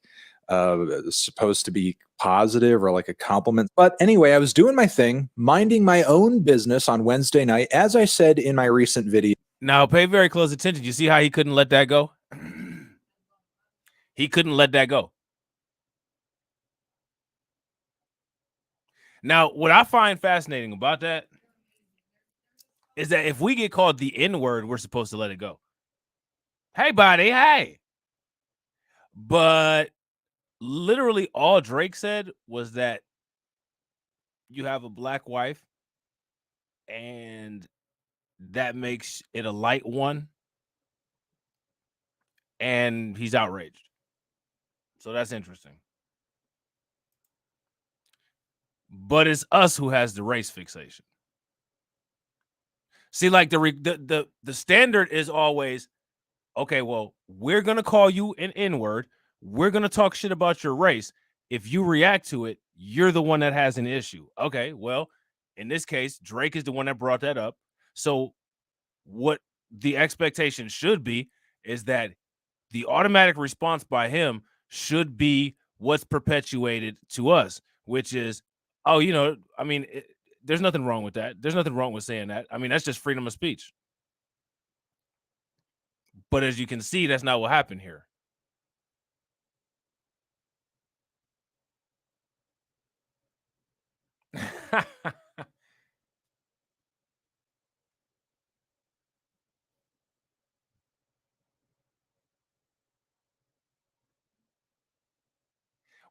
supposed to be positive or like a compliment. But anyway, I was doing my thing, minding my own business on Wednesday night, as I said in my recent video. Now, pay very close attention. You see how he couldn't let that go? He couldn't let that go. Now, what I find fascinating about that is that if we get called the N-word, we're supposed to let it go. Hey, buddy, hey. But literally all Drake said was that you have a black wife and that makes it a light one, and he's outraged. So that's interesting. But it's us who has the race fixation. See, like the standard is always, okay, well, we're gonna call you an N-word. We're gonna talk shit about your race. If you react to it, you're the one that has an issue. Okay, well, in this case, Drake is the one that brought that up. So what the expectation should be is that the automatic response by him should be what's perpetuated to us, which is, oh, you know, I mean, there's nothing wrong with that. There's nothing wrong with saying that. I mean, that's just freedom of speech. But as you can see, that's not what happened here.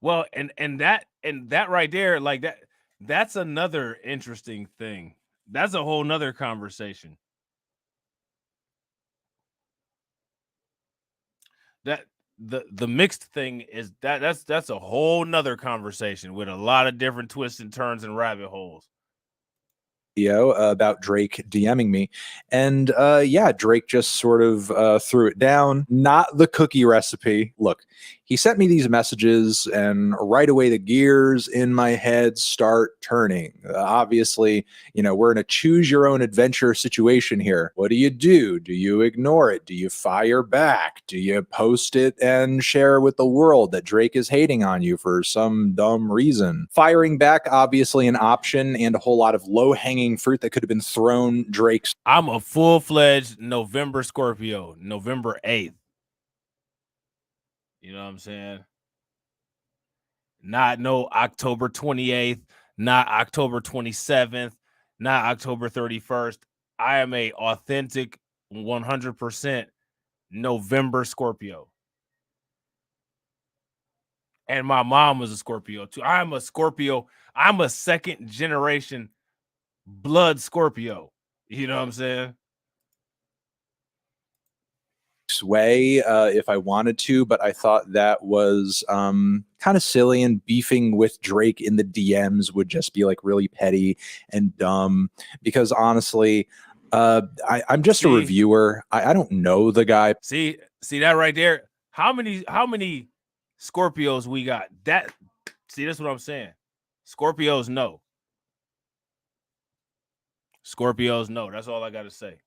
Well, and that right there, like that's another interesting thing. That's a whole nother conversation. That the mixed thing is that's a whole nother conversation with a lot of different twists and turns and rabbit holes. About Drake DMing me, and yeah, Drake just sort of threw it down. Not the cookie recipe. Look, he sent me these messages, and right away the gears in my head start turning. Obviously, you know, we're in a choose your own adventure situation here. What do? Do you ignore it? Do you fire back? Do you post it and share with the world that Drake is hating on you for some dumb reason? Firing back, obviously an option, and a whole lot of low-hanging fruit that could have been thrown Drake's. I'm a full-fledged November Scorpio, November 8th. You know what I'm saying? Not no October 28th, not October 27th, not October 31st. I am a authentic 100% November Scorpio. And my mom was a Scorpio too. I'm a Scorpio. I'm a second generation blood Scorpio. You know what I'm saying? Way if I wanted to, but I thought that was kind of silly, and beefing with Drake in the DMs would just be like really petty and dumb, because honestly, I'm just a reviewer. I don't know the guy. See that right there? How many Scorpios we got? That see, that's what I'm saying. Scorpios no. Scorpios no. That's all I got to say.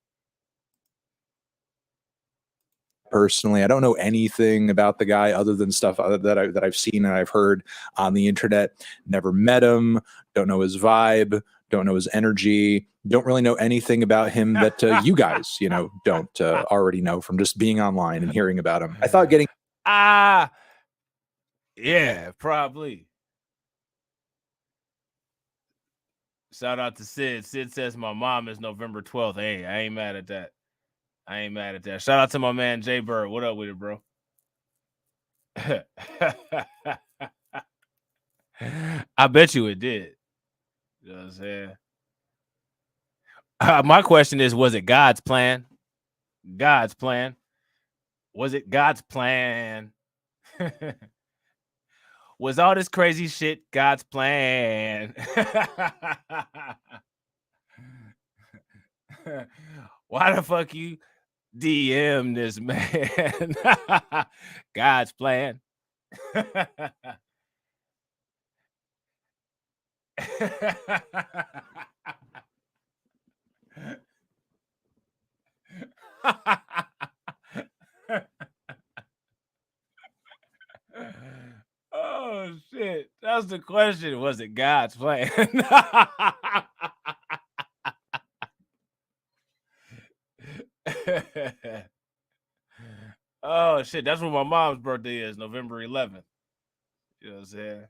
Personally, I don't know anything about the guy other than stuff that I've seen and I've heard on the internet. Never met him, don't know his vibe, don't know his energy, don't really know anything about him that you guys, you know, don't already know from just being online and hearing about him. I thought getting yeah, probably. Shout out to Sid. Sid says my mom is November 12th. Hey, I ain't mad at that. Shout out to my man Jay Bird. What up with it, bro? I bet you it did. You know what I'm saying? My question is, was it God's plan? God's plan? Was it God's plan? Was all this crazy shit God's plan? Why the fuck you DM this man? God's plan. Oh shit, that's the question. Was it God's plan? Oh shit, that's when my mom's birthday is, November 11th. You know what I'm saying?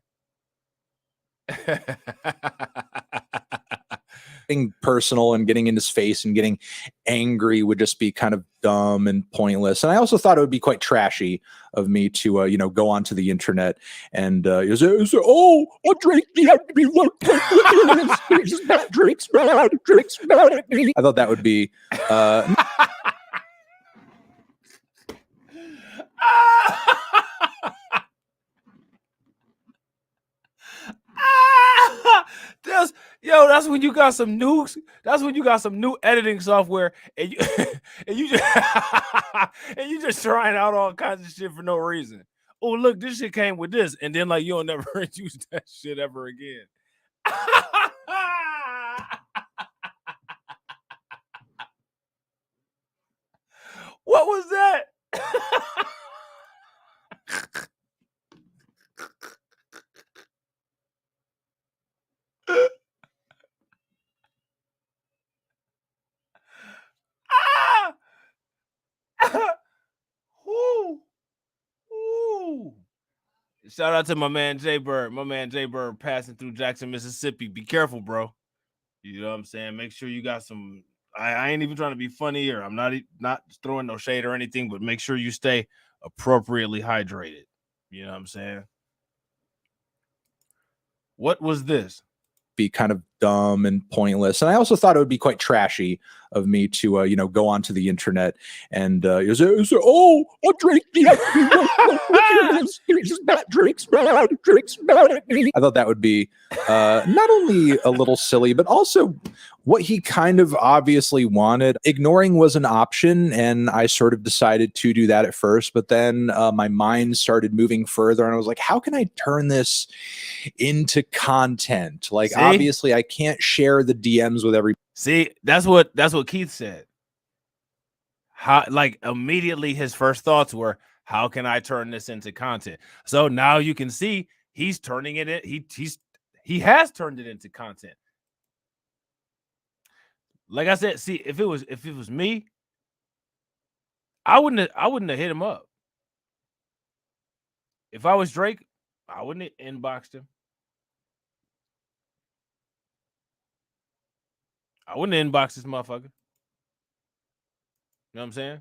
Being personal and getting in his face and getting angry would just be kind of dumb and pointless. And I also thought it would be quite trashy of me to, you know, go onto the internet and Drake, you have to be Drake's bad. I thought that would be. Yo, that's when you got some new. That's when you got some new editing software, and you and you just and you just trying out all kinds of shit for no reason. Oh, look, this shit came with this, and then like you'll never use that shit ever again. What was that? Woo. Woo. Shout out to my man Jay Bird. My man Jay Bird passing through Jackson, Mississippi. Be careful, bro. You know what I'm saying? Make sure you got some. I ain't even trying to be funny, or I'm not throwing no shade or anything, but make sure you stay appropriately hydrated. You know what I'm saying? What was this? Be kind of dumb and pointless. And I also thought it would be quite trashy of me to, you know, go onto the internet and Drake, Drake's I thought that would be not only a little silly, but also what he kind of obviously wanted. Ignoring was an option, and I sort of decided to do that at first, but then my mind started moving further, and I was like, how can I turn this into content? Like, See? Obviously, I can't share the DMs with every. See, that's what Keith said. How, like, immediately his first thoughts were, how can I turn this into content? So now you can see he's turning it in. He has turned it into content. Like I said, see, if it was me, I wouldn't have hit him up. If I was Drake, I wouldn't have inboxed him. I wouldn't have inboxed this motherfucker. You know what I'm saying?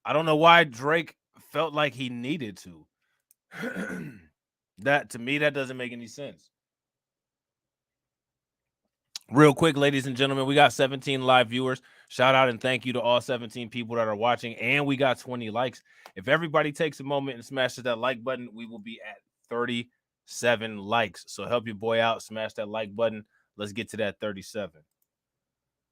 I don't know why Drake felt like he needed to. That, to me, that doesn't make any sense. Real quick, ladies and gentlemen, we got 17 live viewers. Shout out and thank you to all 17 people that are watching, and we got 20 likes. If everybody takes a moment and smashes that like button, we will be at 37 likes. So help your boy out, smash that like button. Let's get to that 37.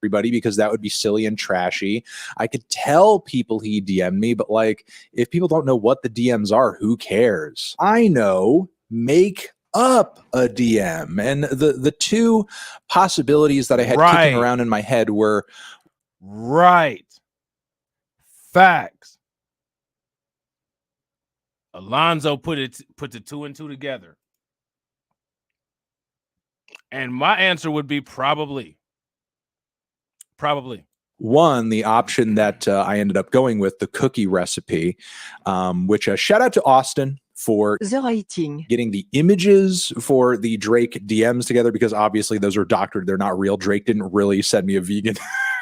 Everybody, because that would be silly and trashy. I could tell people he DM'd me, but like, if people don't know what the DMs are, who cares? I know, make up a DM. And the two possibilities that I had kicking around in my head were facts. Alonzo put the 2 and 2 together. And my answer would be probably. One, the option that I ended up going with, the cookie recipe, which shout out to Austin for getting the images for the Drake DMs together, because obviously those are doctored. They're not real. Drake didn't really send me a vegan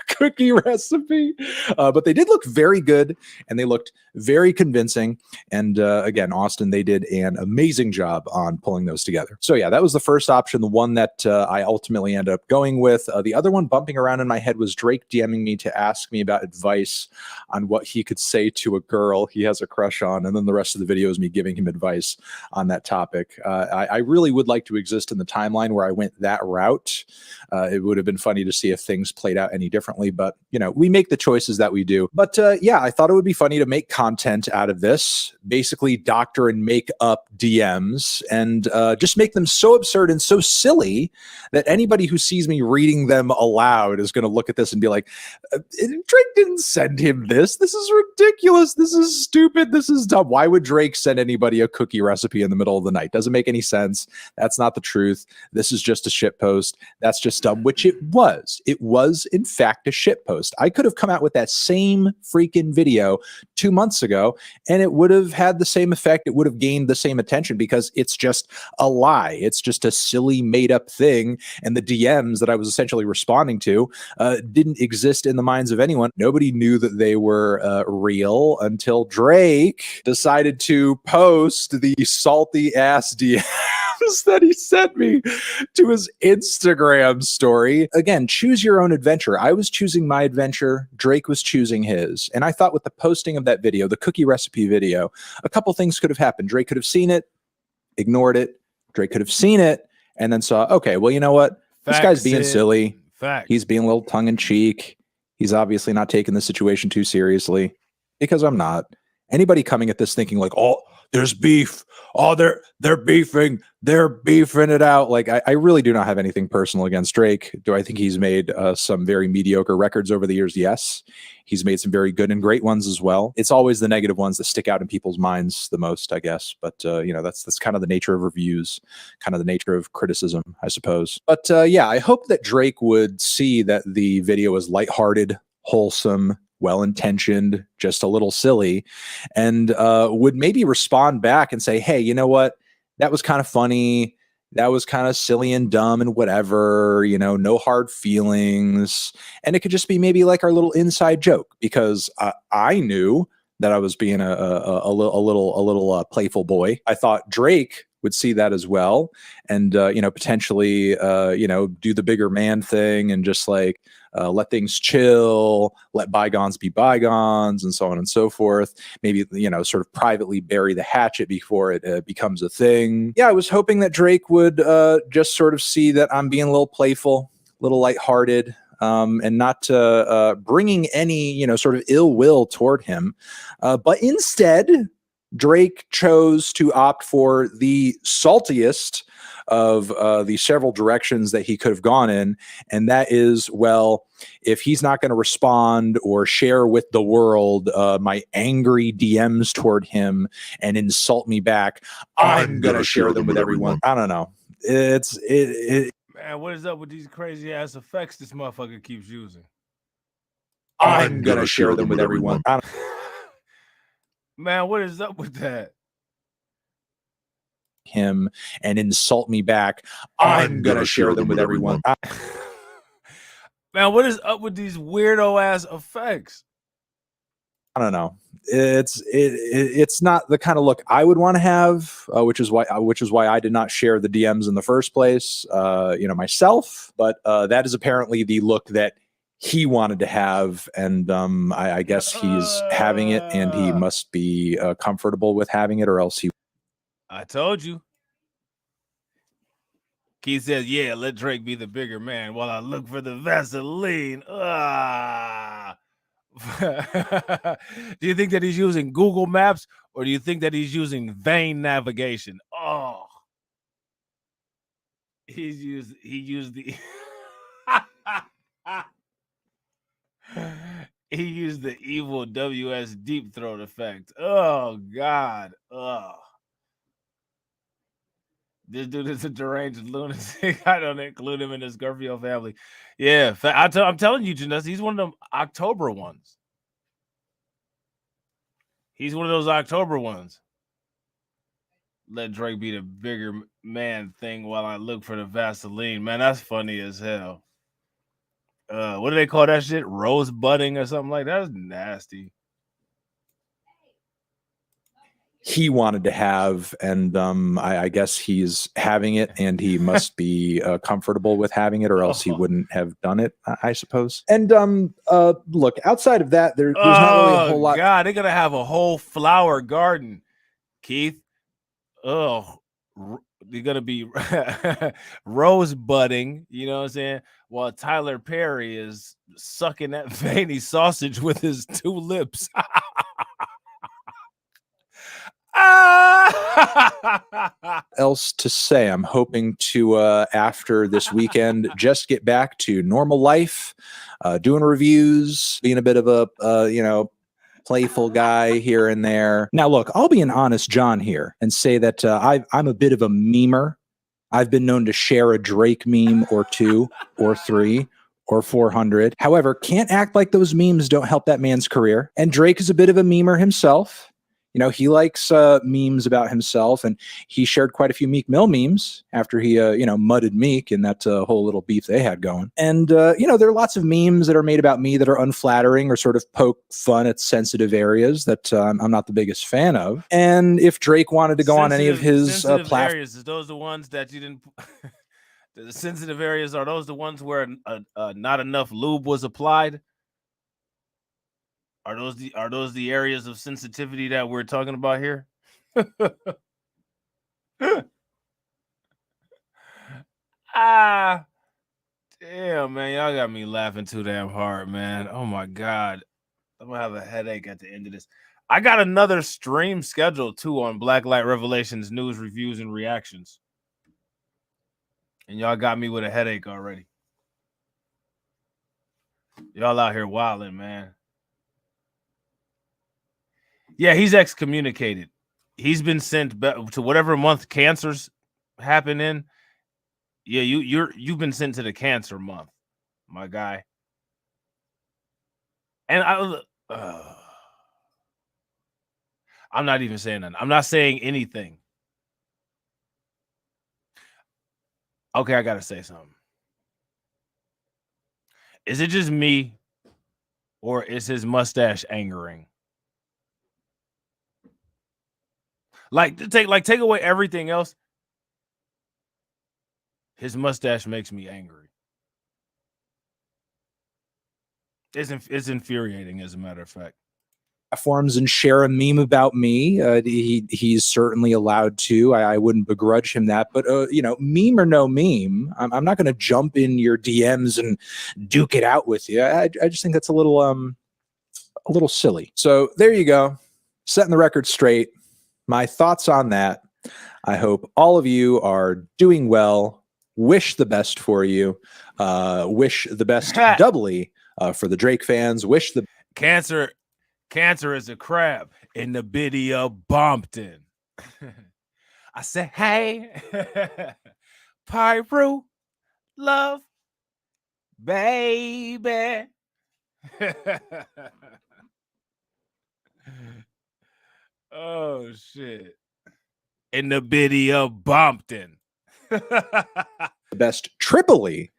cookie recipe, but they did look very good and they looked very convincing. And again, Austin, they did an amazing job on pulling those together. So yeah, that was the first option, the one that I ultimately ended up going with. The other one bumping around in my head was Drake DMing me to ask me about advice on what he could say to a girl he has a crush on, and then the rest of the video is me giving him advice on that topic. I really would like to exist in the timeline where I went that route. It would have been funny to see if things played out any differently, but you know, we make the choices that we do. But yeah, I thought it would be funny to make content out of this, basically doctor and make up DMs, and just make them so absurd and so silly that anybody who sees me reading them aloud is going to look at this and be like, Drake didn't send him this. This is ridiculous. This is stupid. This is dumb. Why would Drake send anybody a cookie recipe in the middle of the night? Doesn't make any sense. That's not the truth. This is just a shit post. That's just dumb, which it was. It was, in fact, a shit post. I could have come out with that same freaking video 2 months ago, and it would have had the same effect. It would have gained the same attention, because it's just a lie. It's just a silly made up thing. And the DMs that I was essentially responding to didn't exist in the minds of anyone. Nobody knew that they were real until Drake decided to post the salty ass DMs that he sent me to his Instagram story. Again, choose your own adventure. I was choosing my adventure. Drake was choosing his. And I thought with the posting of that video, the cookie recipe video, a couple things could have happened. Drake could have seen it, ignored it. Drake could have seen it, and then saw, okay, well, you know what? This guy's being silly. Fact. He's being a little tongue in cheek. He's obviously not taking the situation too seriously, because I'm not. Anybody coming at this thinking like, oh, there's beef. Oh, they're beefing it out. Like, I really do not have anything personal against Drake. Do I think he's made some very mediocre records over the years? Yes. He's made some very good and great ones as well. It's always the negative ones that stick out in people's minds the most, I guess. But you know, that's kind of the nature of reviews, kind of the nature of criticism, I suppose. But yeah, I hope that Drake would see that the video is lighthearted, wholesome, well-intentioned, just a little silly, and would maybe respond back and say, hey, you know what? That was kind of funny. That was kind of silly and dumb and whatever, you know, no hard feelings. And it could just be maybe like our little inside joke, because I knew that I was being a little playful boy. I thought Drake would see that as well, and you know, potentially you know, do the bigger man thing and just like let things chill, let bygones be bygones, and so on and so forth. Maybe, you know, sort of privately bury the hatchet before it becomes a thing. Yeah, I was hoping that Drake would just sort of see that I'm being a little playful, a little lighthearted, and not bringing any, you know, sort of ill will toward him. But instead, Drake chose to opt for the saltiest of the several directions that he could have gone in. And that is, well, if he's not going to respond or share with the world my angry DMs toward him and insult me back, I'm going to share them with everyone. I don't know. Man, what is up with these crazy ass effects this motherfucker keeps using? I'm going to share them with everyone. Man, what is up with that? Him and insult me back, I'm going to share them with everyone. Man, what is up with these weirdo ass effects? I don't know. It's not the kind of look I would want to have, which is why I did not share the DMs in the first place, you know, myself. But that is apparently the look that he wanted to have, and I guess he's having it, and he must be comfortable with having it, or else he. I told you. Keith says, yeah, let Drake be the bigger man while I look for the Vaseline. Do you think that he's using Google Maps, or do you think that he's using vein navigation? Oh, he used the he used the evil WS deep throat effect. Oh God. Oh. This dude is a deranged lunatic. I don't include him in the Scorpio family. Yeah, I'm telling you, Janus, he's one of them October ones. He's one of those October ones. Let Drake be the bigger man thing while I look for the Vaseline. Man, that's funny as hell. What do they call that shit? Rose budding or something like that? That's nasty. He wanted to have, and I guess he's having it, and he must be comfortable with having it, or else he wouldn't have done it, I suppose. And look, outside of that, there's not really a whole lot. God, they're gonna have a whole flower garden, Keith. Oh, they're gonna be rose budding, you know what I'm saying? While Tyler Perry is sucking that veiny sausage with his two lips. Else to say. I'm hoping to after this weekend just get back to normal life, doing reviews, being a bit of a you know, playful guy here and there. Now look, I'll be an honest John here and say that I'm a bit of a memer. I've been known to share a Drake meme or two or three or 400. However, can't act like those memes don't help that man's career. And Drake is a bit of a memer himself. You know, he likes memes about himself, and he shared quite a few Meek Mill memes after he, you know, mudded Meek in that whole little beef they had going. And, you know, there are lots of memes that are made about me that are unflattering or sort of poke fun at sensitive areas that I'm not the biggest fan of. And if Drake wanted to go on any of his platforms, is those the ones that you didn't? The sensitive areas, are those the ones where not enough lube was applied? Are those the areas of sensitivity that we're talking about here? Damn, man, y'all got me laughing too damn hard, man. Oh my god, I'm gonna have a headache at the end of this. I got another stream scheduled too on Blacklight Revelations news, reviews, and reactions, and y'all got me with a headache already. Y'all out here wilding, man. Yeah, he's excommunicated. He's been sent to whatever month cancers happen in. Yeah, you've been sent to the cancer month, my guy. And I'm not even saying that. I'm not saying anything. Okay, I gotta say something. Is it just me, or is his mustache angering? Like take away everything else. His mustache makes me angry. It's infuriating, as a matter of fact. Platforms and share a meme about me. He's certainly allowed to. I wouldn't begrudge him that. But meme or no meme, I'm not going to jump in your DMs and duke it out with you. I just think that's a little silly. So there you go, setting the record straight. My thoughts on that. I hope all of you are doing well. Wish the best for you. Wish the best doubly for the Drake fans. Wish the Cancer is a crab in the biddy of Bompton. I said, hey, Pyro, love, baby. Oh, shit. In the biddy of Bompton. best triply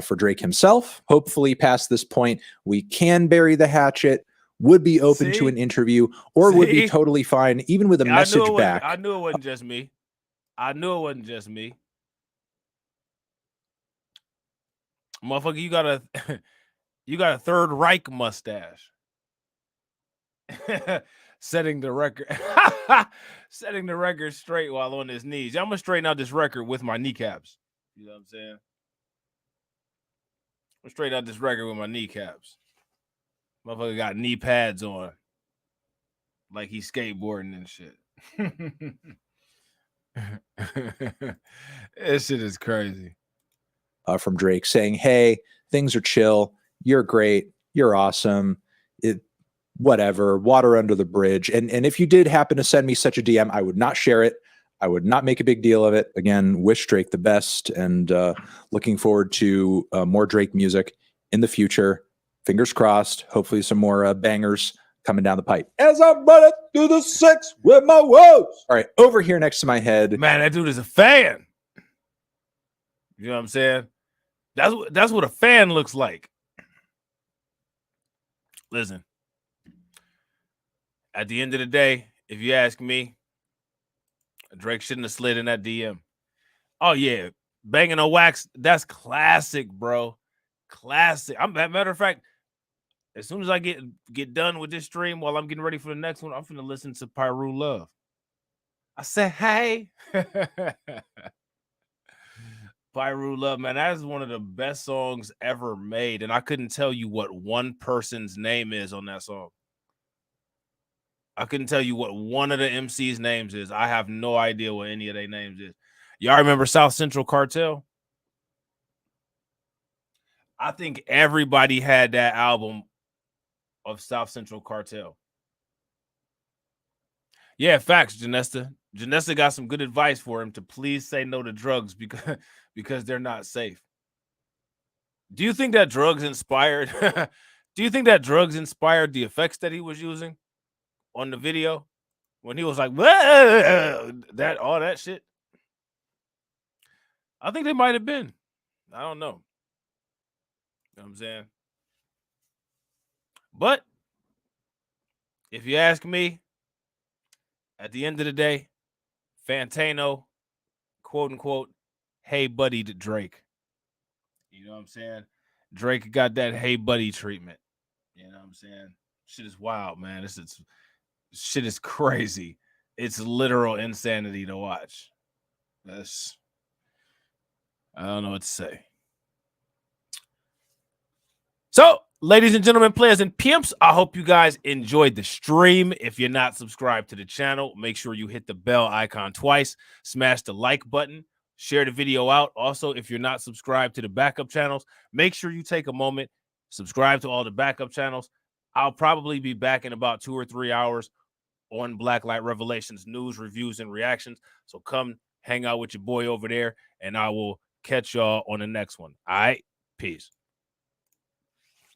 for Drake himself. Hopefully, past this point, we can bury the hatchet. Would be open to an interview, or would be totally fine, even with a message back. I knew it wasn't just me. Motherfucker, you got a Third Reich mustache. Setting the record straight while on his knees. I'm gonna straighten out this record with my kneecaps. You know what I'm saying? I'm straighten out this record with my kneecaps. Motherfucker got knee pads on, like he's skateboarding and shit. This shit is crazy. From Drake saying, hey, things are chill. You're great. You're awesome. Whatever, water under the bridge. And if you did happen to send me such a DM, I would not share it. I would not make a big deal of it. Again, wish Drake the best, and looking forward to more Drake music in the future. Fingers crossed. Hopefully some more bangers coming down the pipe. As I run it through the six with my woes. All right, over here next to my head. Man, that dude is a fan. You know what I'm saying? That's what a fan looks like. Listen, at the end of the day, if you ask me, Drake shouldn't have slid in that DM. Oh yeah, banging on wax, that's classic, bro. Classic. Matter of fact, as soon as I get done with this stream, while I'm getting ready for the next one, I'm finna listen to Pyro Love. I said, hey. Pyro Love, man, that is one of the best songs ever made, and I couldn't tell you what one person's name is on that song. I couldn't tell you what one of the MC's names is. I have no idea what any of their names is. Y'all remember South Central Cartel? I think everybody had that album of South Central Cartel. Yeah, facts, Janesta. Janesta got some good advice for him to please say no to drugs because they're not safe. Do you think that drugs inspired? Do you think that drugs inspired the effects that he was using on the video when he was like, that all that shit? I think they might have been. I don't know. You know what I'm saying? But if you ask me, at the end of the day, Fantano, quote unquote, hey buddy to Drake. You know what I'm saying? Drake got that hey buddy treatment. You know what I'm saying? Shit is wild, man. This shit is crazy. It's literal insanity to watch. I don't know what to say. So, ladies and gentlemen, players and pimps, I hope you guys enjoyed the stream. If you're not subscribed to the channel, make sure you hit the bell icon twice, smash the like button, share the video out. Also, if you're not subscribed to the backup channels, make sure you take a moment, subscribe to all the backup channels. I'll probably be back in about 2 or 3 hours on Blacklight Revelations news, reviews, and reactions. So come hang out with your boy over there, and I will catch y'all on the next one. All right, peace.